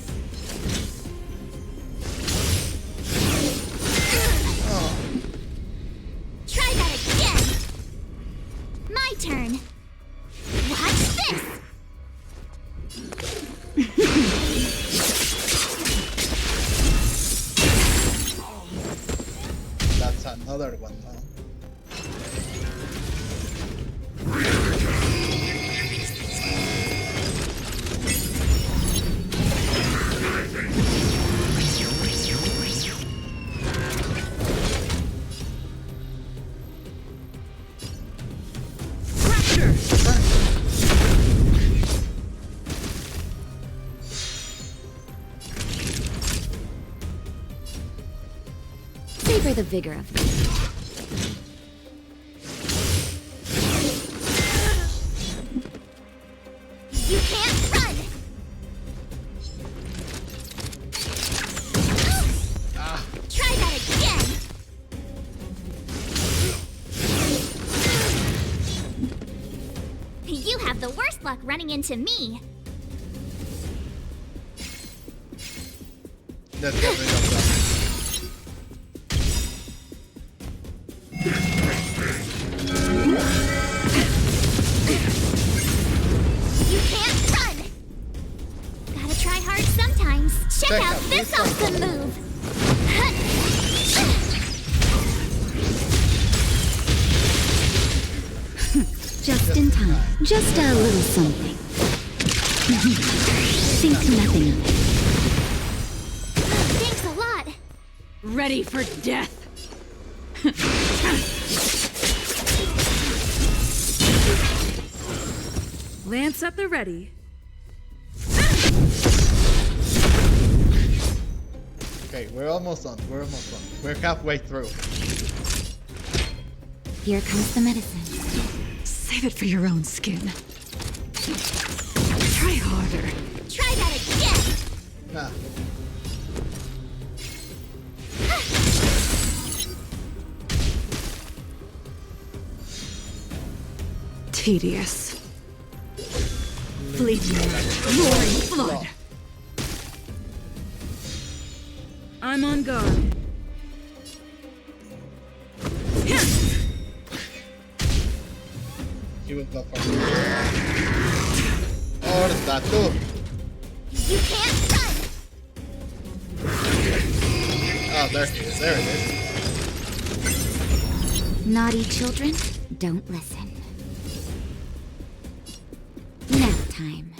Oh. Try that again! My turn! Watch this! That's another one down. the vigor of them. You can't run! Try that again! You have the worst luck running into me. Let's get rid of that. You can't run! Gotta try hard sometimes. Check out this awesome move! Just in time. Just a little something. Think nothing of it. Thanks a lot. Ready for death. Lance at the ready. Okay, we're almost done. We're almost done. We're halfway through. Here comes the medicine. Save it for your own skin. Try harder. Try that again! Nah. Tedious. Fleeting, roaring flood. I'm on guard. He will go for me. Or that too. You can't run! Oh, there he is. There it is. Naughty children, don't listen. Nap time.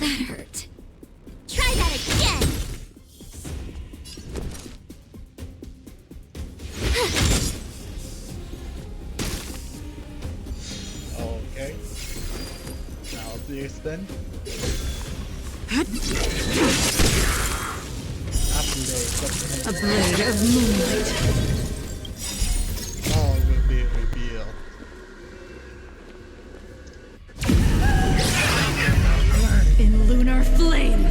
That hurt. Try that again! Okay. Now this then. A blade of moonlight. All will be revealed. In lunar flame.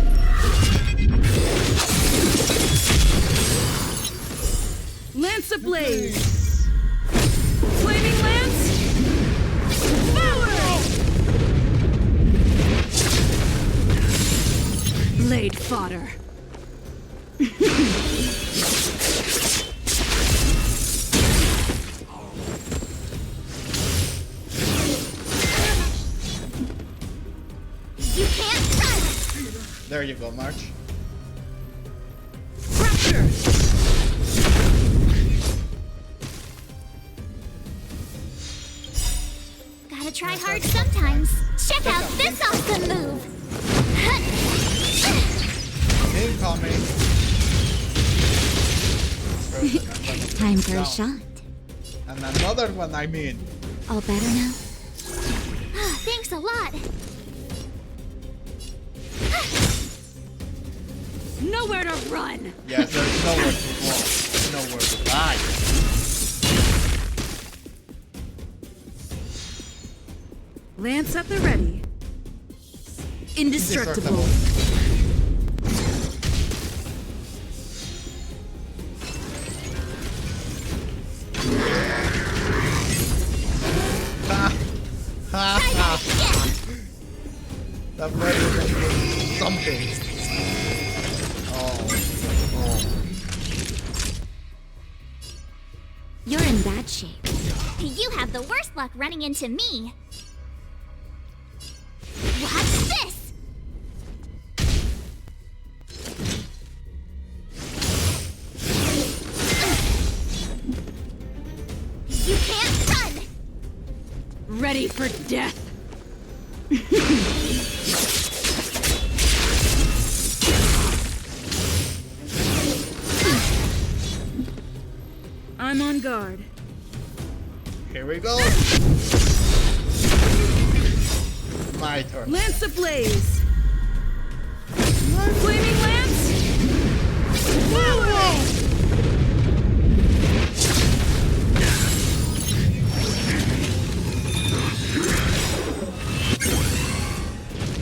Lance ablaze. Flaming lance. Forward. Blade fodder. You can't run! There you go, March. Fracture. Gotta try hard sometimes. Check out this awesome move! Incoming. Time for a shot. And another one, I mean. All better now? Thanks a lot. Nowhere to run. Yes, there's nowhere to go. Nowhere to hide. Lance at the ready. Indestructible. That might be something. Oh. You're in bad shape. You have the worst luck running into me. Watch this! You can't run! Ready for death. I'm on guard. Here we go. My turn. Lance ablaze. Flaming Lance!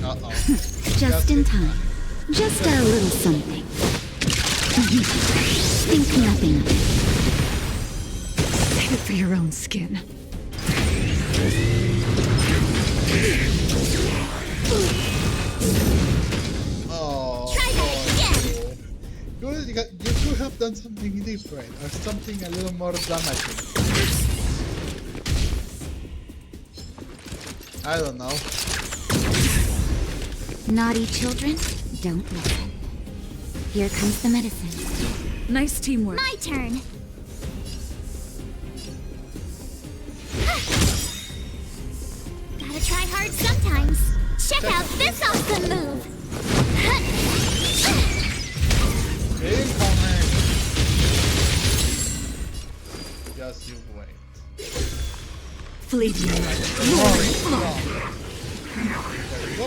Uh-oh. Just in time. Just a little something. Think nothing of it. Save it for your own skin. Oh. Try that again. You could have done something different or something a little more damaging. I don't know. Naughty children, don't listen. Here comes the medicine. Nice teamwork. My turn. Gotta try hard sometimes. Check out this awesome move. Incoming. Just you wait. Fleeting. There we go.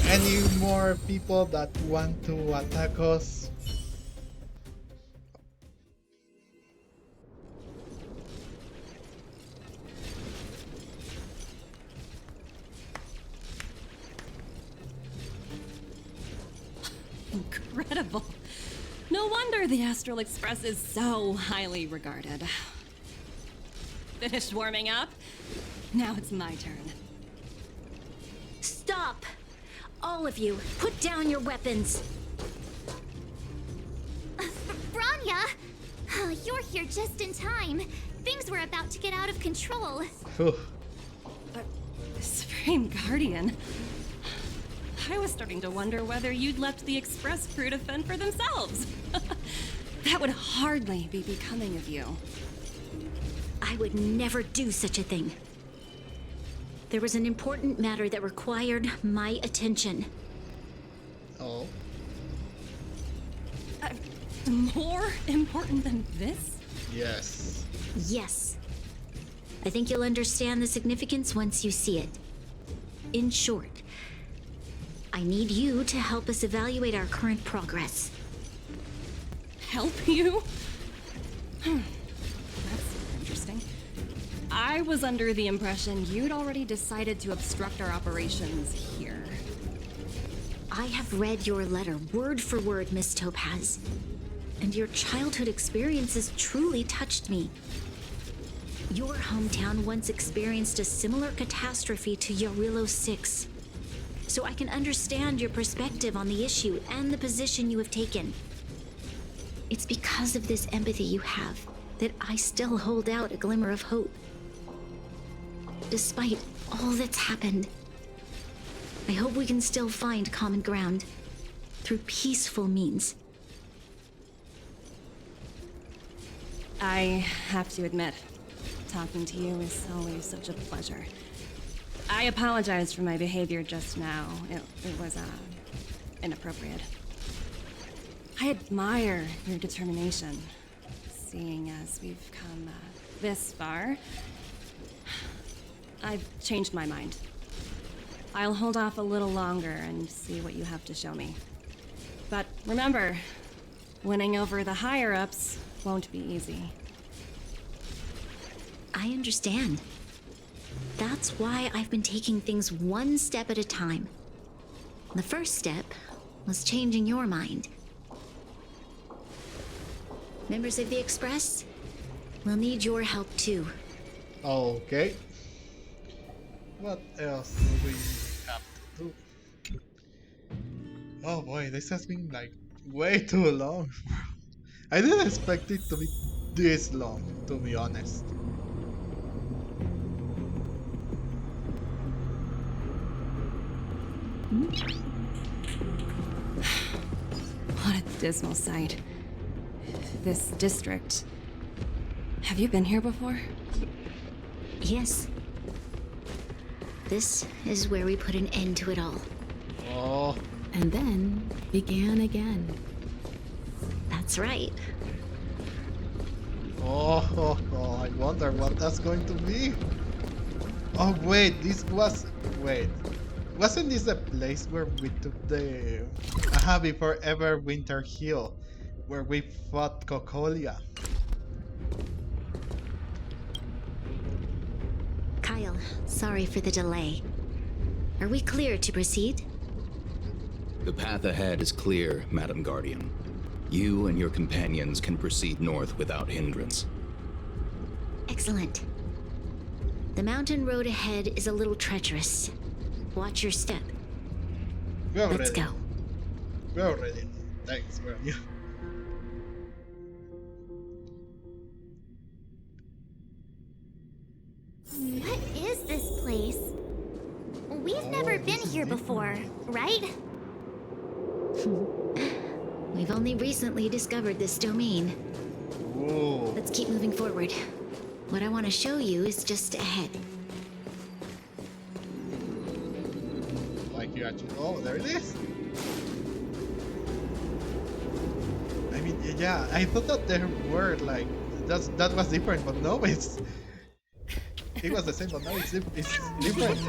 Any more people that want to attack us? Incredible. No wonder the Astral Express is so highly regarded. Finished warming up? Now it's my turn. Stop! All of you, put down your weapons. Branya! Oh, you're here just in time. Things were about to get out of control. Supreme Guardian. I was starting to wonder whether you'd left the Express crew to fend for themselves. That would hardly be becoming of you. I would never do such a thing. There was an important matter that required my attention. Oh. More important than this? Yes. Yes. I think you'll understand the significance once you see it. In short, I need you to help us evaluate our current progress. Help you? That's interesting. I was under the impression you'd already decided to obstruct our operations here. I have read your letter word for word, Miss Topaz. And your childhood experiences truly touched me. Your hometown once experienced a similar catastrophe to Yarilo 6. So I can understand your perspective on the issue and the position you have taken. It's because of this empathy you have that I still hold out a glimmer of hope. Despite all that's happened, I hope we can still find common ground through peaceful means. I have to admit, talking to you is always such a pleasure. I apologize for my behavior just now. It was, inappropriate. I admire your determination, seeing as we've come, this far. I've changed my mind. I'll hold off a little longer and see what you have to show me. But remember, winning over the higher-ups won't be easy. I understand. That's why I've been taking things one step at a time. The first step was changing your mind. Members of the Express, we'll need your help too. Okay. What else do we have to do? Oh boy, this has been like way too long. I didn't expect it to be this long, to be honest. What a dismal sight. This district. Have you been here before? Yes. This is where we put an end to it all. Oh. And then began again. That's right. Oh, I wonder what that's going to be. Oh wait, this was... Wait. Wasn't this the place where we took the before Everwinter Hill, where we fought Cocolia? Kyle, sorry for the delay. Are we clear to proceed? The path ahead is clear, Madam Guardian. You and your companions can proceed north without hindrance. Excellent. The mountain road ahead is a little treacherous. Watch your step. Let's go. We're already. Thanks, bro. Yeah. What is this place? We've never been here before, right? We've only recently discovered this domain. Whoa. Let's keep moving forward. What I want to show you is just ahead. Like you actually. Oh, there it is. I mean, yeah, I thought that there were like that was different, but no, it was the same, but now it's different.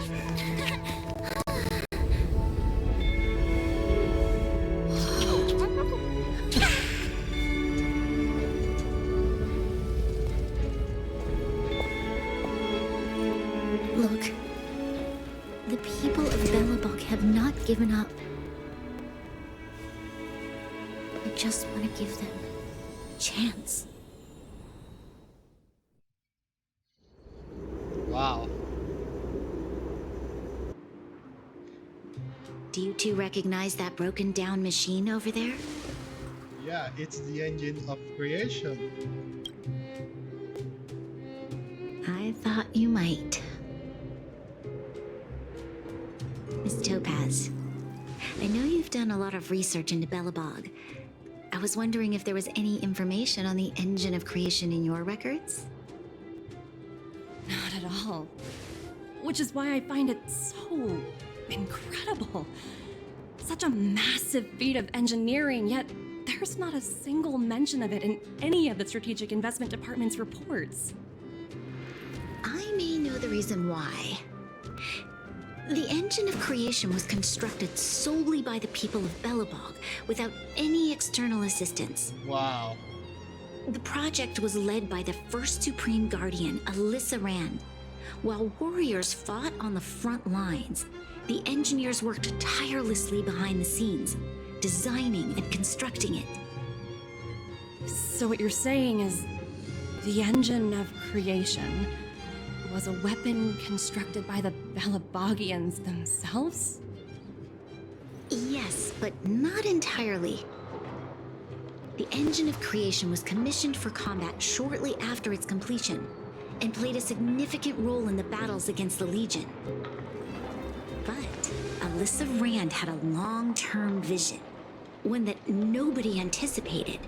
Look, the people of Belobog have not given up. I just want to give them a chance. Wow. Do you two recognize that broken down machine over there? Yeah, it's the engine of creation. I thought you might. Miss Topaz, I know you've done a lot of research into Belobog. I was wondering if there was any information on the engine of creation in your records? Not at all. Which is why I find it so incredible. Such a massive feat of engineering, yet there's not a single mention of it in any of the Strategic Investment Department's reports. I may know the reason why. The engine of creation was constructed solely by the people of Belobog, without any external assistance. Wow. The project was led by the first Supreme Guardian, Alyssa Rand. While warriors fought on the front lines, the engineers worked tirelessly behind the scenes, designing and constructing it. So what you're saying is the engine of creation was a weapon constructed by the Belobogians themselves? Yes, but not entirely. The engine of creation was commissioned for combat shortly after its completion, and played a significant role in the battles against the Legion. But Alyssa Rand had a long-term vision, one that nobody anticipated.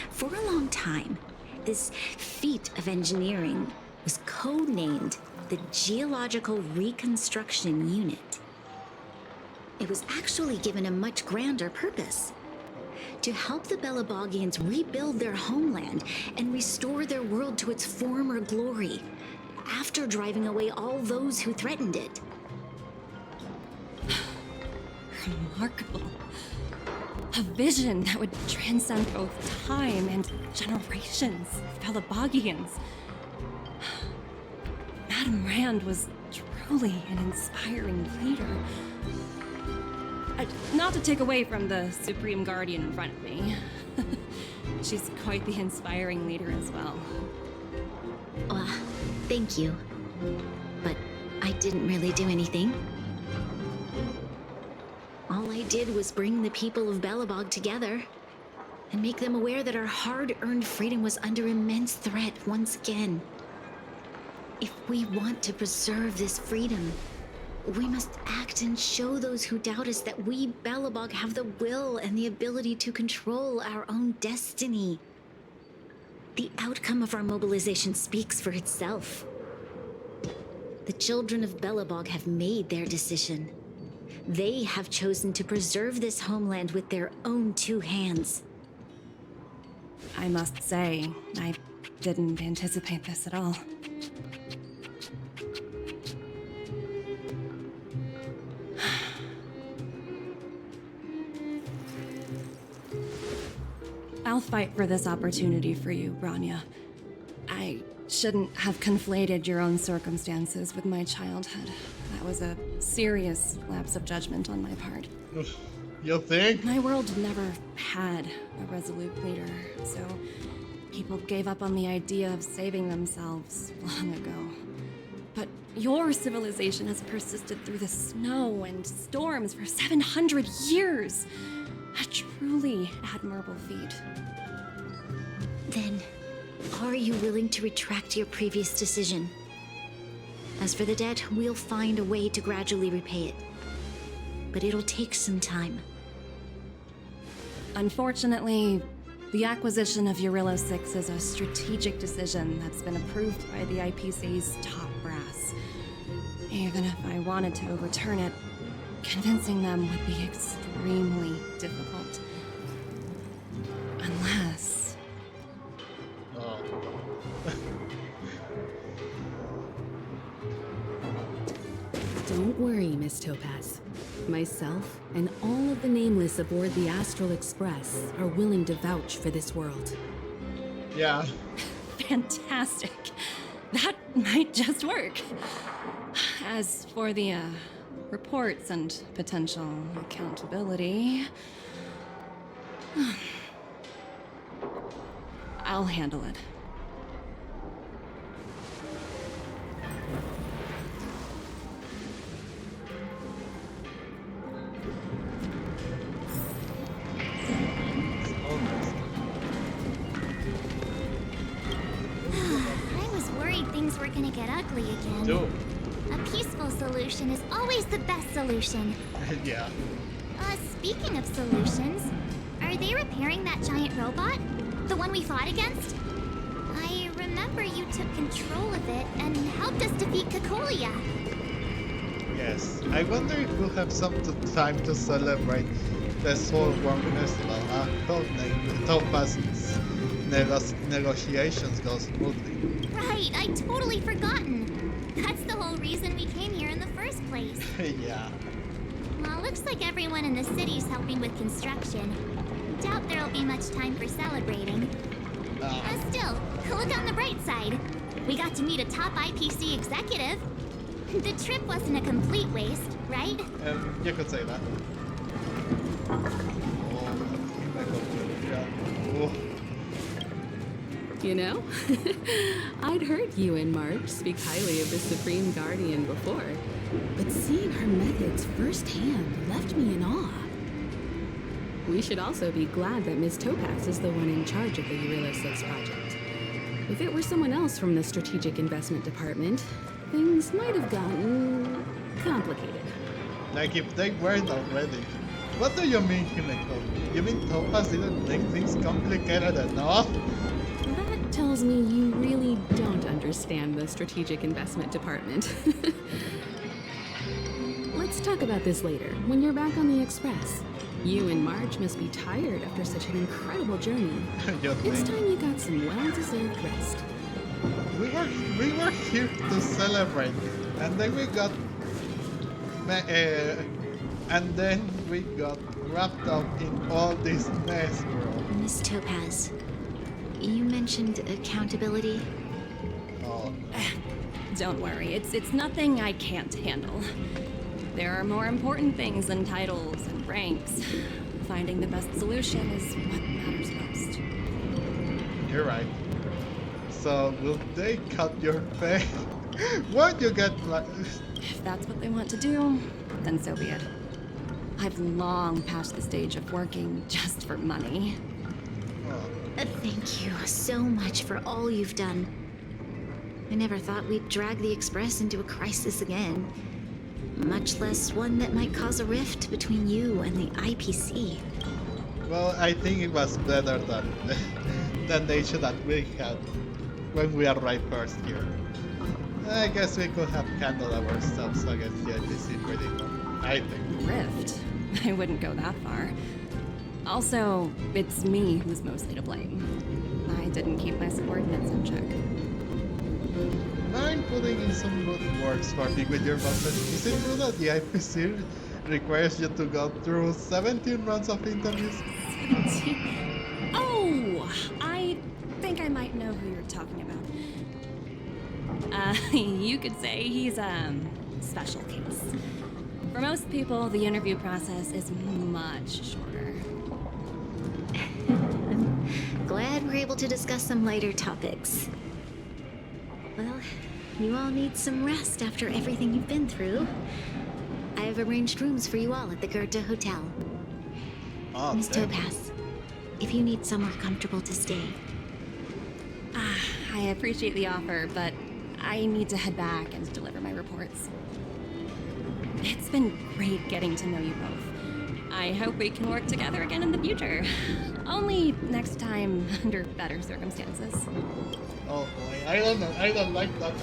For a long time, this feat of engineering was codenamed the Geological Reconstruction Unit. It was actually given a much grander purpose: to help the Belobogians rebuild their homeland and restore their world to its former glory, after driving away all those who threatened it. Remarkable. A vision that would transcend both time and generations of Belobogians. Madame Rand was truly an inspiring leader. Not to take away from the Supreme Guardian in front of me. She's quite the inspiring leader as well. Thank you. But I didn't really do anything. All I did was bring the people of Belobog together and make them aware that our hard-earned freedom was under immense threat once again. If we want to preserve this freedom, we must act and show those who doubt us that we, Belobog, have the will and the ability to control our own destiny. The outcome of our mobilization speaks for itself. The children of Belobog have made their decision. They have chosen to preserve this homeland with their own two hands. I must say, I didn't anticipate this at all. I'll fight for this opportunity for you, Branya. I shouldn't have conflated your own circumstances with my childhood. That was a serious lapse of judgment on my part. You think? My world never had a resolute leader, so people gave up on the idea of saving themselves long ago. But your civilization has persisted through the snow and storms for 700 years. A truly admirable feat. Then, are you willing to retract your previous decision? As for the debt, we'll find a way to gradually repay it. But it'll take some time. Unfortunately, the acquisition of Eurilla 6 is a strategic decision that's been approved by the IPC's top brass. Even if I wanted to overturn it, convincing them would be extremely difficult. Unless... Oh. Don't worry, Miss Topaz. Myself and all of the nameless aboard the Astral Express are willing to vouch for this world. Yeah. Fantastic. That might just work. As for the, reports and potential accountability... I'll handle it. I was worried things were gonna get ugly again. No. A peaceful solution is always the best solution. Yeah. Speaking of solutions, are they repairing that giant robot? The one we fought against? I remember you took control of it and helped us defeat Kakolia. Yes. I wonder if we'll have some time to celebrate the Soul Worm Festival. I hope Topaz's negotiations go smoothly. Right, I'd totally forgotten. That's the whole reason we came here in the first place. Yeah. Well, looks like everyone in the city's helping with construction. Doubt there'll be much time for celebrating. Still, look on the bright side. We got to meet a top IPC executive. The trip wasn't a complete waste, right? You could say that. Oh. You know, I'd heard you and March speak highly of the Supreme Guardian before, but seeing her methods firsthand left me in awe. We should also be glad that Ms. Topaz is the one in charge of the Eurilla 6 project. If it were someone else from the Strategic Investment Department, things might have gotten complicated. Like if they weren't already. What do you mean, Himeko? You mean Topaz didn't make things complicated enough? That tells me you really don't understand the Strategic Investment Department. Let's talk about this later, when you're back on the Express. You and Marge must be tired after such an incredible journey. It's time you got some well-deserved rest. We were here to celebrate, and then we got wrapped up in all this mess, bro. Miss Topaz, you mentioned accountability. Oh. Don't worry, it's nothing I can't handle. There are more important things than titles and ranks. Finding the best solution is what matters most. You're right. So, will they cut your pay? Won't you get like... If that's what they want to do, then so be it. I've long passed the stage of working just for money. Thank you so much for all you've done. I never thought we'd drag the Express into a crisis again. Much less one that might cause a rift between you and the IPC. Well, I think it was better than the nature that we had when we arrived first here. I guess we could have handled ourselves against the IPC pretty well, I think. Rift? I wouldn't go that far. Also, it's me who's mostly to blame. I didn't keep my subordinates in check. Mind putting in some good words for me with your bosses. Is it true that the IPC requires you to go through 17 rounds of interviews? 17. Oh, I think I might know who you're talking about. You could say he's a special case. For most people, the interview process is much shorter. Glad we're able to discuss some lighter topics. Well, you all need some rest after everything you've been through. I have arranged rooms for you all at the Goethe Hotel. Oh, Miss Topaz, if you need somewhere comfortable to stay. I appreciate the offer, but I need to head back and deliver my reports. It's been great getting to know you both. I hope we can work together again in the future. Only next time under better circumstances. Oh boy, I don't know. I don't like that.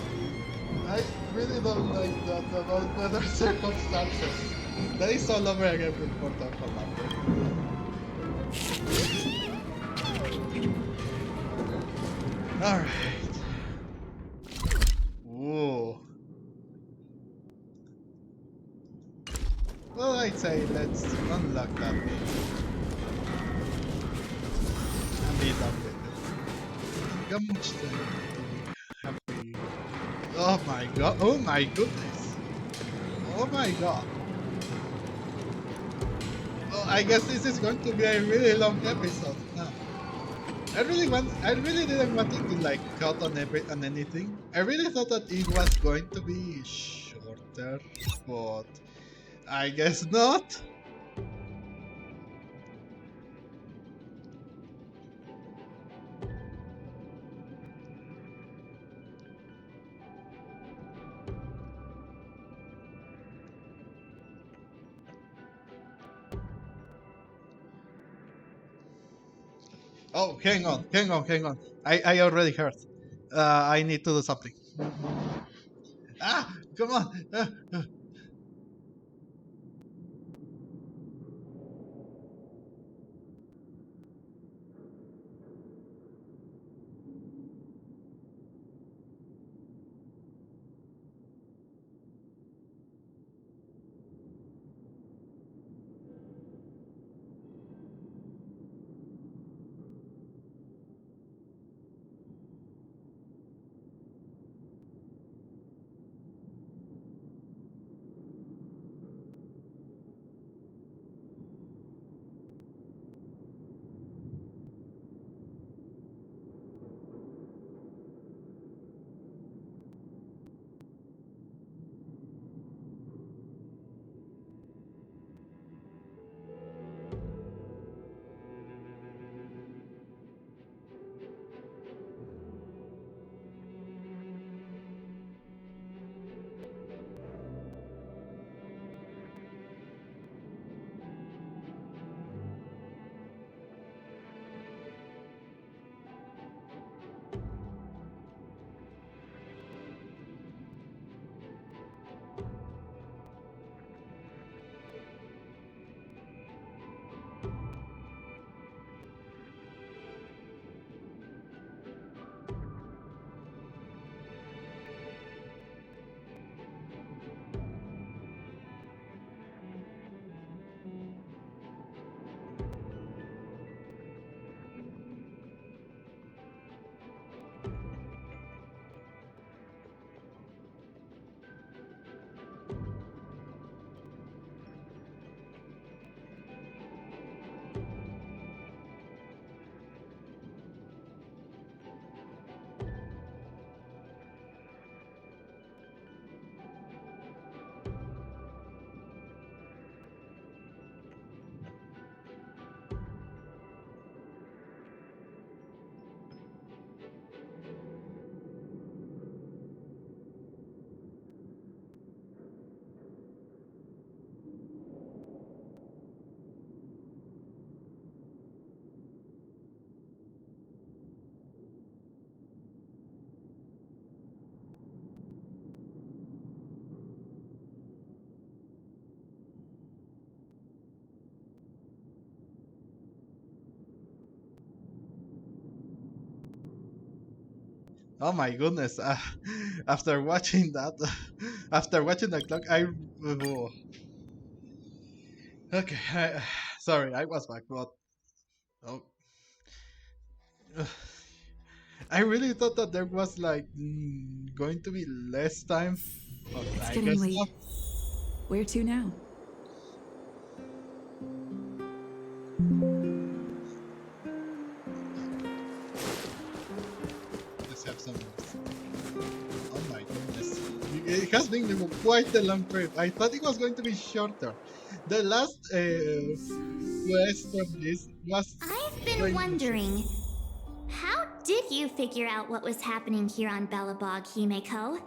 I really don't like that about better circumstances. That is all over again before the commander. Alright. Whoa. Well, I'd say let's unlock that bit. And be done with it. How much time have we... Oh my god, oh my goodness. Oh my god. Oh, I guess this is going to be a really long episode now. I really didn't want it to like cut on anything. I really thought that it was going to be shorter, but I guess not. Oh, hang on. I already heard. I need to do something. Ah, come on. Oh my goodness! After watching that, after watching the clock, oh. Okay. Sorry, I was back, but Oh. I really thought that there was like going to be less time. But It's I getting guess late. not. Where to now? Let's have some rest. Oh my goodness. It has been quite a long trip. I thought it was going to be shorter. The last quest of this was. I've been wondering, how did you figure out what was happening here on Belobog, Himeko?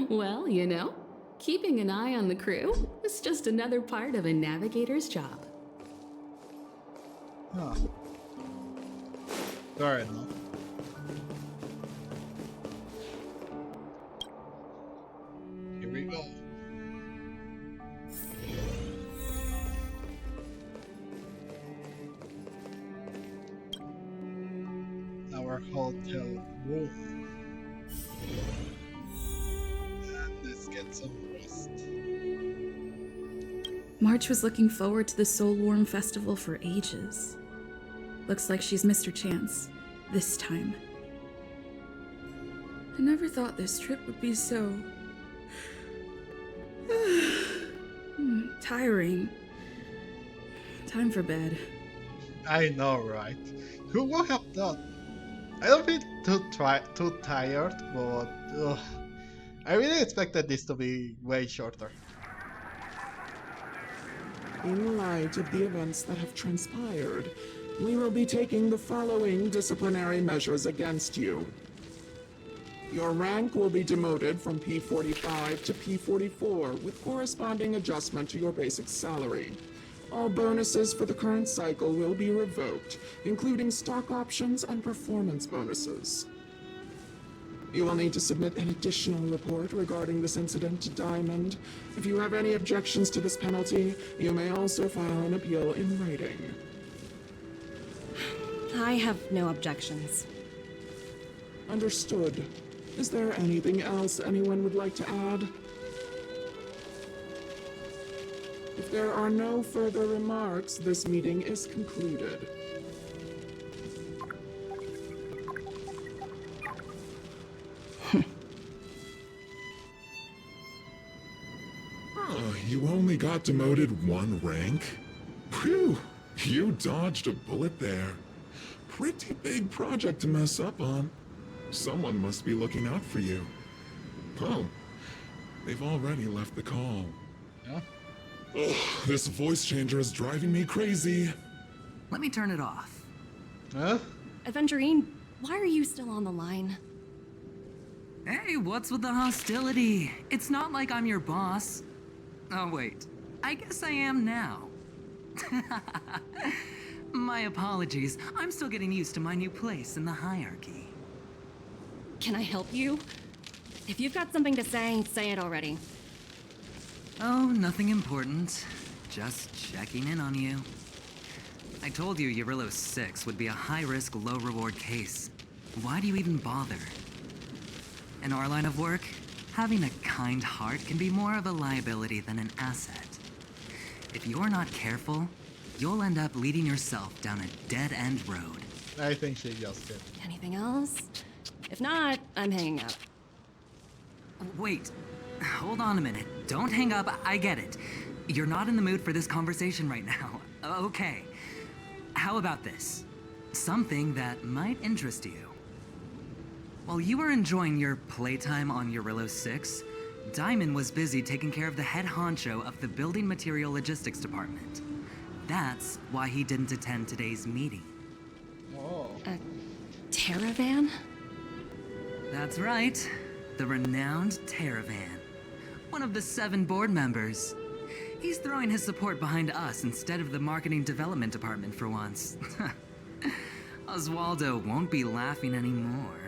Well, you know, keeping an eye on the crew is just another part of a navigator's job. Huh. Fair enough. Here we go. Our hotel room. And let's get some rest. March was looking forward to the Soulworm Festival for ages. Looks like she's missed her chance. This time. I never thought this trip would be so... tiring. Time for bed. I know, right? Who would have thought? I don't feel too tired, but I really expected this to be way shorter. In light of the events that have transpired, we will be taking the following disciplinary measures against you. Your rank will be demoted from P45 to P44 with corresponding adjustment to your basic salary. All bonuses for the current cycle will be revoked, including stock options and performance bonuses. You will need to submit an additional report regarding this incident to Diamond. If you have any objections to this penalty, you may also file an appeal in writing. I have no objections. Understood. Is there anything else anyone would like to add? If there are no further remarks, this meeting is concluded. You only got demoted one rank? Phew, you dodged a bullet there. Pretty big project to mess up on. Someone must be looking out for you. Oh, they've already left the call. Yeah. Ugh, this voice changer is driving me crazy. Let me turn it off. Huh? Aventurine, why are you still on the line? Hey, what's with the hostility? It's not like I'm your boss. Oh, wait. I guess I am now. My apologies. I'm still getting used to my new place in the hierarchy. Can I help you? If you've got something to say it already. Oh, nothing important. Just checking in on you. I told you Eurillo 6 would be a high-risk, low-reward case. Why do you even bother? In our line of work, having a kind heart can be more of a liability than an asset. If you're not careful, you'll end up leading yourself down a dead-end road. I think she just did. Anything else? If not, I'm hanging up. Wait, hold on a minute. Don't hang up, I get it. You're not in the mood for this conversation right now. Okay. How about this? Something that might interest you. While you were enjoying your playtime on Eurillo 6, Diamond was busy taking care of the head honcho of the Building Material Logistics Department. That's why he didn't attend today's meeting. Oh. A Terravan? That's right. The renowned Terravan. One of the 7 board members. He's throwing his support behind us instead of the Marketing Development Department for once. Oswaldo won't be laughing anymore.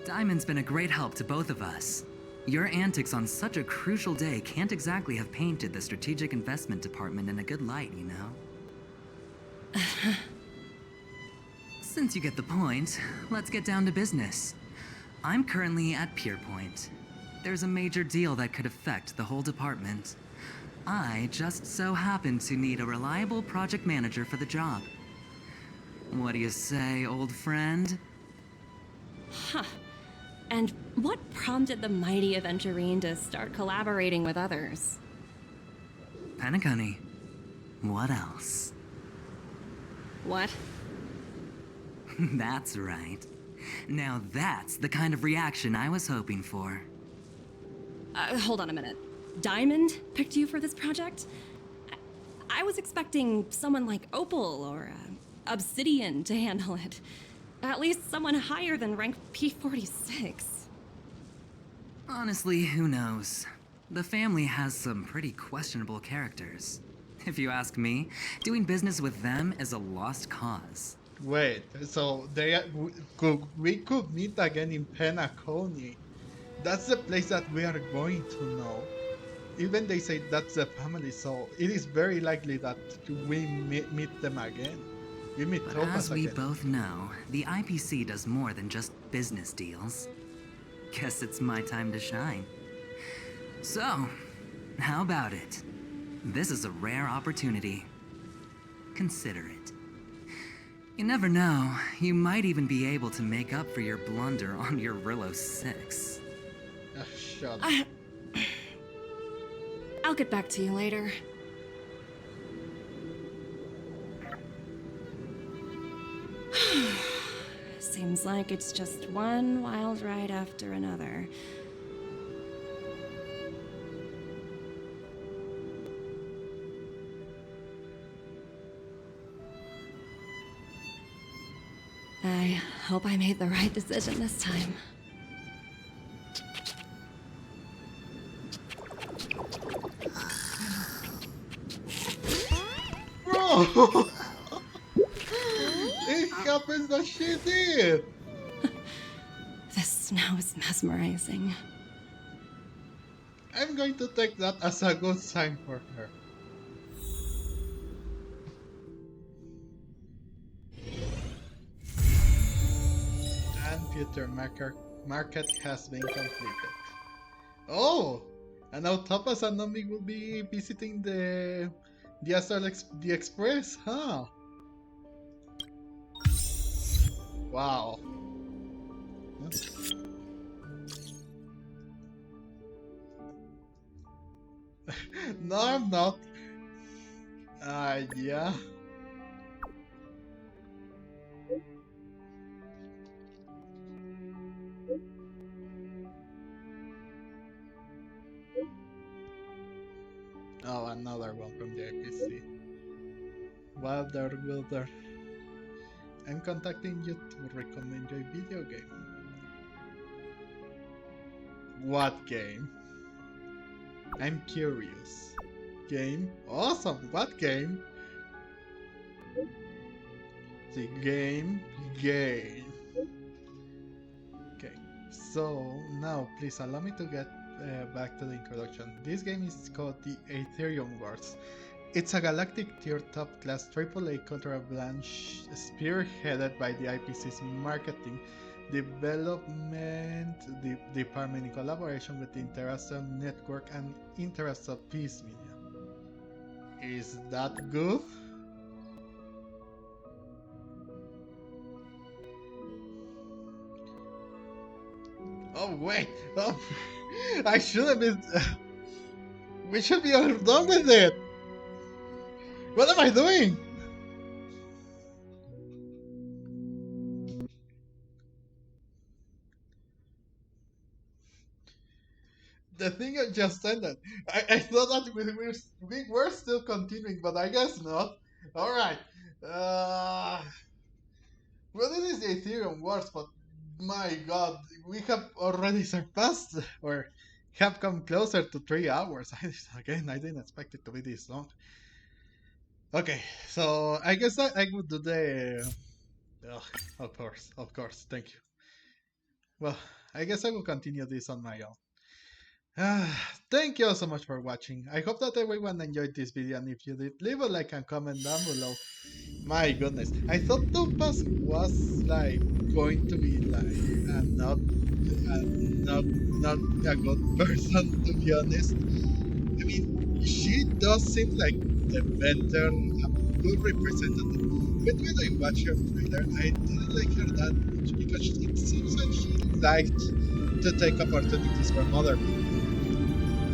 Diamond's been a great help to both of us. Your antics on such a crucial day can't exactly have painted the Strategic Investment Department in a good light, you know? Since you get the point, let's get down to business. I'm currently at Pierpoint. There's a major deal that could affect the whole department. I just so happen to need a reliable project manager for the job. What do you say, old friend? Huh. And what prompted the mighty Aventurine to start collaborating with others? Penacony. What else? What? That's right. Now that's the kind of reaction I was hoping for. Hold on a minute. Diamond picked you for this project? I was expecting someone like Opal or Obsidian to handle it. At least someone higher than rank P46. Honestly, who knows? The family has some pretty questionable characters. If you ask me, doing business with them is a lost cause. Wait, so we could meet again in Penacony. That's the place that we are going to know. Even they say that's the family, so it is very likely that we meet them again. We meet But Topaz as we again. both know, the IPC does more than just business deals. Guess it's my time to shine. So, how about it? This is a rare opportunity. Consider it. You never know, you might even be able to make up for your blunder on your Rillo 6. Shut up. I'll get back to you later. Seems like it's just one wild ride after another. I hope I made the right decision this time. Bro! It happens that she did! The snow is mesmerizing. I'm going to take that as a good sign for her. And future market has been completed. Oh! And now Topaz and Nomi will be visiting the Express, huh? Wow. No, I'm not. Yeah. Oh, another one from the IPC. Wilder. I'm contacting you to recommend you a video game. What game? I'm curious. Game? Awesome! What game? The game. Okay, so now please allow me to get back to the introduction. This game is called the Aetherium Wars. It's a galactic tier top class AAA cultural branch spearheaded by the IPC's marketing development department in collaboration with the Interactive Network and Interactive Peace Media. Is that good? Oh wait! Oh, I should have been. We should be all done with it. What am I doing? The thing I just ended. I thought that we were still continuing, but I guess not. Alright. Well, it is the Ethereum Wars, but my god, we have already surpassed or have come closer to 3 hours. Again, I didn't expect it to be this long. Okay, so I guess I would do the... of course, thank you. Well, I guess I will continue this on my own. Thank you all so much for watching. I hope that everyone enjoyed this video, and if you did, leave a like and comment down below. My goodness, I thought Topaz was like going to be like not a good person, to be honest. I mean, she does seem like the better, good representative. But when I watched her trailer, I didn't like her that much because it seems like she liked to take opportunities from other people.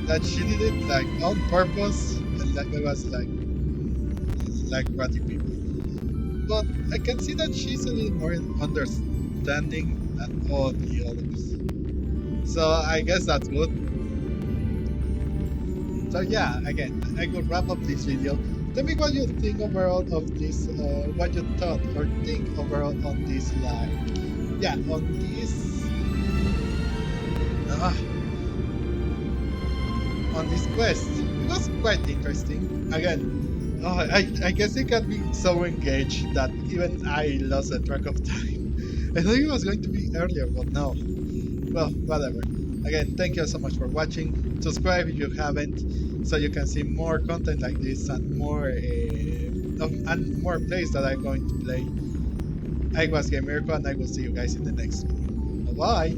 That she did it like on purpose, and like it was like ratty people. But I can see that she's a little more understanding than all the others. So I guess that's good. So yeah, again, I will wrap up this video. Tell me what you think overall of this, what you thought or think overall on this on this quest. It was quite interesting. Again, I guess it can be so engaged that even I lost a track of time. I thought it was going to be earlier, but no. Well, whatever. Again, thank you so much for watching. Subscribe if you haven't, so you can see more content like this and more plays that I'm going to play. I was Gamerco, and I will see you guys in the next one. Bye bye.